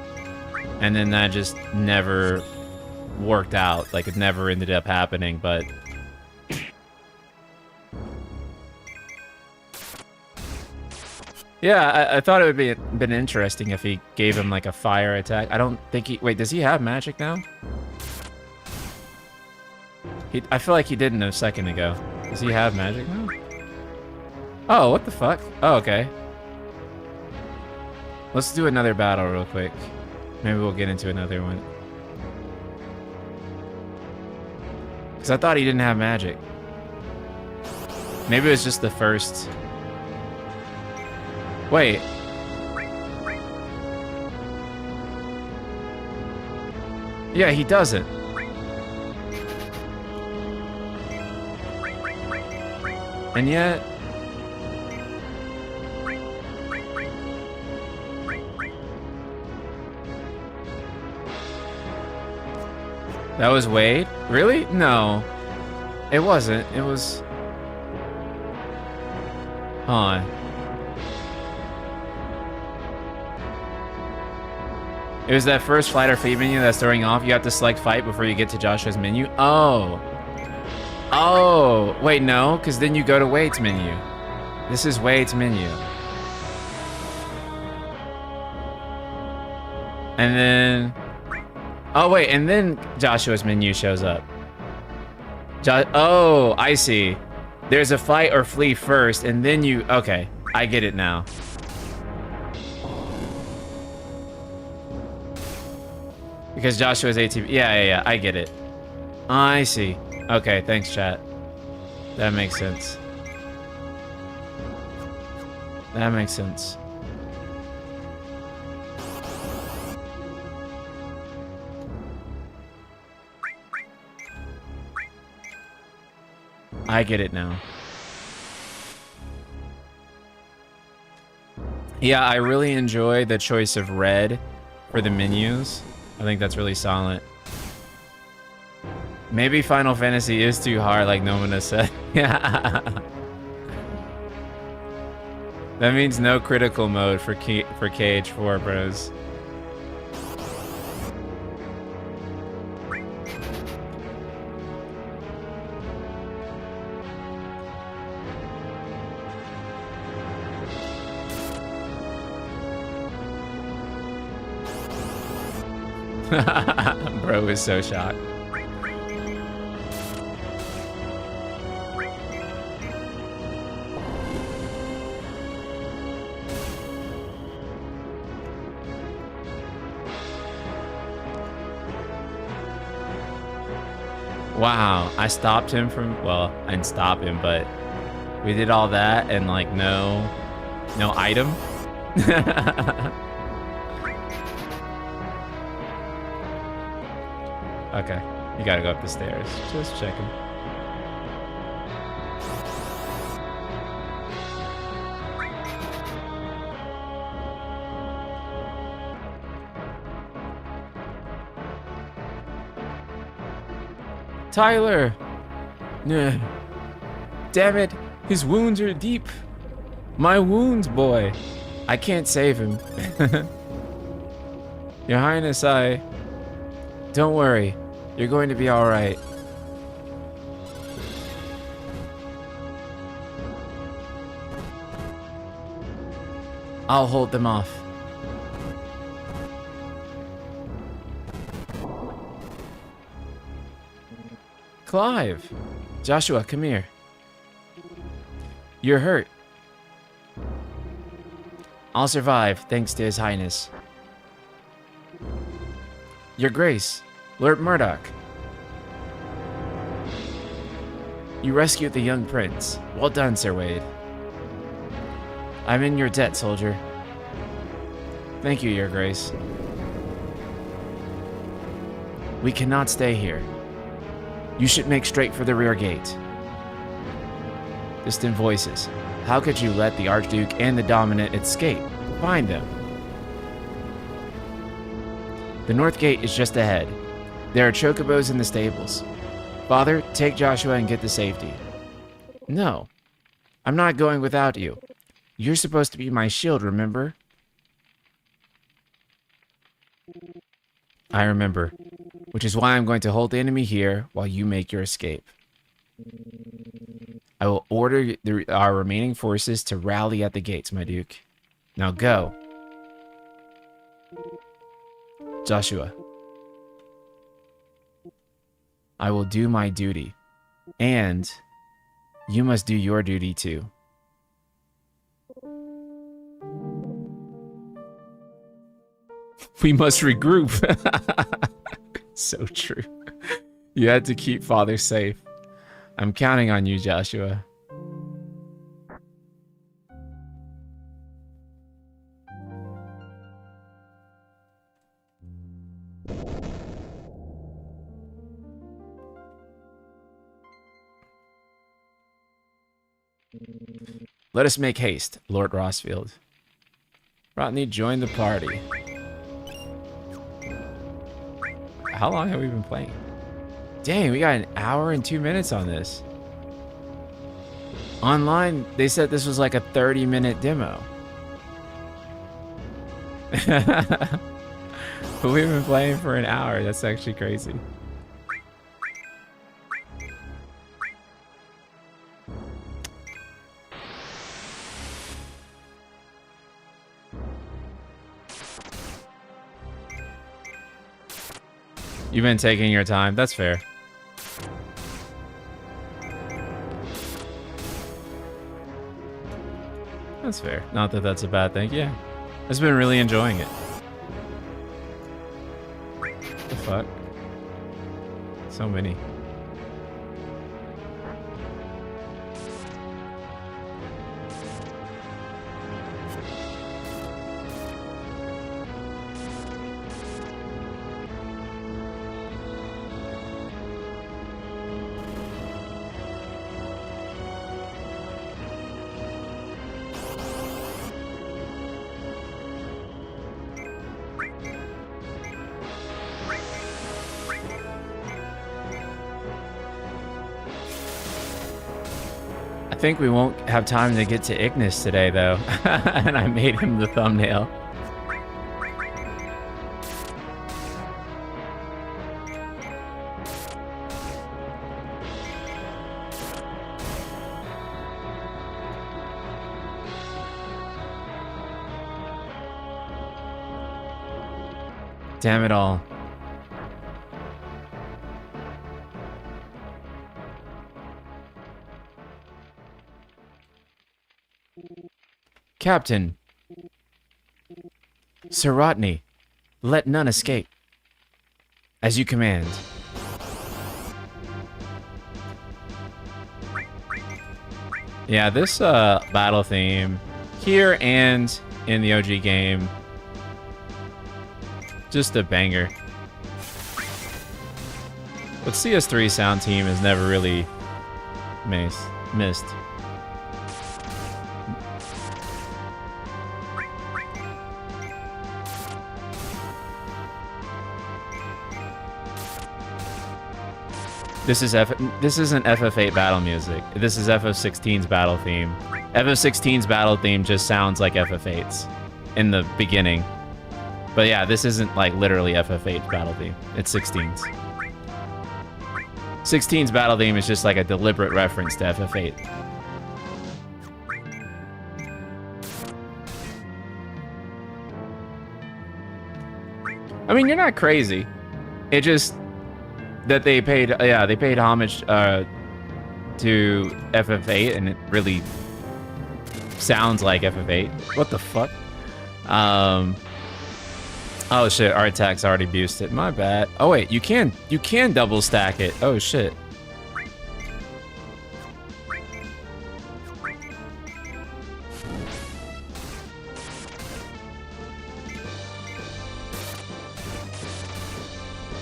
and then that just never worked out. Like it never ended up happening, but yeah, I thought it would be been interesting if he gave him like a fire attack. I don't think he... Wait, does he have magic now? I feel like he didn't a second ago. Does he have magic now? Oh, what the fuck? Oh, okay. Let's do another battle real quick. Maybe we'll get into another one. Because I thought he didn't have magic. Maybe it was just the first... Wait. Yeah, he doesn't. And yet... That was Wade? Really? No. It wasn't. It was... Huh. It was that first fight or fleet menu that's throwing off. You have to select fight before you get to Joshua's menu. Oh. Oh. Wait, no. Because then you go to Wade's menu. This is Wade's menu. And then... Oh, wait, and then Joshua's menu shows up. Oh, I see. There's a fight or flee first, and then you... Okay, I get it now. Because Joshua's ATV... Yeah, I get it. I see. Okay, thanks, chat. That makes sense. That makes sense. I get it now. Yeah, I really enjoy the choice of red for the menus. I think that's really solid. Maybe Final Fantasy is too hard, like Nomura said. Yeah. That means no critical mode for KH4, bros. Bro is so shocked. Wow, I stopped him from, well, I didn't stop him, but we did all that and like no item. Okay, you gotta go up the stairs. Just checking. Tyler! Nah. Damn it, his wounds are deep. My wounds, boy. I can't save him. Your Highness, don't worry. You're going to be alright. I'll hold them off. Clive! Joshua, come here. You're hurt. I'll survive, thanks to His Highness. Your Grace, Lord Murdoch. You rescued the young prince. Well done, Sir Wade. I'm in your debt, soldier. Thank you, Your Grace. We cannot stay here. You should make straight for the rear gate. Distant voices. How could you let the Archduke and the Dominant escape? Find them. The north gate is just ahead. There are chocobos in the stables. Father, take Joshua and get to safety. No, I'm not going without you. You're supposed to be my shield, remember? I remember, which is why I'm going to hold the enemy here while you make your escape. I will order our remaining forces to rally at the gates, my Duke. Now go. Joshua. I will do my duty. And you must do your duty too. We must regroup. So true. You had to keep Father safe. I'm counting on you, Joshua. Let us make haste, Lord Rossfield. Rodney, join the party. How long have we been playing? Dang, we got an hour and 2 minutes on this. Online, they said this was like a 30-minute demo. But we've been playing for an hour. That's actually crazy. You've been taking your time. That's fair. That's fair. Not that that's a bad thing. Yeah. I've been really enjoying it. What the fuck? So many. I think we won't have time to get to Ignis today, though. And I made him the thumbnail. Damn it all. Captain. Sir Rodney, let none escape. As you command. Yeah, this battle theme here and in the OG game, just a banger. But CS3 sound team has never really missed. This isn't FF8 battle music. This is FF16's battle theme. FF16's battle theme just sounds like FF8's in the beginning. But yeah, this isn't like literally FF8's battle theme. It's 16's. 16's battle theme is just like a deliberate reference to FF8. I mean, you're not crazy. It just that they paid homage to FF8, and it really sounds like FF8. What the fuck? Oh shit, our attack's already boosted. My bad. Oh wait, you can double stack it. Oh shit.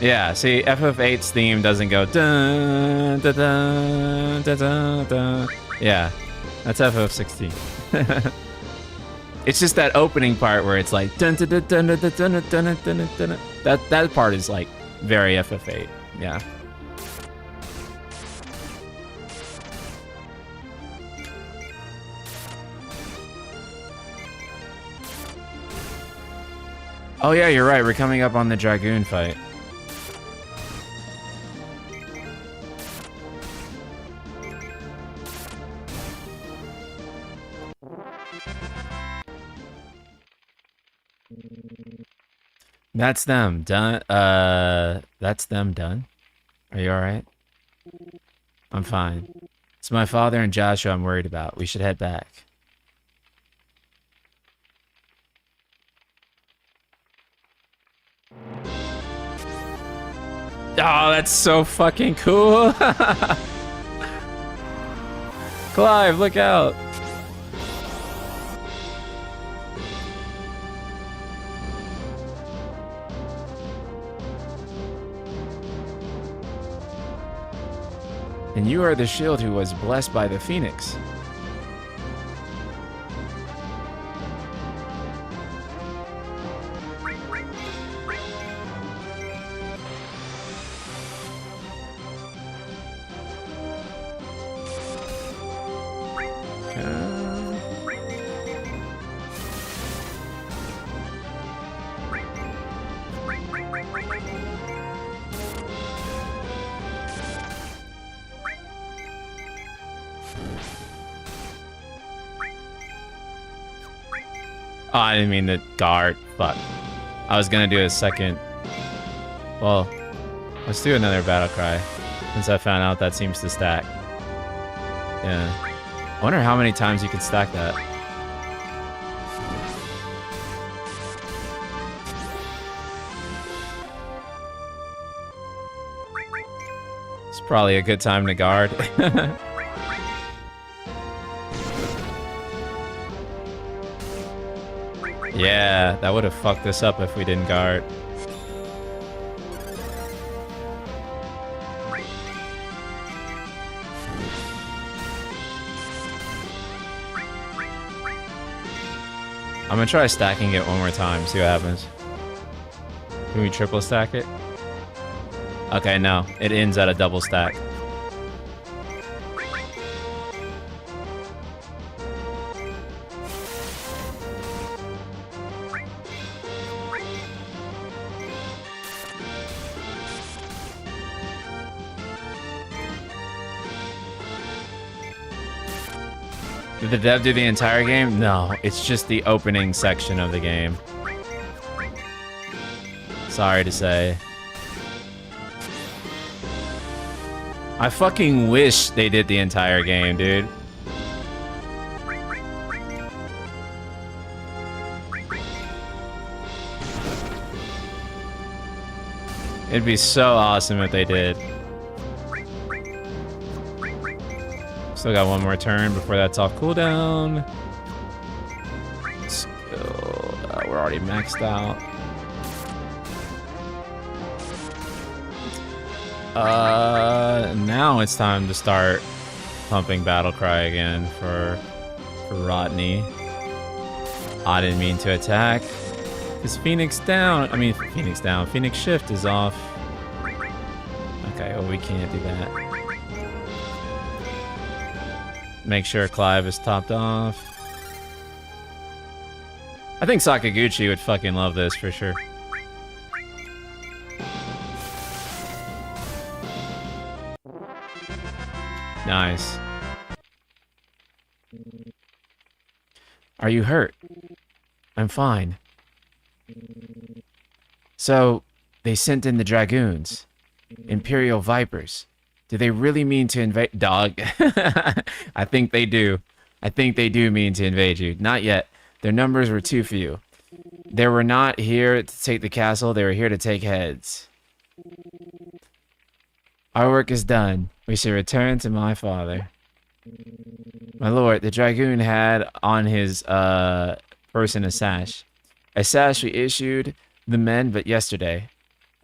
Yeah, see, FF8's theme doesn't go dun dun dun dun dun dun. Yeah, that's FF16. It's just that opening part where it's like dun dun dun dun dun dun dun dun dun dun. That part is like very FF8. Yeah. Oh yeah, you're right. We're coming up on the Dragoon fight. That's them done. That's them done. Are you all right? I'm fine. It's my father and Joshua I'm worried about. We should head back. Oh, that's so fucking cool. Clive, look out. And you are the shield who was blessed by the Phoenix. Oh, I didn't mean to guard. Fuck. I was gonna do a second. Well, let's do another battle cry. Since I found out that seems to stack. Yeah. I wonder how many times you could stack that. It's probably a good time to guard. Yeah, that would have fucked us up if we didn't guard. I'm gonna try stacking it one more time, see what happens. Can we triple stack it? Okay, no, it ends at a double stack. Did the dev do the entire game? No, it's just the opening section of the game. Sorry to say. I fucking wish they did the entire game, dude. It'd be so awesome if they did. Still got one more turn before that's off cooldown. Let's go. We're already maxed out. Now it's time to start pumping Battle Cry again for Rodney. I didn't mean to attack. Is Phoenix down? I mean, Phoenix down. Phoenix Shift is off. Okay, well, we can't do that. Make sure Clive is topped off. I think Sakaguchi would fucking love this for sure. Nice. Are you hurt? I'm fine. So, they sent in the Dragoons. Imperial Vipers. Do they really mean to invade? Dog. I think they do. I think they do mean to invade you. Not yet. Their numbers were too few. They were not here to take the castle. They were here to take heads. Our work is done. We should return to my father. My lord, the Dragoon had on his person a sash. A sash we issued the men but yesterday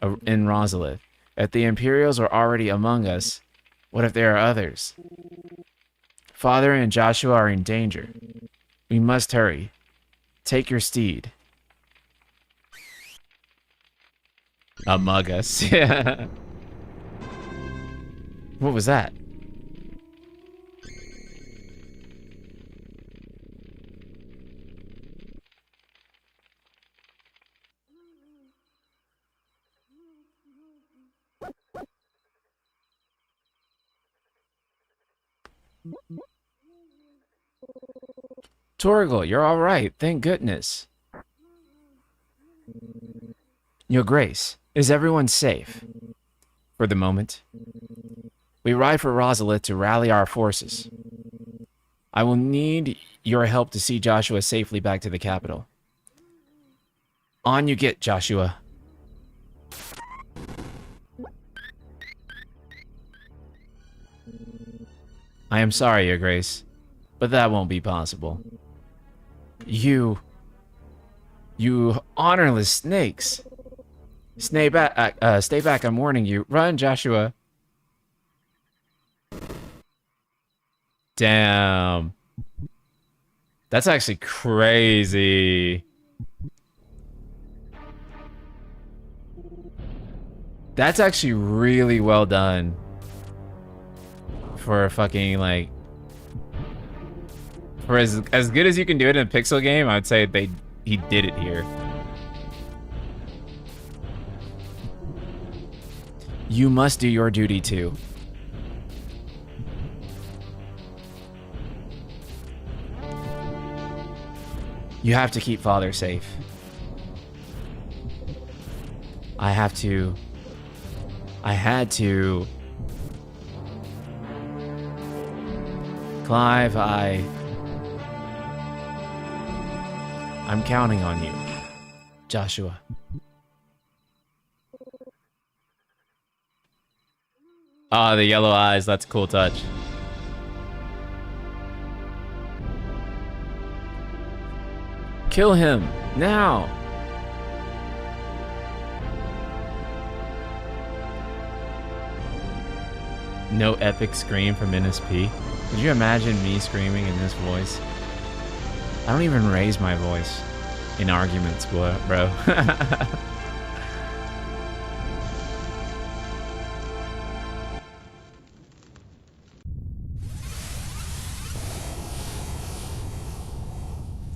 in Rosalith. If the Imperials are already among us, what if there are others? Father and Joshua are in danger. We must hurry. Take your steed. Among us. Yeah. What was that? Torgal, you're all right. Thank goodness. Your Grace, is everyone safe? For the moment. We ride for Rosalith to rally our forces. I will need your help to see Joshua safely back to the capital. On you get, Joshua. I am sorry, Your Grace, but that won't be possible. You honorless snakes. Stay back, I'm warning you. Run, Joshua. Damn. That's actually crazy. That's actually really well done. For a fucking, like... For as good as you can do it in a pixel game, I'd say he did it here. You must do your duty too. You have to keep Father safe. I had to. Clive, I'm counting on you. Joshua. Ah, the yellow eyes, that's a cool touch. Kill him, now! No epic scream from NSP. Could you imagine me screaming in this voice? I don't even raise my voice in arguments, bro.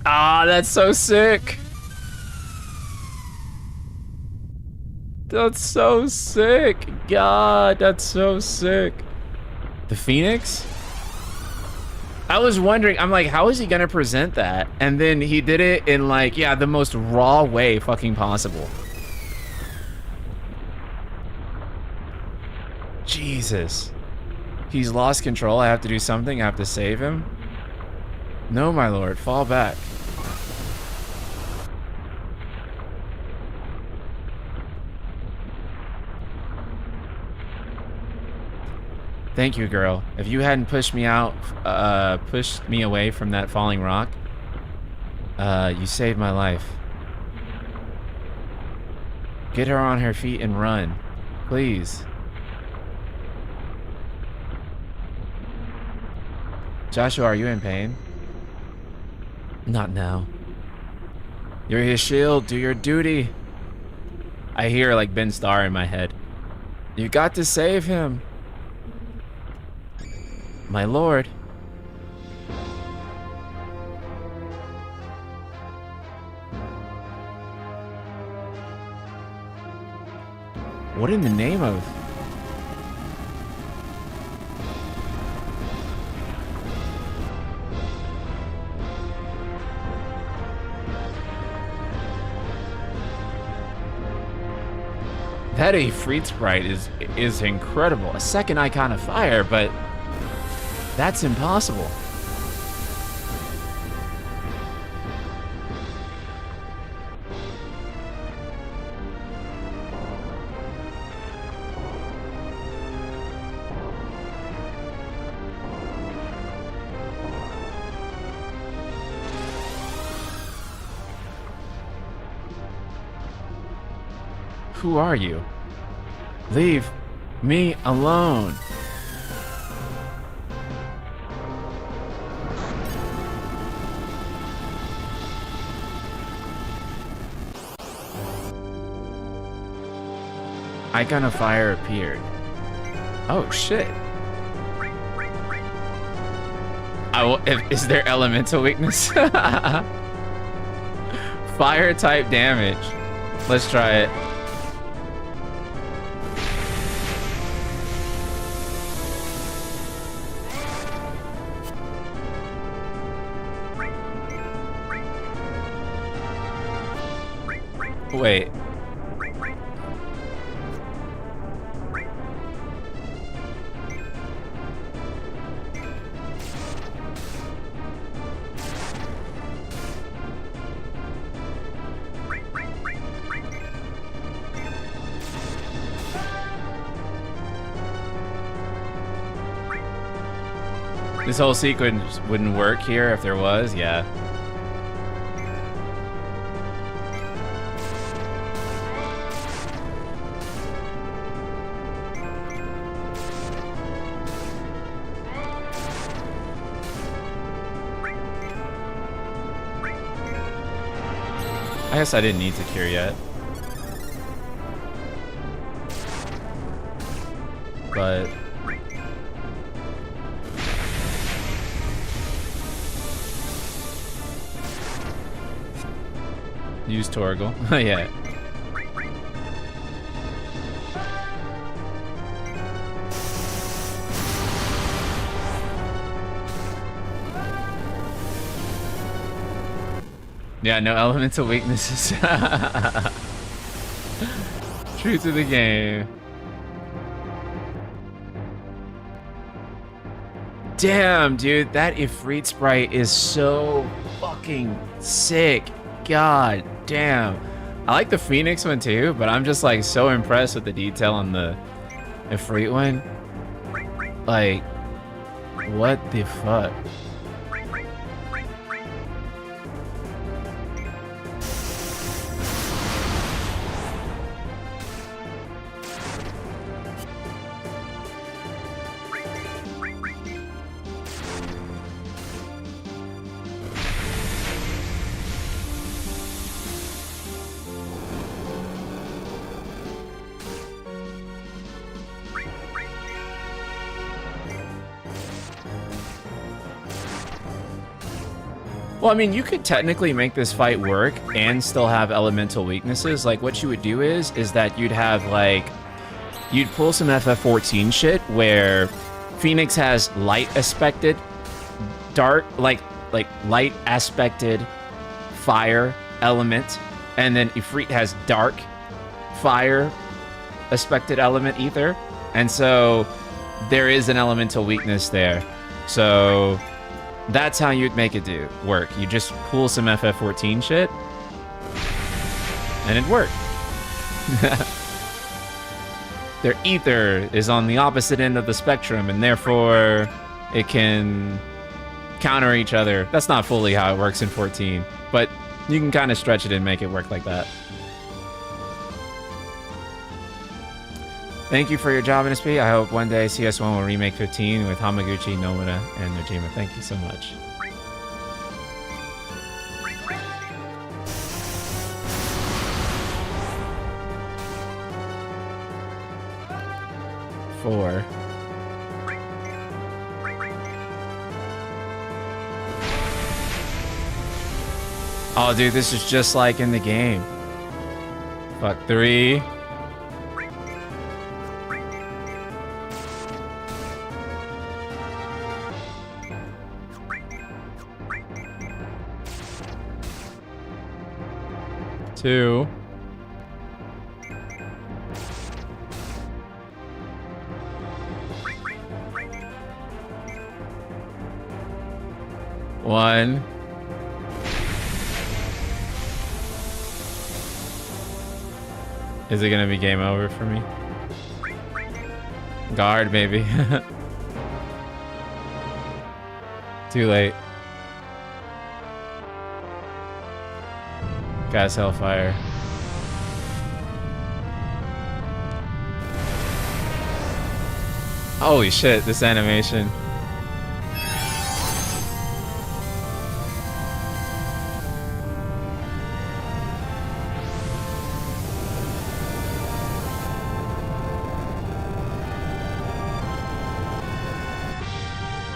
Ah, that's so sick. That's so sick. God, that's so sick. The Phoenix? I was wondering, I'm like, how is he gonna present that? And then he did it in like, yeah, the most raw way fucking possible. Jesus. He's lost control, I have to do something, I have to save him. No, my lord, fall back. Thank you, girl. If you hadn't pushed me away from that falling rock, you saved my life. Get her on her feet and run. Please. Joshua, are you in pain? Not now. You're his shield. Do your duty. I hear like Ben Starr in my head. You got to save him. My lord. What in the name of? That Ifrit sprite is incredible. A second icon of fire, but that's impossible. Who are you? Leave me alone. Icon of fire appeared. Oh shit. Is there elemental weakness? Fire type damage. Let's try it. Wait. This whole sequence wouldn't work here if there was, yeah. I guess I didn't need to cure yet. But use Torgal. Yeah. Yeah, no elemental weaknesses. True to the game. Damn, dude, that Ifrit sprite is so fucking sick. God damn. I like the Phoenix one too, but I'm just like so impressed with the detail on the Ifrit one. Like, what the fuck? Well, I mean, you could technically make this fight work and still have elemental weaknesses. Like, what you would do is that you'd have, like, you'd pull some FF14 shit where Phoenix has light aspected, dark, like light aspected fire element, and then Ifrit has dark fire aspected element ether. And so there is an elemental weakness there. So that's how you'd make it work. You just pull some FF14 shit, and it'd work. their ether is on the opposite end of the spectrum, and therefore it can counter each other. That's not fully how it works in 14, but you can kind of stretch it and make it work like that. Thank you for your job, NSP. I hope one day CS1 will remake 15 with Hamaguchi, Nomura, and Nojima. Thank you so much. Four. Oh, dude, this is just like in the game. Fuck, 3. Two. One. Is it gonna be game over for me? Guard, maybe. Too late. Gas Hellfire. Holy shit, this animation.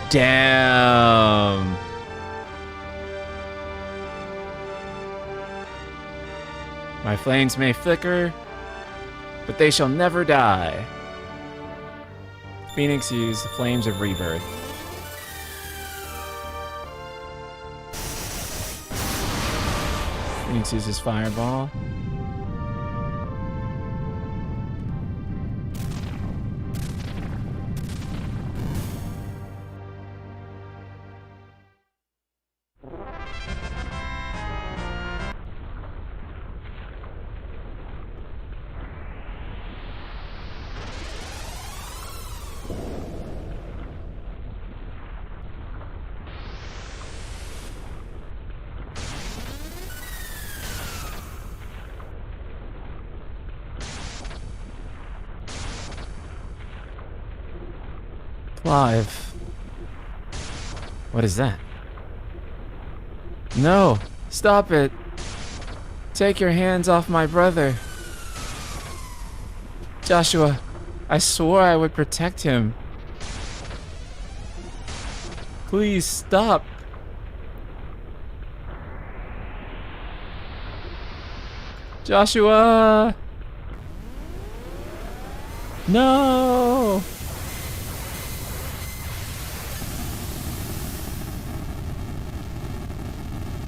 Damn. My flames may flicker, but they shall never die. Phoenix used the flames of rebirth. Phoenix uses fireball. Live. What is that? No! Stop it! Take your hands off my brother. Joshua, I swore I would protect him. Please stop. Joshua! No!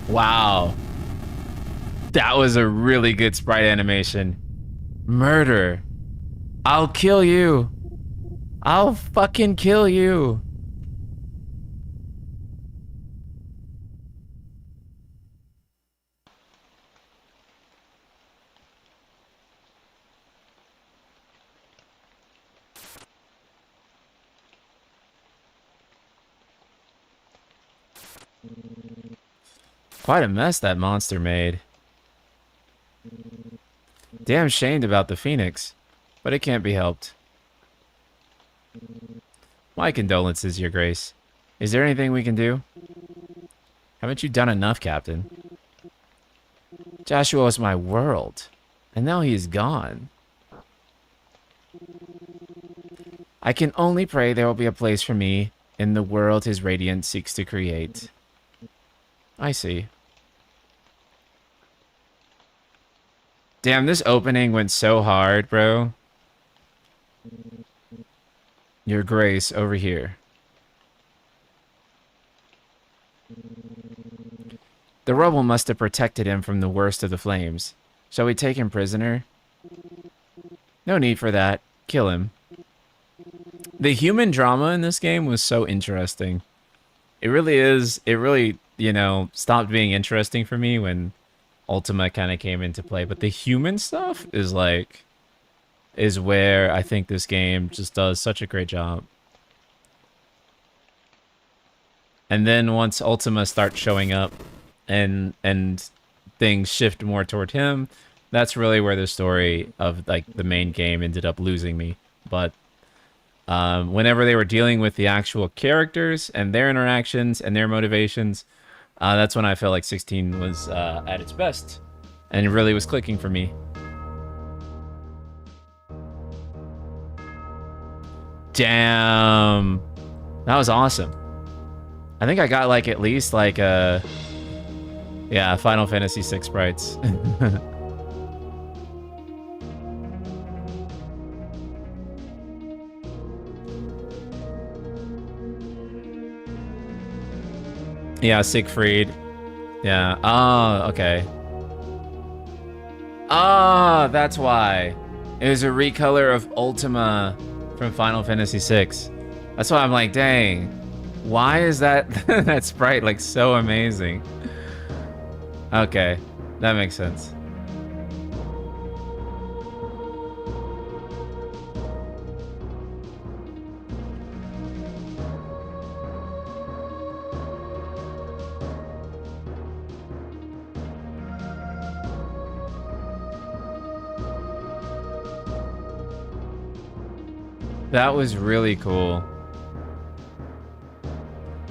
Wow. That was a really good sprite animation. Murder. I'll kill you. I'll fucking kill you. Quite a mess that monster made. Damn shamed about the Phoenix, but it can't be helped. My condolences, Your Grace. Is there anything we can do? Haven't you done enough, Captain? Joshua was my world, and now he is gone. I can only pray there will be a place for me in the world his radiance seeks to create. I see. Damn, this opening went so hard, bro. Your Grace, over here. The rubble must have protected him from the worst of the flames. Shall we take him prisoner? No need for that. Kill him. The human drama in this game was so interesting. It really is. It really, you know, stopped being interesting for me when Ultima kind of came into play. But the human stuff is like is where I think this game just does such a great job. And then once Ultima starts showing up and things shift more toward him, that's really where the story of like the main game ended up losing me. But whenever they were dealing with the actual characters and their interactions and their motivations, that's when I felt like 16 was at its best. And it really was clicking for me. Damn. That was awesome. I think I got like at least like yeah, Final Fantasy VI sprites. Yeah, Siegfried. Yeah. Oh, okay. Oh, that's why. It was a recolor of Ultima from Final Fantasy VI. That's why I'm like, dang. Why is that that sprite like so amazing? Okay, that makes sense. That was really cool.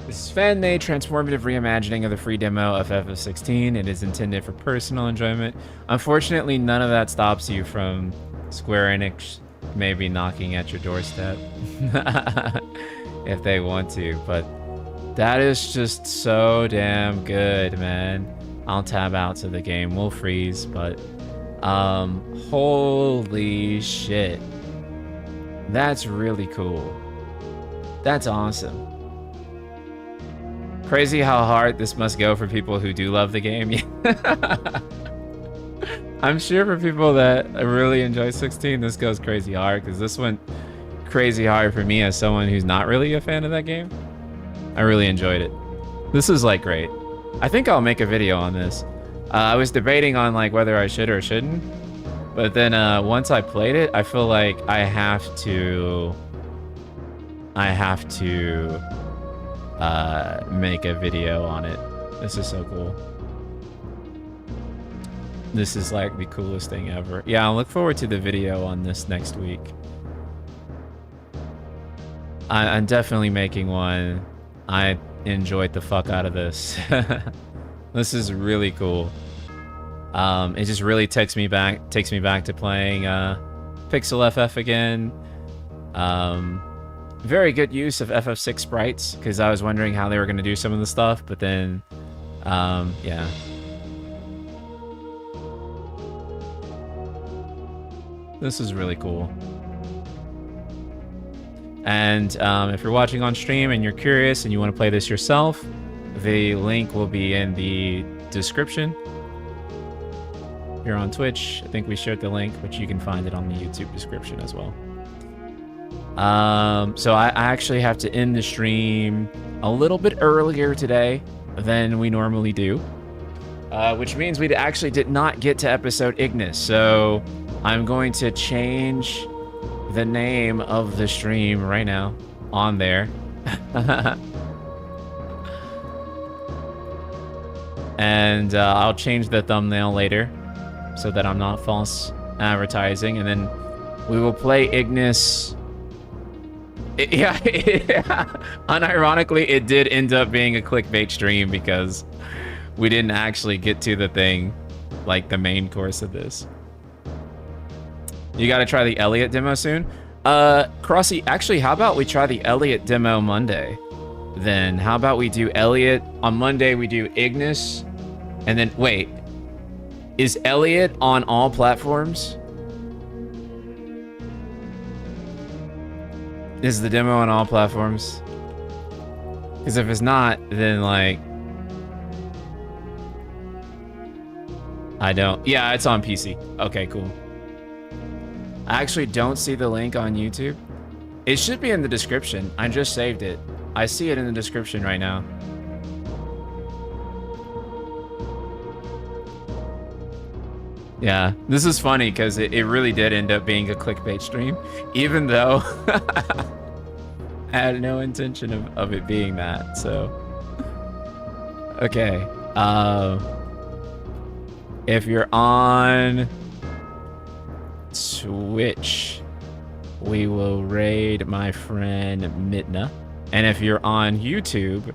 This is fan-made transformative reimagining of the free demo of FF16. It is intended for personal enjoyment. Unfortunately, none of that stops you from Square Enix maybe knocking at your doorstep if they want to, but that is just so damn good, man. I'll tab out so the game will freeze, but holy shit. That's really cool. That's awesome. Crazy how hard this must go for people who do love the game. I'm sure for people that really enjoy 16, this goes crazy hard, because this went crazy hard for me as someone who's not really a fan of that game. I really enjoyed it. This is like great. I think I'll make a video on this. I was debating on like whether I should or shouldn't, but then once I played it, I feel like I have to make a video on it. This is so cool. This is like the coolest thing ever. Yeah, I'll look forward to the video on this next week. I'm definitely making one. I enjoyed the fuck out of this. This is really cool. It just really takes me back to playing Pixel FF again. Very good use of FF6 sprites, because I was wondering how they were going to do some of the stuff, but then, yeah. This is really cool. And if you're watching on stream and you're curious and you want to play this yourself, the link will be in the description. If you're on Twitch, I think we shared the link, but you can find it on the YouTube description as well. So I actually have to end the stream a little bit earlier today than we normally do, which means we actually did not get to episode Ignis. So I'm going to change the name of the stream right now on there. And I'll change the thumbnail later so that I'm not false advertising, and then we will play Ignis. Yeah, unironically, it did end up being a clickbait stream because we didn't actually get to the thing, like the main course of this. You got to try the Elliot demo soon. Crossy, actually, how about we try the Elliot demo Monday? Then how about we do Elliot on Monday? We do Ignis, and then wait, is Elliot on all platforms? Is the demo on all platforms? Because if it's not, then like I don't. Yeah, it's on PC. Okay, cool. I actually don't see the link on YouTube. It should be in the description. I just saved it. I see it in the description right now. Yeah, this is funny because it really did end up being a clickbait stream, even though I had no intention of it being that. So, okay. If you're on Twitch, we will raid my friend Mitna. And if you're on YouTube,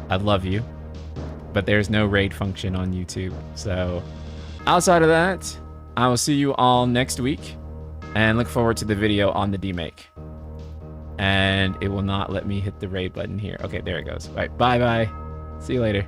I love you, but there's no raid function on YouTube. So outside of that, I will see you all next week and look forward to the video on the Demake. And it will not let me hit the raid button here. Okay, there it goes. All right, bye-bye. See you later.